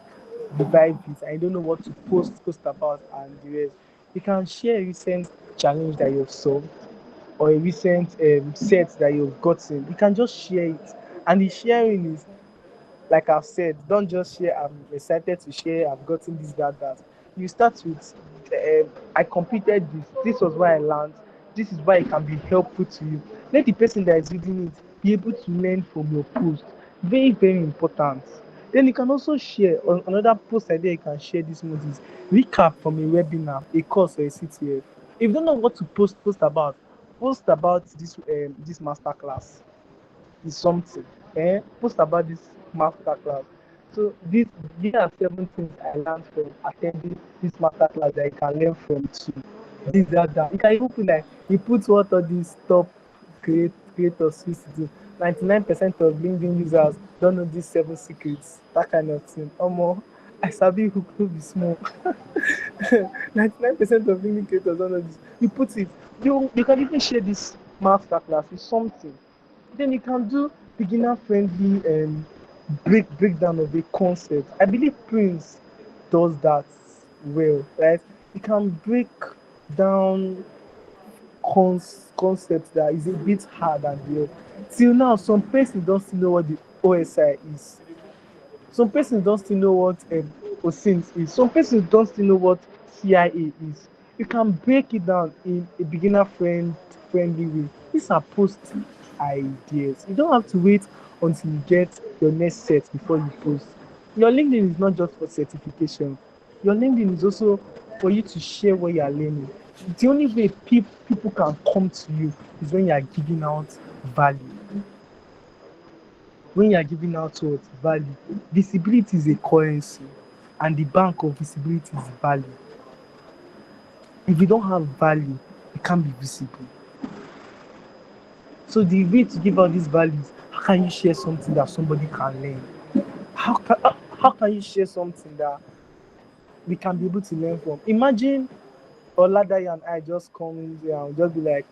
revive it and you don't know what to post about and the rest, you can share a recent challenge that you've solved or a recent set that you've gotten. You can just share it, and the sharing is, like I've said, don't just share, I'm excited to share, I've gotten this, that. You start with, I completed this, this was what I learned, this is why it can be helpful to you. Let the person that is reading it be able to learn from your post. Very, very important. Then you can also share, another post idea you can share this month is recap from a webinar, a course, or a CTF. If you don't know what to post about this masterclass is something. Post about this masterclass. So these are 7 things I learned from attending this masterclass that you can learn from too. This, that. You can even put like, you put what all these top creators used to do. 99% of LinkedIn users don't know these 7 secrets. That kind of thing. I sabi hook no be small. 99% of LinkedIn creators don't know this. You put it. You can even share this masterclass with something. Then you can do beginner friendly breakdown of a concept. I believe Prince does that well, right? You can break down concepts that is a bit hard and real. Till now, some persons don't still know what the OSI is. Some persons don't still know what OSINT is. Some persons don't still know what CIA is. You can break it down in a friendly way. These are post ideas. You don't have to wait until you get your next set before you post. Your LinkedIn is not just for certification. Your LinkedIn is also for you to share what you are learning. The only way people can come to you is when you are giving out value. When you are giving out what value, visibility is a currency, and the bank of visibility is value. If you don't have value, you can't be visible. So the way to give out these values, how can you share something that somebody can learn? How can you share something that we can be able to learn from? Imagine Oladayo and I just come in there and just be like,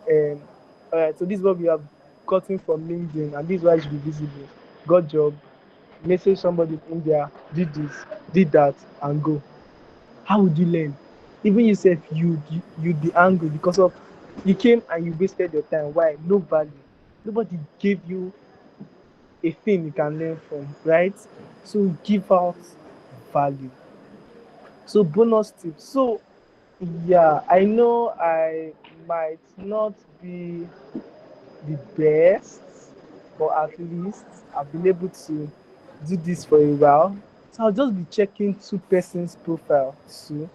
all right, so this is what we have gotten from LinkedIn, and this is why it should be visible. Got job, message somebody in there, did this, did that, and go. How would you learn? Even yourself, you'd be angry because of you came and you wasted your time. Why? No value. Nobody gave you a thing you can learn from, right? So give out value. So bonus tips. So yeah, I know I might not be the best, but at least I've been able to do this for a while. So I'll just be checking 2 persons' profile too.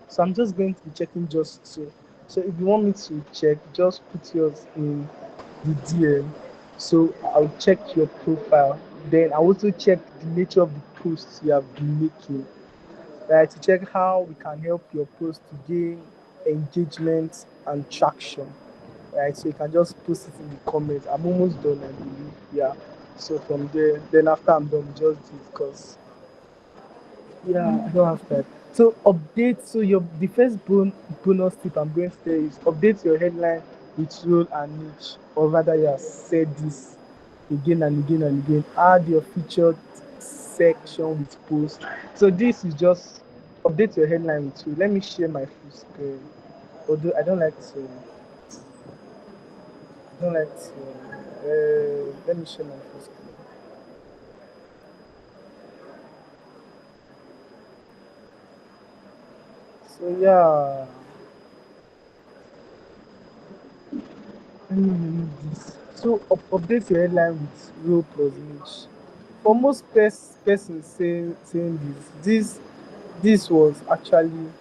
So I'm just going to be checking just 2. So if you want me to check, just put yours in the DM. So I'll check your profile. Then I also check the nature of the posts you have been making, right? To check how we can help your post to gain engagement and traction, right? So you can just post it in the comments. I'm almost done, I believe. Yeah. So from there, then after I'm done, just do it because I don't have that. So update. So your the first bonus tip I'm going to tell you is update your headline with role and niche, or rather, you have said this again and again and again. Add your featured section with post. So this is just update your headline with role. Let me share my full screen. Although I don't like to. I don't like to. Let me share my full screen. So yeah. Let me remove this. So update your headline with role plus niche. For most persons saying this was actually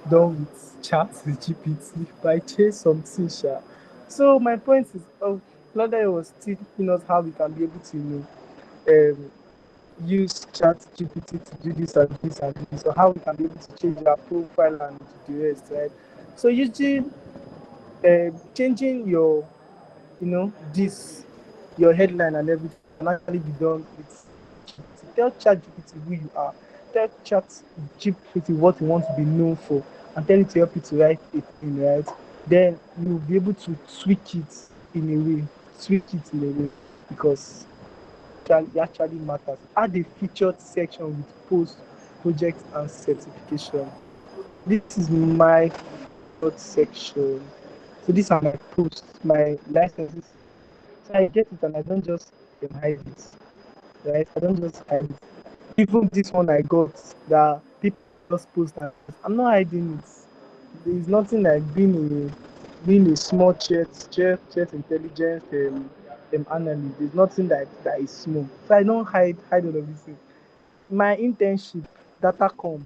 done with chat GPT by Chase something sha. So my point is, Claudia was teaching us how we can be able to um, use chat GPT to do this and this and this, or how we can be able to change our profile and the rest, right? So using changing this your headline and everything can actually be done with GPT. Tell ChatGPT who you are. Tell ChatGPT what you want to be known for, and tell it to help you to write a thing, right? Then you'll be able to tweak it in a way. Tweak it in a way because it actually matters. Add a featured section with posts projects and certification. This is my third section. So these are my posts, my licenses. So I get it and I don't just hide it, right? I don't just hide it. Even this one I got that people just post and I'm not hiding it. There's nothing like being a small chat intelligence analyst. There's nothing that is small. So I don't hide all of this thing. My internship, Datacom,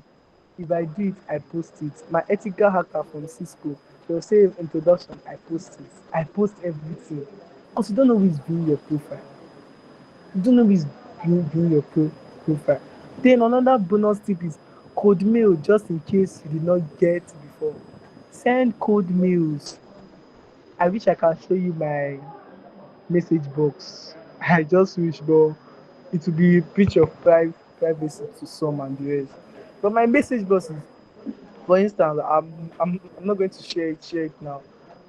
if I do it, I post it. My ethical hacker from Cisco, they'll say introduction, I post it. I post everything. Because you don't know who is viewing your profile. You don't know who is viewing your profile. Then another bonus tip is code mail, just in case you did not get before. Send code mails. I wish I can show you my message box. I just wish, but it will be a breach of privacy to some and the rest. But my message box is, for instance, I'm not going to share it now.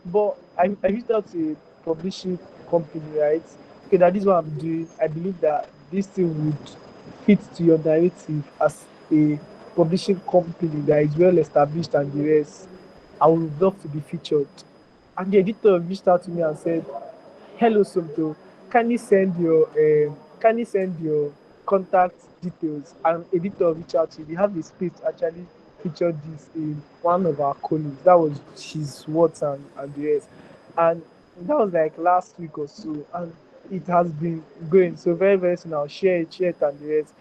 But I reached out to a publishing company, right? Okay, that is what I'm doing. I believe that this thing would fit to your narrative as a publishing company that is well established and the rest. I would love to be featured. And the editor reached out to me and said, "Hello, Somto. Can you send your contact details?" And editor reached out to you. We have a space to actually feature this in one of our colleagues. That was his words and the rest. And that was like last week or so. And it has been going. So very, very soon I'll share it and the rest.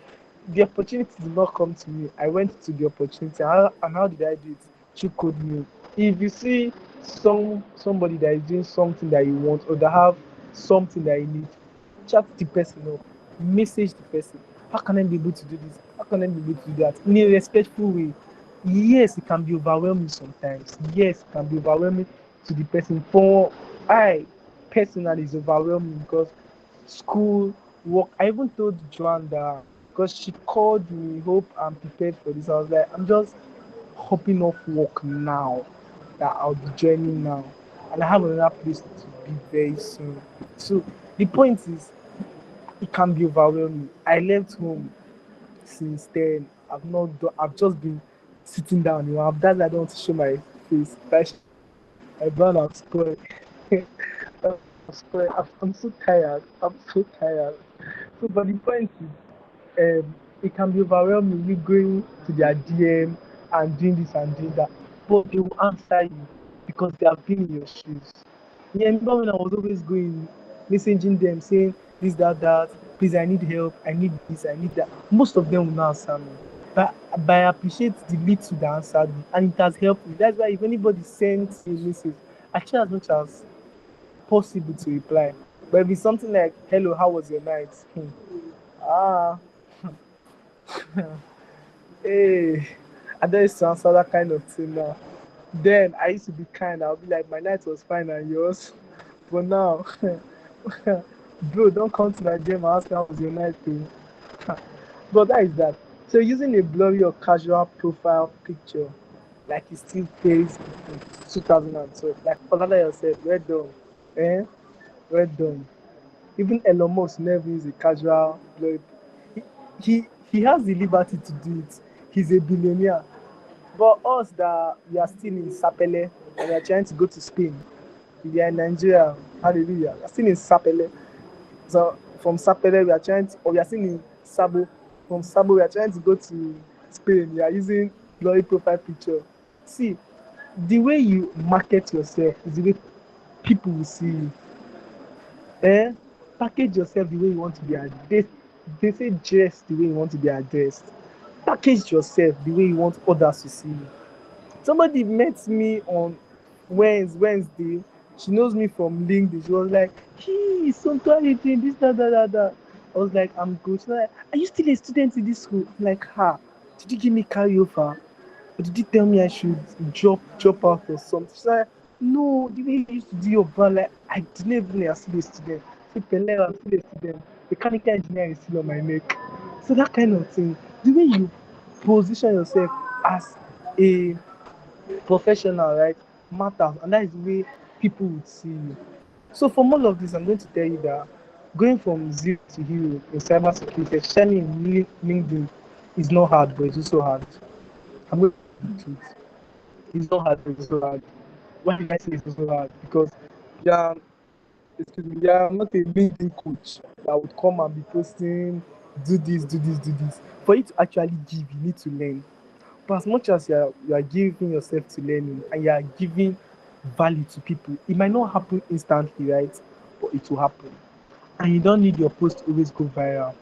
The opportunity did not come to me. I went to the opportunity. And how did I do it? Through code mail. If you see somebody that is doing something that you want or that have something that you need, chat the person up, message the person. How can I be able to do this? How can I be able to do that? In a respectful way. Yes, it can be overwhelming sometimes. Yes, it can be overwhelming to the person. For I personally, is overwhelming because school, work. I even told Joan that because she called me, hope I'm prepared for this. I was like, I'm just hopping off work now, that I'll be joining now. And I have another place to be very soon. So the point is, it can be overwhelming. I left home since then. I've not done, I've just been sitting down. That's why I don't want to show my face. My brown have spoiled. I'm so tired. I'm so tired. So, but the point is, it can be overwhelming. You going to their DM and doing this and doing that, but they will answer you because they have been in your shoes. Yeah, I remember when I was always going, messaging them, saying this, that, please, I need help, I need this, I need that. Most of them will not answer me. But I appreciate the little that answered me, and it has helped me. That's why if anybody sends me a message, I try as much as possible to reply. But if it's something like, hello, how was your night? Ah, hey, I don't used to answer that kind of thing now. Then I used to be kind. I'll be like, my night was fine and yours. But now, bro, don't come to my gym and ask me how was your night too. But that is that. So using a blurry or casual profile picture, like it still pays in 2012. Like Olada said, well done. Eh? Well done. Even Elon Musk never use a casual blurry. He, he has the liberty to do it. He's a billionaire. But us that we are still in Sapele and we are trying to go to Spain. We are in Nigeria, hallelujah. We are still in Sapele. So from Sapele, we are trying to, or we are still in Sabo. From Sabo, we are trying to go to Spain. We are using blurry profile picture. See, the way you market yourself is the way people will see you. Eh? Package yourself the way you want to be addressed. They say dress the way you want to be addressed. Package yourself the way you want others to see you. Somebody met me on Wednesday. She knows me from LinkedIn. She was like, "Hey, Sonto, how you doing? This, that." I was like, "I'm good." She's like, "Are you still a student in this school?" I'm like, "Ha, did you give me carryover? Or did you tell me I should drop out or something?" She's like, "No, the way you used to do your brand, like, I didn't even know you're still a student." I said, "Pele, I'm still a student. Mechanical engineering is still on my neck." So that kind of thing. The way you position yourself as a professional, right, matters, and that is the way people would see you. So from all of this, I'm going to tell you that going from zero to hero in cybersecurity, especially in LinkedIn, It's not hard, but it's also hard. I'm going to tell you the truth. It's not hard, but it's also hard. Why did I say it's also hard? Because yeah, excuse me, yeah, I'm not a LinkedIn coach that would come and be posting, do this, do this, do this. For you to actually give, you need to learn. But as much as you are giving yourself to learning and you are giving value to people, it might not happen instantly, right? But it will happen. And you don't need your post to always go viral.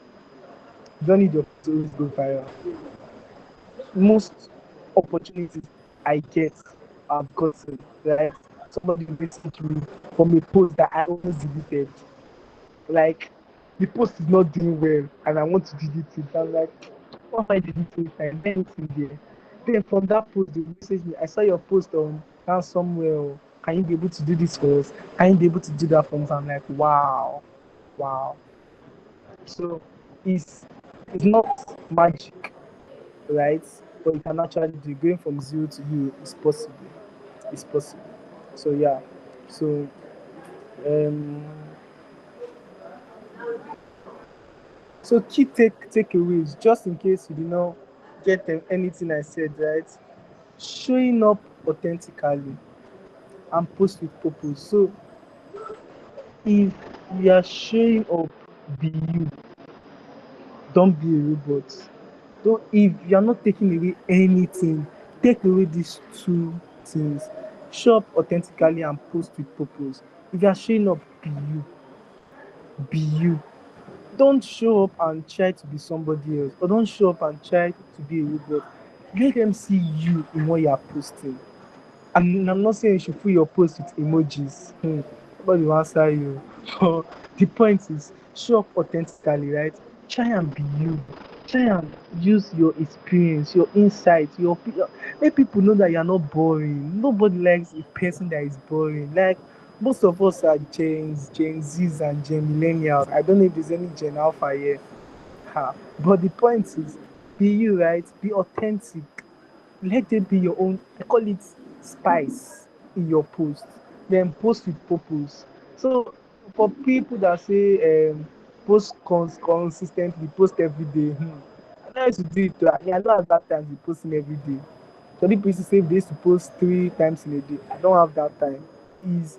You don't need your post to always go viral. Most opportunities I get, I've gotten, right? Somebody messaged me from a post that I always deleted. Like, the post is not doing well and I want to delete it. I'm like, what am I deleting time? Then it's in there. Then from that post, they message me, I saw your post on ransomware. Can you be able to do this for us? Can you be able to do that for us? I'm like, wow, wow. So it's not magic, right? But you can actually do going from zero to you is possible. It's possible. So yeah. So um so key takeaways, just in case you did not get anything I said, right? Showing up authentically and post with purpose. So if you are showing up, be you, don't be a robot. Don't, if you are not taking away anything, take away these two things. Show up authentically and post with purpose. If you are showing up, be you. Be you. Don't show up and try to be somebody else, or don't show up and try to be a robot. Let them see you in what you are posting. And I'm not saying you should put your post with emojis. Nobody will answer you. But the point is, show up authentically, right? Try and be you. Try and use your experience, your insight, let people know that you're not boring. Nobody likes a person that is boring. Like, most of us are Gen Zs and Gen Millennials. I don't know if there's any Gen Alpha here. But the point is, be you, right? Be authentic. Let there be your own, I call it spice in your post. Then post with purpose. So for people that say post consistently, post every day, I know how to do it. I don't have that time to be posting every day. So people used to say they used to post 3 times in a day. I don't have that time. Is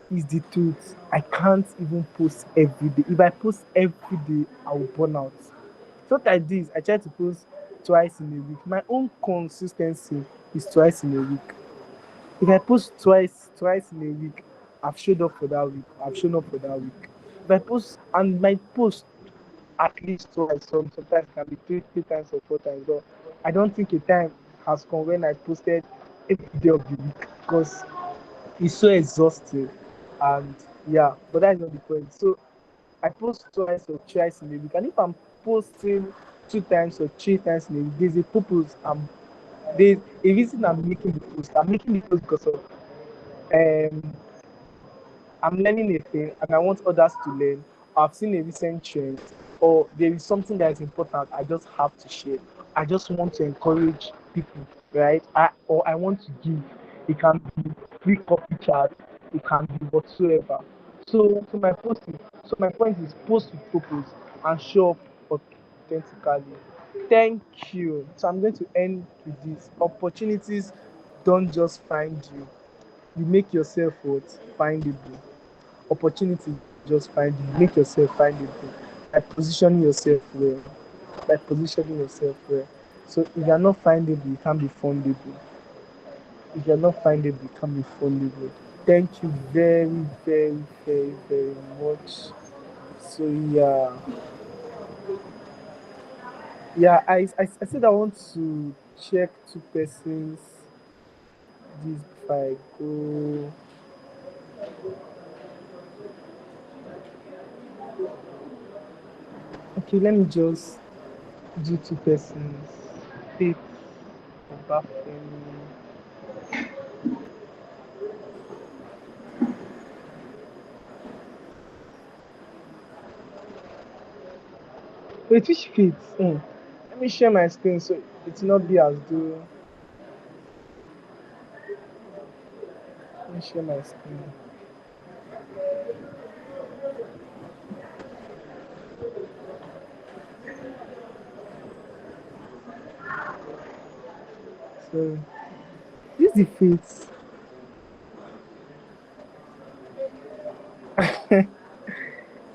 is the truth. I can't even post every day. If I post every day, I will burn out. So what I do is I try to post twice in a week. My own consistency is twice in a week. If I post twice in a week, I've showed up for that week. I've shown up for that week. If I post and my post at least twice, sometimes it can be three times or 4 times. But I don't think a time has come when I posted every day of the week because it's so exhausting. And yeah, but that's not the point. So I post twice or thrice in a week, and if I'm posting 2 times or 3 times in a week, there's a purpose. There's a reason I'm making the post. I'm making the post because of um I'm learning a thing and I want others to learn. I've seen a recent trend, or there is something that is important. I just have to share. I just want to encourage people, right? I want to give. It can be free coffee chat. It can be whatsoever. So my point is post with purpose and show up authentically. Thank you. So I'm going to end with this. Opportunities don't just find you. You make yourself what? Findable. Opportunities don't just find you. Make yourself findable by positioning yourself well. By positioning yourself well. So if you're not findable, you can't be fundable. If you're not findable, you can't be fundable. Thank you very, very, very, very much. So I said I want to check two persons this before I go. Okay, let me just do two persons. Faith Obafemi. Wait, which Faith? Let me share my screen so it will not be as though. Let me share my screen. So this defeats.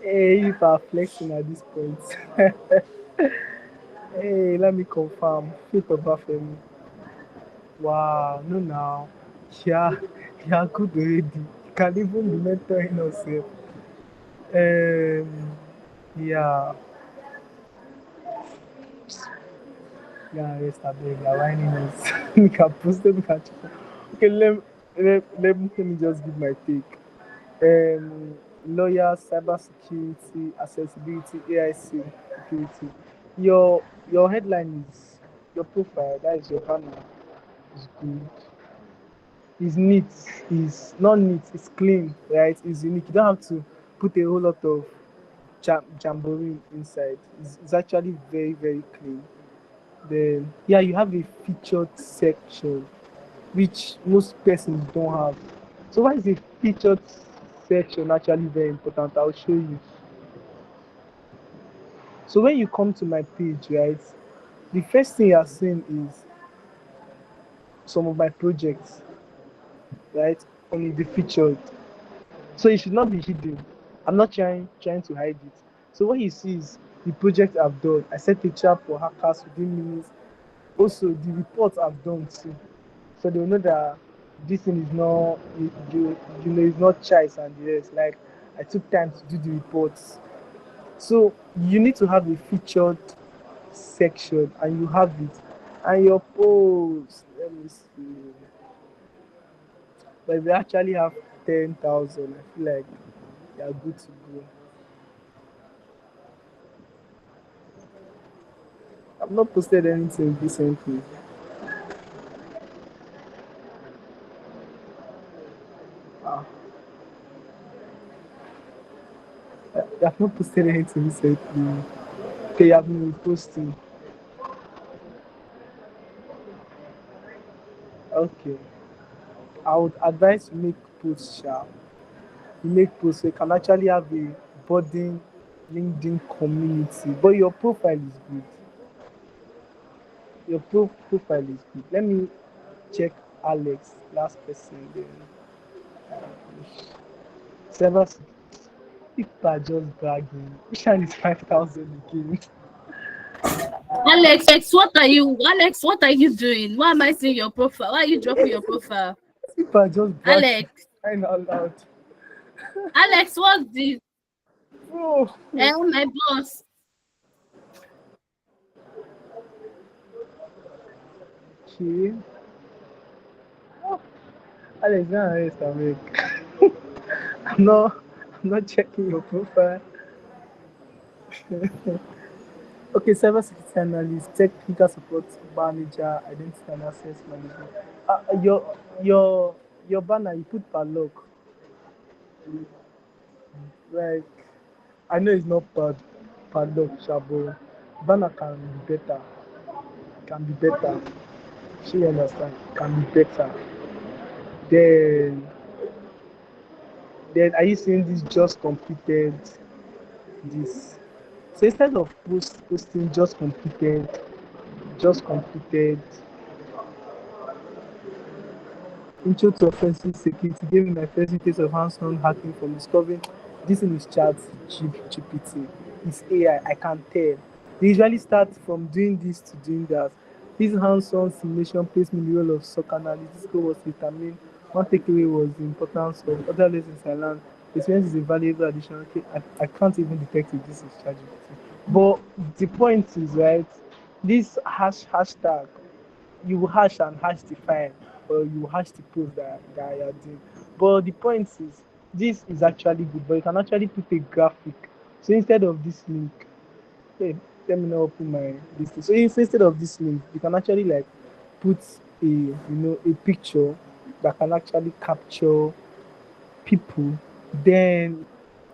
Hey, you are flexing at this point. Hey, let me confirm. Fit of Bafemi. Wow, no now. Yeah, yeah, good already. You can even be mentoring yourself. Yeah, yeah, rest a bit. You're whining us. We can post it, we can check. Okay, let me just give my take. Lawyer, cybersecurity, accessibility, AI security. Your headline is your profile. That is your banner. Is good. Is neat. Is not neat. It's clean. Right. It's unique. You don't have to put a whole lot of jamboree inside. It's actually very very clean. Then yeah, you have a featured section which most persons don't have. So why is the featured section actually very important? I'll show you. So when you come to my page, right, the first thing you're seeing is some of my projects, right, on the featured. So it should not be hidden. I'm not trying to hide it. So what you see is the project I've done. I set a trap for hackers within minutes. Also the reports I've done too. So they'll know that this thing is not you know it's not choice and the rest. Like I took time to do the reports. So you need to have a featured section and you have it. And your post, let me see. But if you actually have 10,000, I feel like you're good to go. I've not posted anything recently. Ah, I've not posted anything recently. Okay, you have been posting. Okay. I would advise you make posts sharp. You make posts so you can actually have a budding LinkedIn community. But your profile is good. Your profile is good. Let me check Alex, last person. Then seven. People are just bragging. Which one is 5,000 again? Alex, what are you doing? Why am I seeing your profile? Why are you dropping your profile? People are just bragging. Alex, Crying out loud. Alex, what's this? Oh, My boss. okay. Alex, now rest awake. I'm not. I'm not checking your profile. Okay, cybersecurity analyst, technical support manager, identity and access management. Your banner you put padlock. Like I know it's not padlock, Shabo. Banner can be better. Can be better. She understand. Can be better. Then then are you seeing this just completed this? So instead of posting just completed intro to offensive security gave me my first case of hands-on hacking from discovering this thing is chat GPT. It's AI, I can tell. They usually start from doing this to doing that. This hands-on simulation placed me in the role of SOC analyst. This goal was determined. One takeaway was the importance of other lessons I learned. Experience is a valuable addition. Okay, I can't even detect if this is ChatGPT. But the point is, right, this hashtag you hash and hash the file or you hash the post that you're doing. But the point is, this is actually good, but you can actually put a graphic. So instead of this link, hey, let me now open my list. So instead of this link, you can actually like put a picture that can actually capture people. Then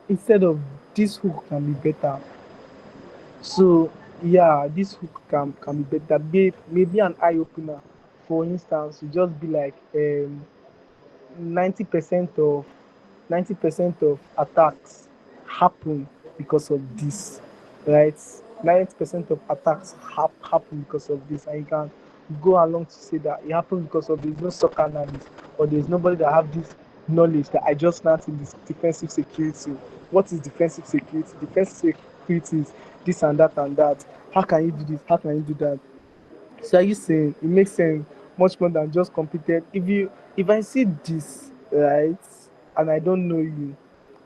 instead of this hook can be better. So yeah, this hook can be better. Maybe an eye opener. For instance, you just be like 90% of 90% of attacks happen because of this, right? 90% of attacks happen because of this, and you can go along to say that it happened because of there's no soccer analyst or there's nobody that have this knowledge that I just learned in this defensive security. What is defensive security? Defensive security is this and that and that. How can you do this? How can you do that? So are you saying it makes sense much more than just competed? If I see this right and I don't know you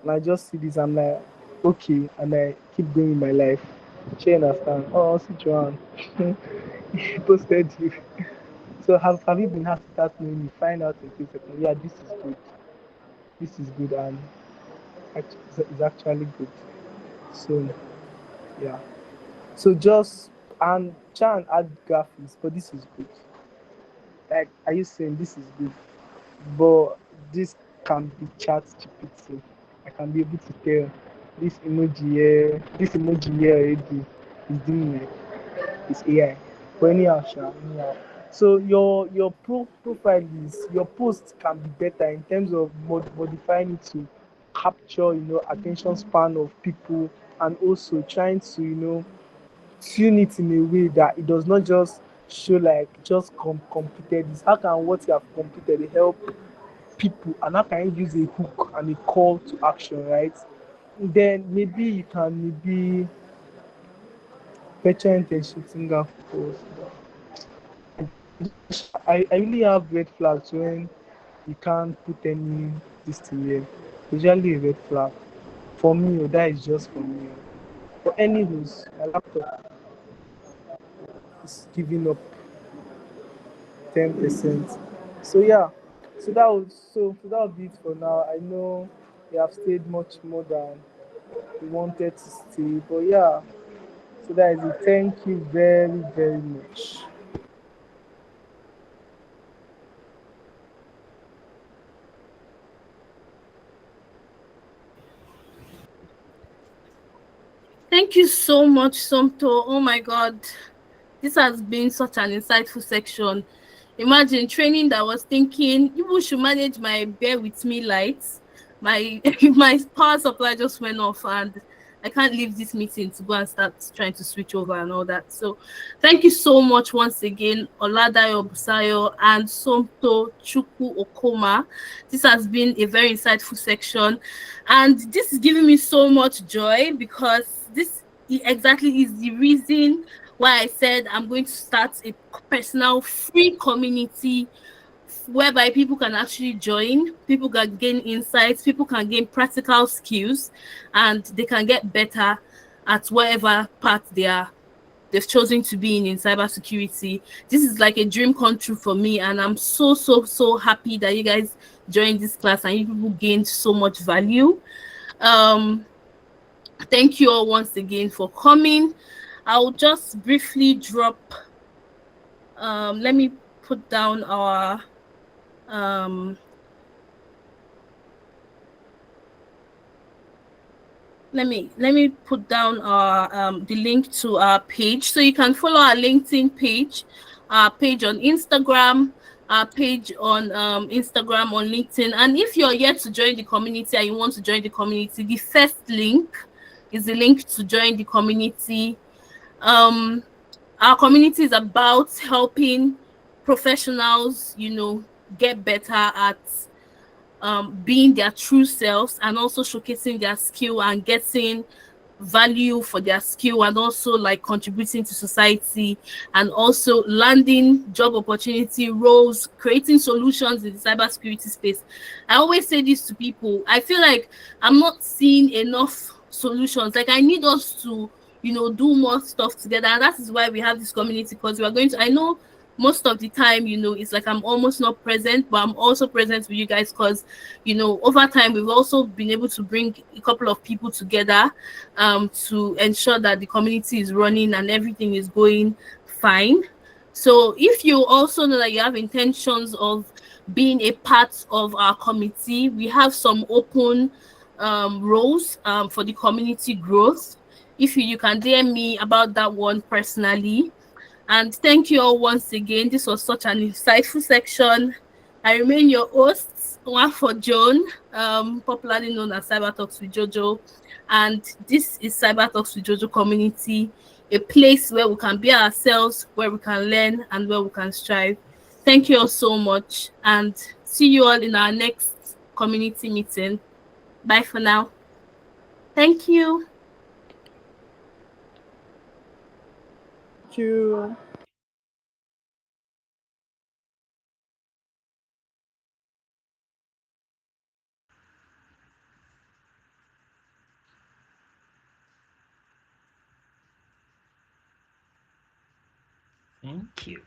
and I just see this, I'm like, okay, and I keep going in my life. She understand. Oh, see Joan. He posted you. So have you been happy to start knowing you find out in 2 seconds? Yeah, this is good. This is good and it's actually good. So yeah. So just and try and add graphics, but this is good. Like, are you saying this is good? But this can be chat GPT. I can be able to tell this emoji here already is doing like it's AI. But anyhow, anyhow. So your profile is your post can be better in terms of modifying it to capture attention span of people and also trying to tune it in a way that it does not just show like just completed this. How can what you have completed help people and how can you use a hook and a call to action, right? Then maybe you can maybe better intention singer post. I really have red flags when you can't put any this thing here. Usually a red flag. For me, that is just for me. For any who's my laptop is giving up 10%. So yeah, so that would be it for now. I know we have stayed much more than we wanted to stay, but yeah. So that is it. Thank you very very much. Thank you so much, Somto. Oh my God. This has been such an insightful section. Imagine training that was thinking people should manage my bear with me lights. My my power supply just went off and I can't leave this meeting to go and start trying to switch over and all that. So thank you so much once again, Oladayo Busayo and Somto Chuku Okoma. This has been a very insightful section. And this is giving me so much joy because this exactly is the reason why I said I'm going to start a personal free community whereby people can actually join, people can gain insights, people can gain practical skills, and they can get better at whatever part they've chosen to be in cybersecurity. This is like a dream come true for me, and I'm so happy that you guys joined this class and you people gained so much value. Thank you all once again for coming. I'll just briefly drop let me put down our let me put down our the link to our page so you can follow our LinkedIn page, our page on Instagram, our page on Instagram, on LinkedIn. And if you're yet to join the community and you want to join the community, the first link is the link to join the community. Our community is about helping professionals, get better at being their true selves and also showcasing their skill and getting value for their skill and also like contributing to society and also landing job opportunity roles, creating solutions in the cybersecurity space. I always say this to people. I feel like I'm not seeing enough solutions. Like I need us to do more stuff together. And that is why we have this community, because we are going to, I know most of the time, it's like I'm almost not present, but I'm also present with you guys because, over time, we've also been able to bring a couple of people together to ensure that the community is running and everything is going fine. So if you also know that you have intentions of being a part of our committee, we have some open roles for the community growth. If you can DM me about that one personally. And thank you all once again. This was such an insightful section. I remain your host, Nwafor Joan, popularly known as CyberTalks with Jojo. And this is CyberTalks with Jojo community, a place where we can be ourselves, where we can learn, and where we can strive. Thank you all so much, and see you all in our next community meeting. Bye for now. Thank you. Thank you. Thank you.